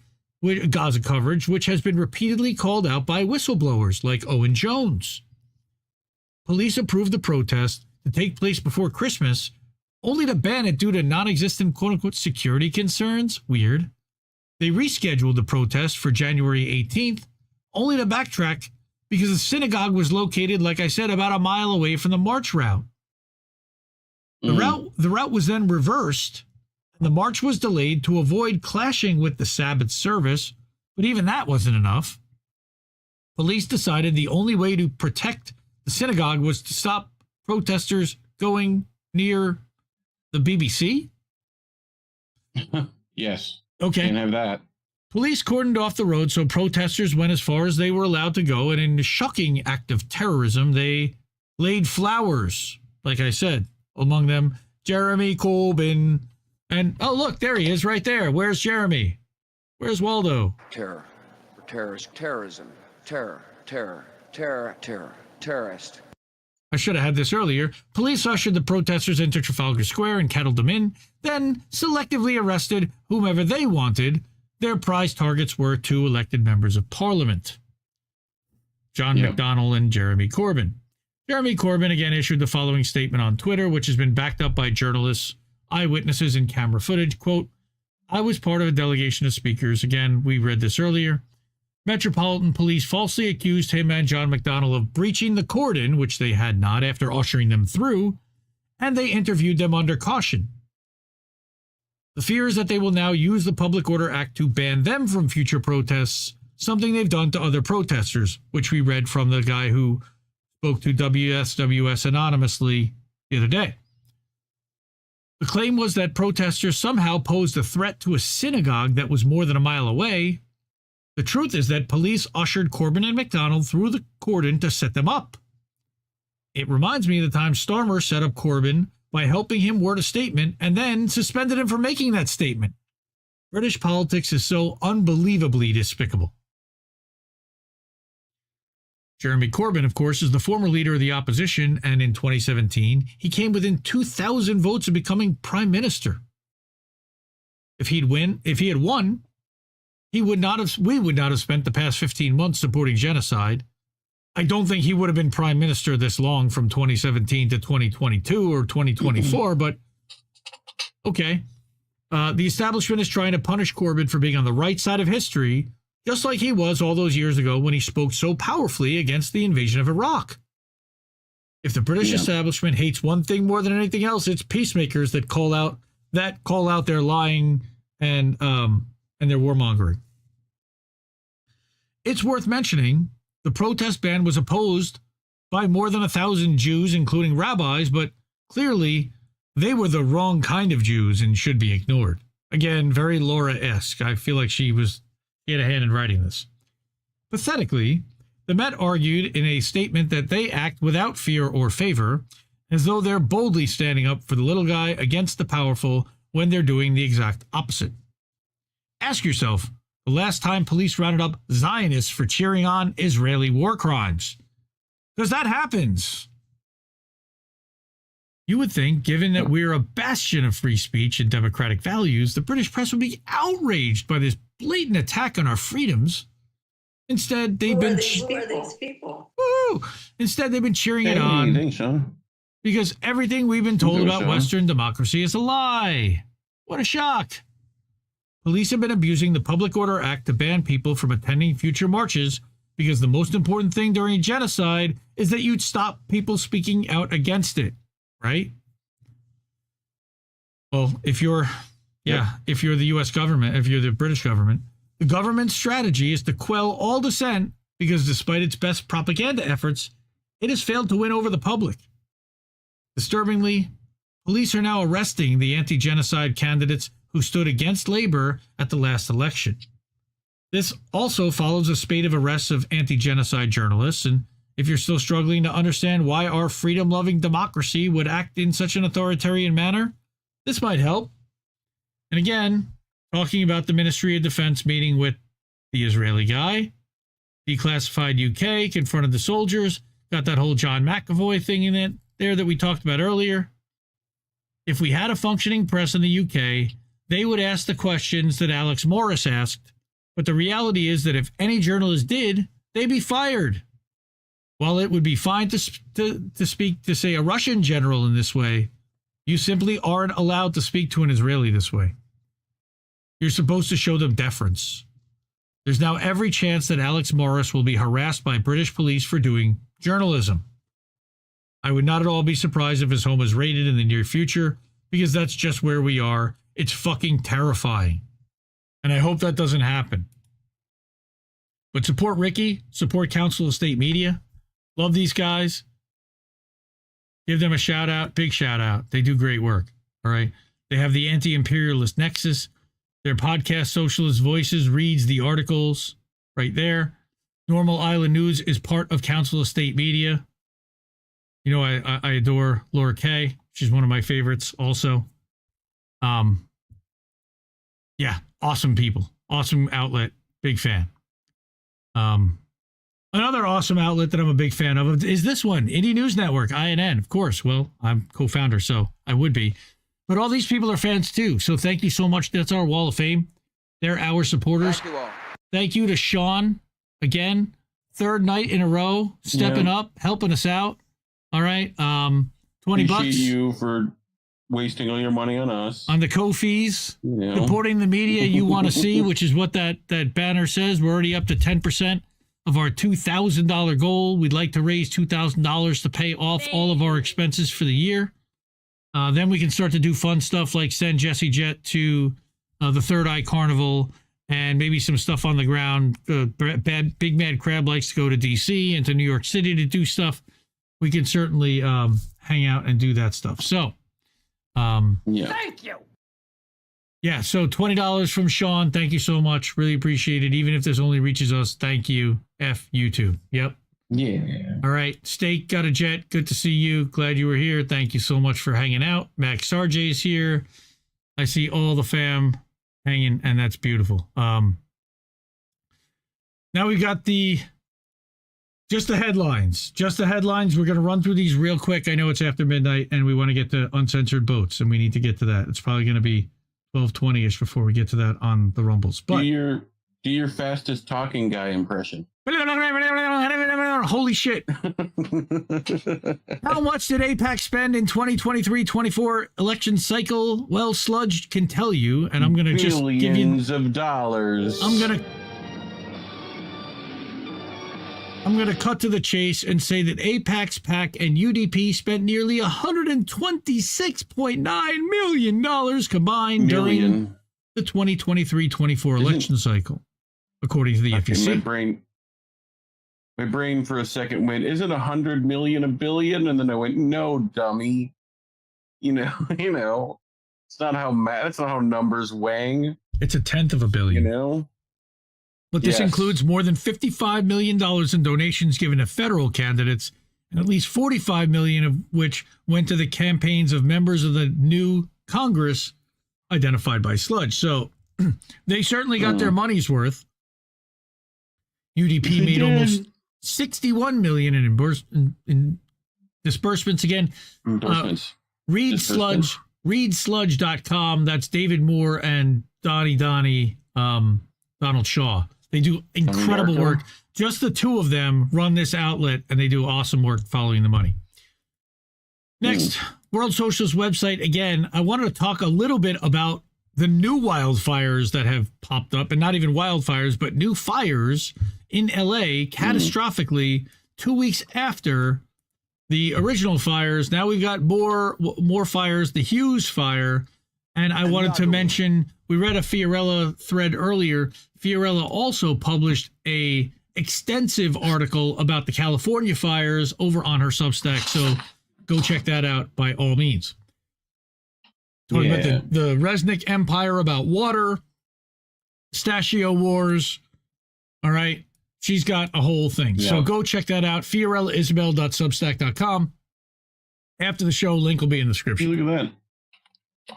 S6: Gaza coverage, which has been repeatedly called out by whistleblowers like Owen Jones. Police approved the protest to take place before Christmas, only to ban it due to non-existent quote-unquote security concerns. Weird. They rescheduled the protest for January 18th, only to backtrack because the synagogue was located, like I said, about a mile away from the march route. The route was then reversed, and the march was delayed to avoid clashing with the Sabbath service, but even that wasn't enough. Police decided the only way to protect the synagogue was to stop protesters going near the BBC?
S7: Yes.
S6: Okay.
S7: Can't have that.
S6: Police cordoned off the road so protesters went as far as they were allowed to go, and in a shocking act of terrorism, they laid flowers, like I said, among them Jeremy Corbyn. And, oh, look, there he is right there. Where's Jeremy? Where's Waldo?
S14: Terror. Terrorism. Terrorist.
S6: I should have had this earlier. Police ushered the protesters into Trafalgar Square and cattled them in, then selectively arrested whomever they wanted. Their prize targets were 2 elected members of Parliament, John McDonnell and Jeremy Corbyn. Jeremy Corbyn again issued the following statement on Twitter, which has been backed up by journalists, eyewitnesses, and camera footage. Quote, "I was part of a delegation of speakers." Again, we read this earlier. Metropolitan Police falsely accused him and John McDonnell of breaching the cordon, which they had not, after ushering them through, and they interviewed them under caution. The fear is that they will now use the Public Order Act to ban them from future protests, something they've done to other protesters, which we read from the guy who spoke to WSWS anonymously the other day. The claim was that protesters somehow posed a threat to a synagogue that was more than a mile away. The truth is that police ushered Corbyn and McDonnell through the cordon to set them up. It reminds me of the time Starmer set up Corbyn by helping him word a statement and then suspended him for making that statement. British politics is so unbelievably despicable. Jeremy Corbyn, of course, is the former leader of the opposition, and in 2017, he came within 2,000 votes of becoming prime minister. If he had won, we would not have spent the past 15 months supporting genocide. I don't think he would have been prime minister this long from 2017 to 2022 or 2024, but okay. The establishment is trying to punish Corbyn for being on the right side of history, just like he was all those years ago when he spoke so powerfully against the invasion of Iraq. If the British establishment hates one thing more than anything else, it's peacemakers that call out their lying and their warmongering. It's worth mentioning the protest ban was opposed by more than 1,000 Jews, including rabbis, but clearly they were the wrong kind of Jews and should be ignored. Again, very Laura-esque. I feel like she had a hand in writing this. Pathetically, the Met argued in a statement that they act without fear or favor, as though they're boldly standing up for the little guy against the powerful when they're doing the exact opposite. Ask yourself, the last time police rounded up Zionists for cheering on Israeli war crimes. Because that happens. You would think, given that we're a bastion of free speech and democratic values, the British press would be outraged by this blatant attack on our freedoms. Instead, they've been cheering it on.
S7: Thanks, Sean.
S6: Because everything we've been told about Western democracy is a lie. What a shock. Police have been abusing the Public Order Act to ban people from attending future marches because the most important thing during genocide is that you'd stop people speaking out against it, right? Well, if you're the U.S. government, if you're the British government, the government's strategy is to quell all dissent because despite its best propaganda efforts, it has failed to win over the public. Disturbingly, police are now arresting the anti-genocide candidates who stood against Labour at the last election. This also follows a spate of arrests of anti-genocide journalists, and if you're still struggling to understand why our freedom-loving democracy would act in such an authoritarian manner, this might help. And again, talking about the Ministry of Defense meeting with the Israeli guy, Declassified UK confronted the soldiers, got that whole John McAvoy thing in it there that we talked about earlier. If we had a functioning press in the UK, they would ask the questions that Alex Morris asked, but the reality is that if any journalist did, they'd be fired. While it would be fine to speak to, say, a Russian general in this way, you simply aren't allowed to speak to an Israeli this way. You're supposed to show them deference. There's now every chance that Alex Morris will be harassed by British police for doing journalism. I would not at all be surprised if his home is raided in the near future, because that's just where we are. It's fucking terrifying. And I hope that doesn't happen. But support Ricky, support Council of State Media. Love these guys. Give them a shout out, big shout out. They do great work. All right. They have the Anti-Imperialist Nexus. Their podcast, Socialist Voices, reads the articles right there. Normal Island News is part of Council of State Media. You know, I adore Laura Kay. She's one of my favorites also. Yeah, awesome people. Awesome outlet. Big fan. Another awesome outlet that I'm a big fan of is this one, Indie News Network, INN, of course. Well, I'm co-founder, so I would be. But all these people are fans too, so thank you so much. That's our Wall of Fame. They're our supporters.
S14: Thank you all.
S6: Thank you to Sean, again, third night in a row, stepping up, helping us out. All right, $20.
S7: Appreciate you for wasting all your money on us.
S6: On the co-fees, supporting the media you want to see, which is what that banner says. We're already up to 10% of our $2,000 goal. We'd like to raise $2,000 to pay off all of our expenses for the year. Then we can start to do fun stuff like send Jett to the Third Eye Carnival and maybe some stuff on the ground. Big Mad Crab likes to go to D.C. and to New York City to do stuff. We can certainly hang out and do that stuff. So,
S4: Thank you.
S6: Yeah, so $20 from Sean. Thank you so much. Really appreciate it. Even if this only reaches us, thank you. F YouTube. Yep.
S7: Yeah.
S6: All right. Steak got a jet. Good to see you. Glad you were here. Thank you so much for hanging out. Max Sarjay's here. I see all the fam hanging, and that's beautiful. Now we've got the Just the headlines. Just the headlines. We're going to run through these real quick. I know it's after midnight, and we want to get to uncensored boats, and we need to get to that. It's probably going to be 12:20-ish before we get to that on the Rumbles. But
S7: do your fastest talking guy impression.
S6: Holy shit. How much did AIPAC spend in 2023-24 election cycle? Well, Sludge can tell you, and I'm going to just give you...
S7: Billions of dollars.
S6: I'm going to cut to the chase and say that AIPAC's PAC and UDP spent nearly $126.9 million combined during the 2023-24 election cycle, according to the FEC.
S7: My brain for a second went, isn't 100 million a billion? And then I went, no, dummy. You know, it's not how that's not how numbers wang.
S6: It's 1/10 of a billion.
S7: You know?
S6: But this includes more than $55 million in donations given to federal candidates, and at least $45 million of which went to the campaigns of members of the new Congress identified by Sludge. So they certainly got their money's worth. UDP made almost $61 million in disbursements. Again, read Sludge, readsludge.com. That's David Moore and Donnie, Donald Shaw. They do incredible work. Just the two of them run this outlet, and they do awesome work following the money. Next, World Socialist website. Again, I wanted to talk a little bit about the new wildfires that have popped up, and not even wildfires, but new fires in LA catastrophically 2 weeks after the original fires. Now we've got more fires, the Hughes fire. And I wanted to mention, we read a Fiorella thread earlier. Fiorella also published a extensive article about the California fires over on her Substack. So go check that out by all means. Talking about the Resnick Empire, about water, pistachio wars. All right. She's got a whole thing. So go check that out. FiorellaIsabel.substack.com. After the show, link will be in the description.
S7: Look at that.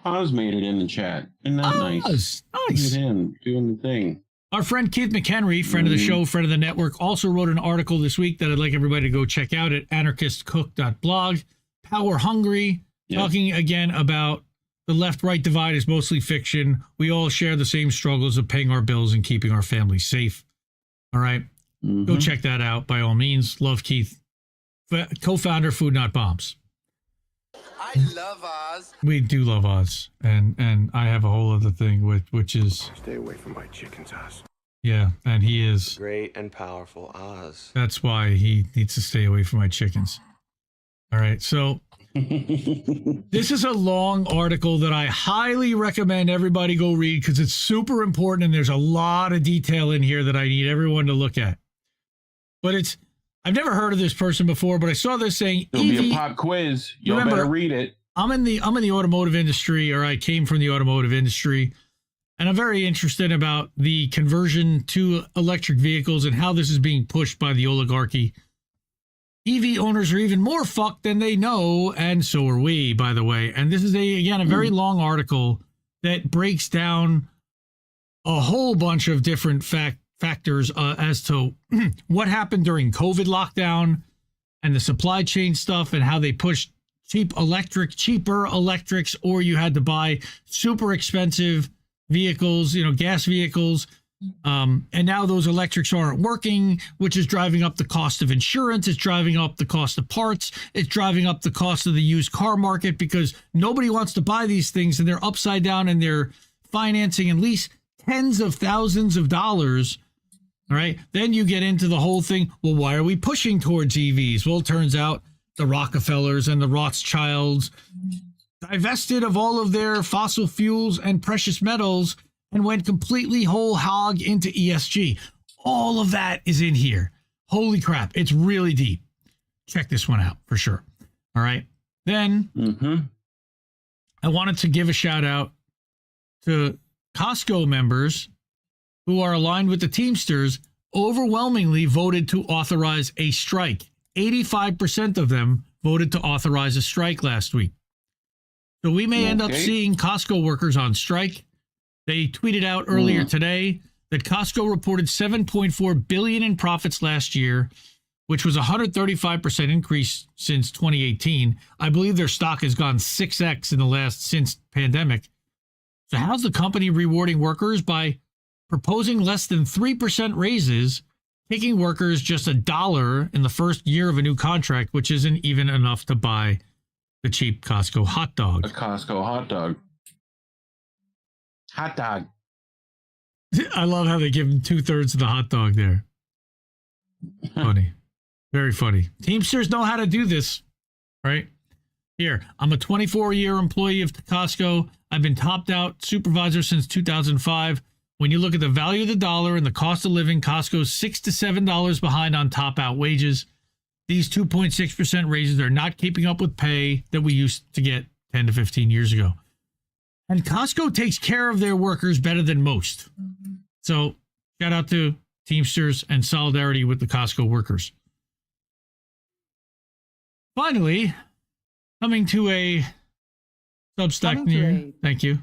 S7: Oz made it in the chat. Isn't that nice?
S6: Nice.
S7: Look at him doing the thing.
S6: Our friend Keith McHenry, friend of the show, friend of the network, also wrote an article this week that I'd like everybody to go check out at anarchistcook.blog. Power Hungry, talking again about the left-right divide is mostly fiction. We all share the same struggles of paying our bills and keeping our families safe. All right? Go check that out by all means. Love Keith. Co-founder Food Not Bombs.
S15: I love Oz.
S6: We do love Oz, and I have a whole other thing which is
S16: stay away from my chickens, Oz.
S6: Yeah, and he is
S16: great and powerful Oz.
S6: That's why he needs to stay away from my chickens. All right, so this is a long article that I highly recommend everybody go read because it's super important and there's a lot of detail in here that I need everyone to look at. But I've never heard of this person before, but I saw this saying
S7: it'll be a pop quiz. You'll better read it.
S6: I'm in the automotive industry, or I came from the automotive industry, and I'm very interested about the conversion to electric vehicles and how this is being pushed by the oligarchy. EV owners are even more fucked than they know, and so are we, by the way. And this is a very long article that breaks down a whole bunch of different factors as to what happened during COVID lockdown and the supply chain stuff and how they pushed cheaper electrics, or you had to buy super expensive vehicles, gas vehicles. And now those electrics aren't working, which is driving up the cost of insurance. It's driving up the cost of parts. It's driving up the cost of the used car market because nobody wants to buy these things and they're upside down and they're financing at least tens of thousands of dollars. All right. Then you get into the whole thing. Well, why are we pushing towards EVs? Well, it turns out the Rockefellers and the Rothschilds divested of all of their fossil fuels and precious metals and went completely whole hog into ESG. All of that is in here. Holy crap. It's really deep. Check this one out for sure. All right. Then I wanted to give a shout out to Costco members who are aligned with the Teamsters, overwhelmingly voted to authorize a strike. 85% of them voted to authorize a strike last week. So we may end up seeing Costco workers on strike. They tweeted out earlier today that Costco reported $7.4 billion in profits last year. which was a 135% increase since 2018. I believe their stock has gone 6x in the last since pandemic. So how's the company rewarding workers? By proposing less than 3% raises, taking workers just $1 in the first year of a new contract, which isn't even enough to buy the cheap Costco hot dog.
S7: A Costco hot dog. Hot dog.
S6: I love how they give them 2/3 of the hot dog there. Funny. Very funny. Teamsters know how to do this, right? Here, I'm a 24-year employee of Costco. I've been topped out supervisor since 2005. When you look at the value of the dollar and the cost of living, Costco's $6 to $7 behind on top out wages. These 2.6% raises are not keeping up with pay that we used to get 10 to 15 years ago. And Costco takes care of their workers better than most. So shout out to Teamsters and solidarity with the Costco workers. Finally, coming to a Substack near. Thank you.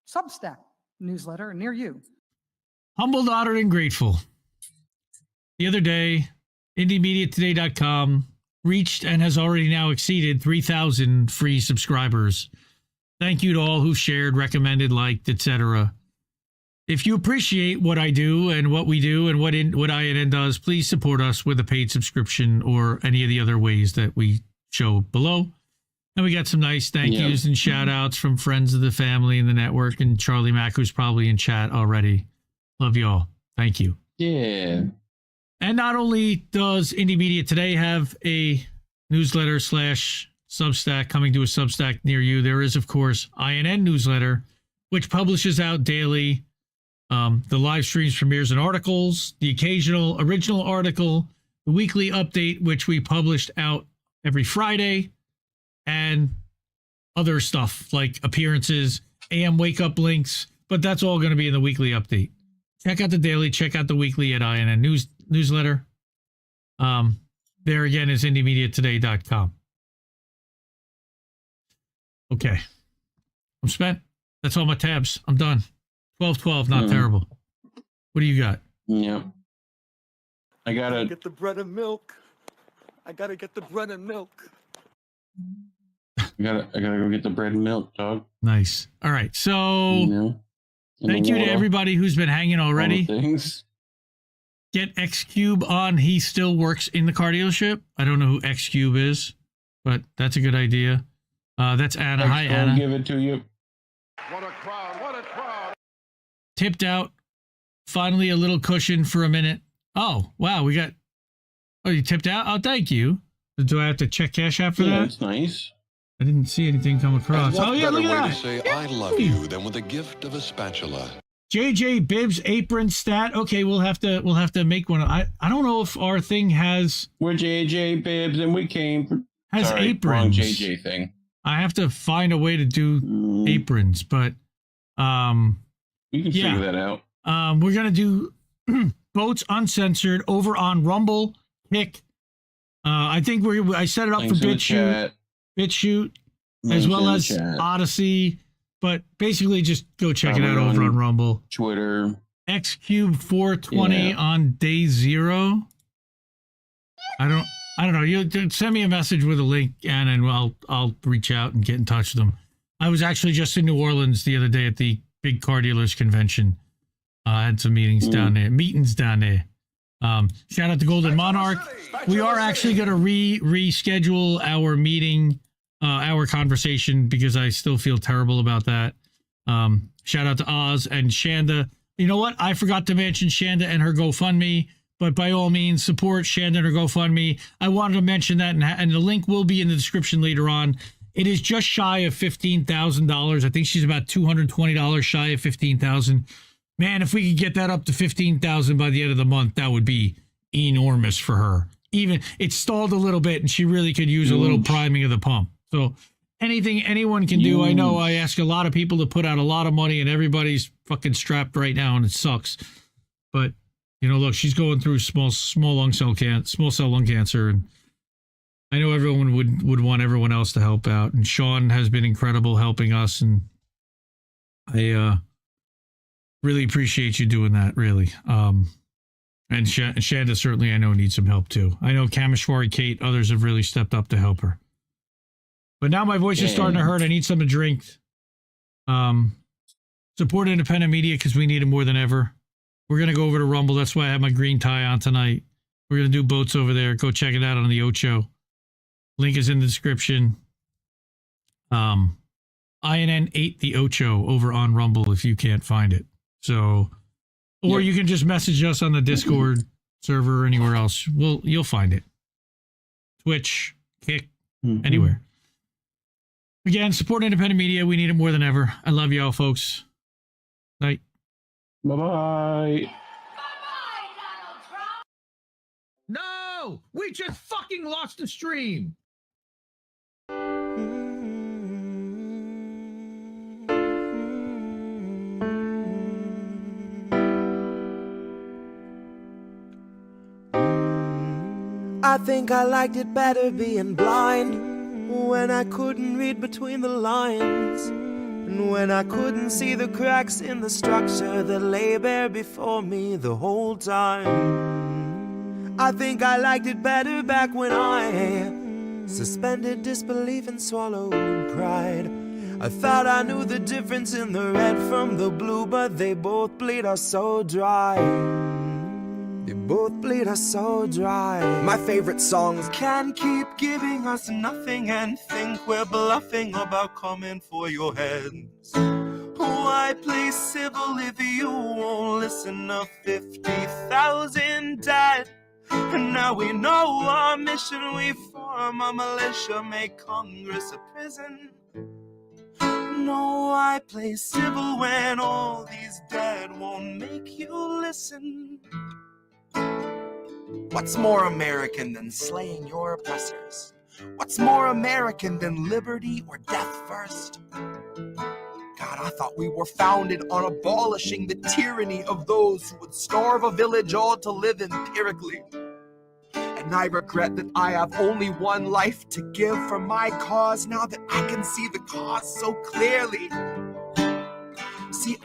S17: Substack newsletter near you.
S6: Humbled, honored, and grateful. The other day, IndieMediaToday.com reached and has already now exceeded 3,000 free subscribers. Thank you to all who shared, recommended, liked, etc. If you appreciate what I do and what we do and what INN does, please support us with a paid subscription or any of the other ways that we show below. And we got some nice thank yous and shout outs from friends of the family and the network and Charlie Mack, who's probably in chat already. Love you all. Thank you.
S7: Yeah.
S6: And not only does Indie Media Today have a newsletter / Substack coming to a Substack near you, there is, of course, INN newsletter, which publishes out daily the live streams, premieres, and articles, the occasional original article, the weekly update, which we published out every Friday, and other stuff like appearances, AM wake up links, but that's all going to be in the weekly update. Check out the daily, check out the weekly at INN newsletter. There again is IndieMediaToday.com. Okay. I'm spent. That's all my tabs. I'm done. 12-12, not terrible. What do you got?
S7: Yeah. I gotta
S18: get the bread and milk. I gotta get the bread and milk.
S7: I gotta go get the bread and milk, dog.
S6: Nice. All right. So thank you to everybody who's been hanging already.
S7: Things.
S6: Get X Cube on. He still works in the car dealership. I don't know who X Cube is, but that's a good idea. That's Anna. Hi, Anna.
S7: I'll give it to you.
S18: What a crowd. What a crowd.
S6: Tipped out. Finally, a little cushion for a minute. Oh, wow. We got. Oh, you tipped out? Oh, thank you. Do I have to check Cash App for that?
S7: That's nice.
S6: I didn't see anything come across.
S19: Oh,
S6: yeah, look at that.
S19: To say I love you than with a gift of a spatula.
S6: JJ Bibbs apron stat. Okay, we'll have to make one. I don't know if our thing has.
S7: We're JJ Bibbs and we came from.
S6: Has
S7: Sorry,
S6: aprons.
S7: Wrong JJ thing.
S6: I have to find a way to do aprons, but
S7: we can figure that out.
S6: We're gonna do Boats Uncensored over on Rumble, Kick. I think I set it up
S7: Thanks
S6: for BitChute, as well as Odyssey. But basically, just go check it out over on Rumble,
S7: Twitter.
S6: XCube 420 on day 0. I don't know. You send me a message with a link, Anna, and I'll reach out and get in touch with them. I was actually just in New Orleans the other day at the big car dealers convention. I had some meetings down there. Shout out to Golden Monarch. We are actually going to reschedule our meeting, our conversation, because I still feel terrible about that. Shout out to Oz and Shanda. You know what? I forgot to mention Shanda and her GoFundMe. But by all means, support Shanda and her GoFundMe. I wanted to mention that, and the link will be in the description later on. It is just shy of $15,000. I think she's about $220 shy of $15,000. Man, if we could get that up to $15,000 by the end of the month, that would be enormous for her. Even it stalled a little bit, and she really could use a little priming of the pump. So anything anyone can do. I know I ask a lot of people to put out a lot of money, and everybody's fucking strapped right now, and it sucks. But you know, look, she's going through small cell lung cancer, and I know everyone would want everyone else to help out. And Sean has been incredible helping us, and I really appreciate you doing that. Really, And Shanda certainly, I know, needs some help too. I know Kameshwari, Kate, others have really stepped up to help her. But now my voice is starting to hurt. I need something to drink. Support independent media because we need it more than ever. We're going to go over to Rumble. That's why I have my green tie on tonight. We're going to do boats over there. Go check it out on the Ocho. Link is in the description. INN 8 the Ocho over on Rumble if you can't find it. So, or you can just message us on the Discord server or anywhere else. You'll find it. Twitch, Kick, anywhere. Again, support independent media. We need it more than ever. I love y'all, folks. Night.
S7: Bye-bye.
S6: No! We just fucking lost the stream!
S1: I think I liked it better being blind, when I couldn't read between the lines, and when I couldn't see the cracks in the structure that lay bare before me the whole time. I think I liked it better back when I suspended disbelief and swallowed pride. I thought I knew the difference in the red from the blue, but they both bleed us so dry. They both bleed us so dry. My favorite songs can keep giving us nothing and think we're bluffing about coming for your heads. Why play civil if you won't listen to 50,000 dead? And now we know our mission, we form a militia, make Congress a prison. No, I play civil when all these dead won't make you listen.
S2: What's more American than slaying your oppressors? What's more American than liberty or death first? God, I thought we were founded on abolishing the tyranny of those who would starve a village all to live empirically. And I regret that I have only one life to give for my cause now that I can see the cause so clearly. See,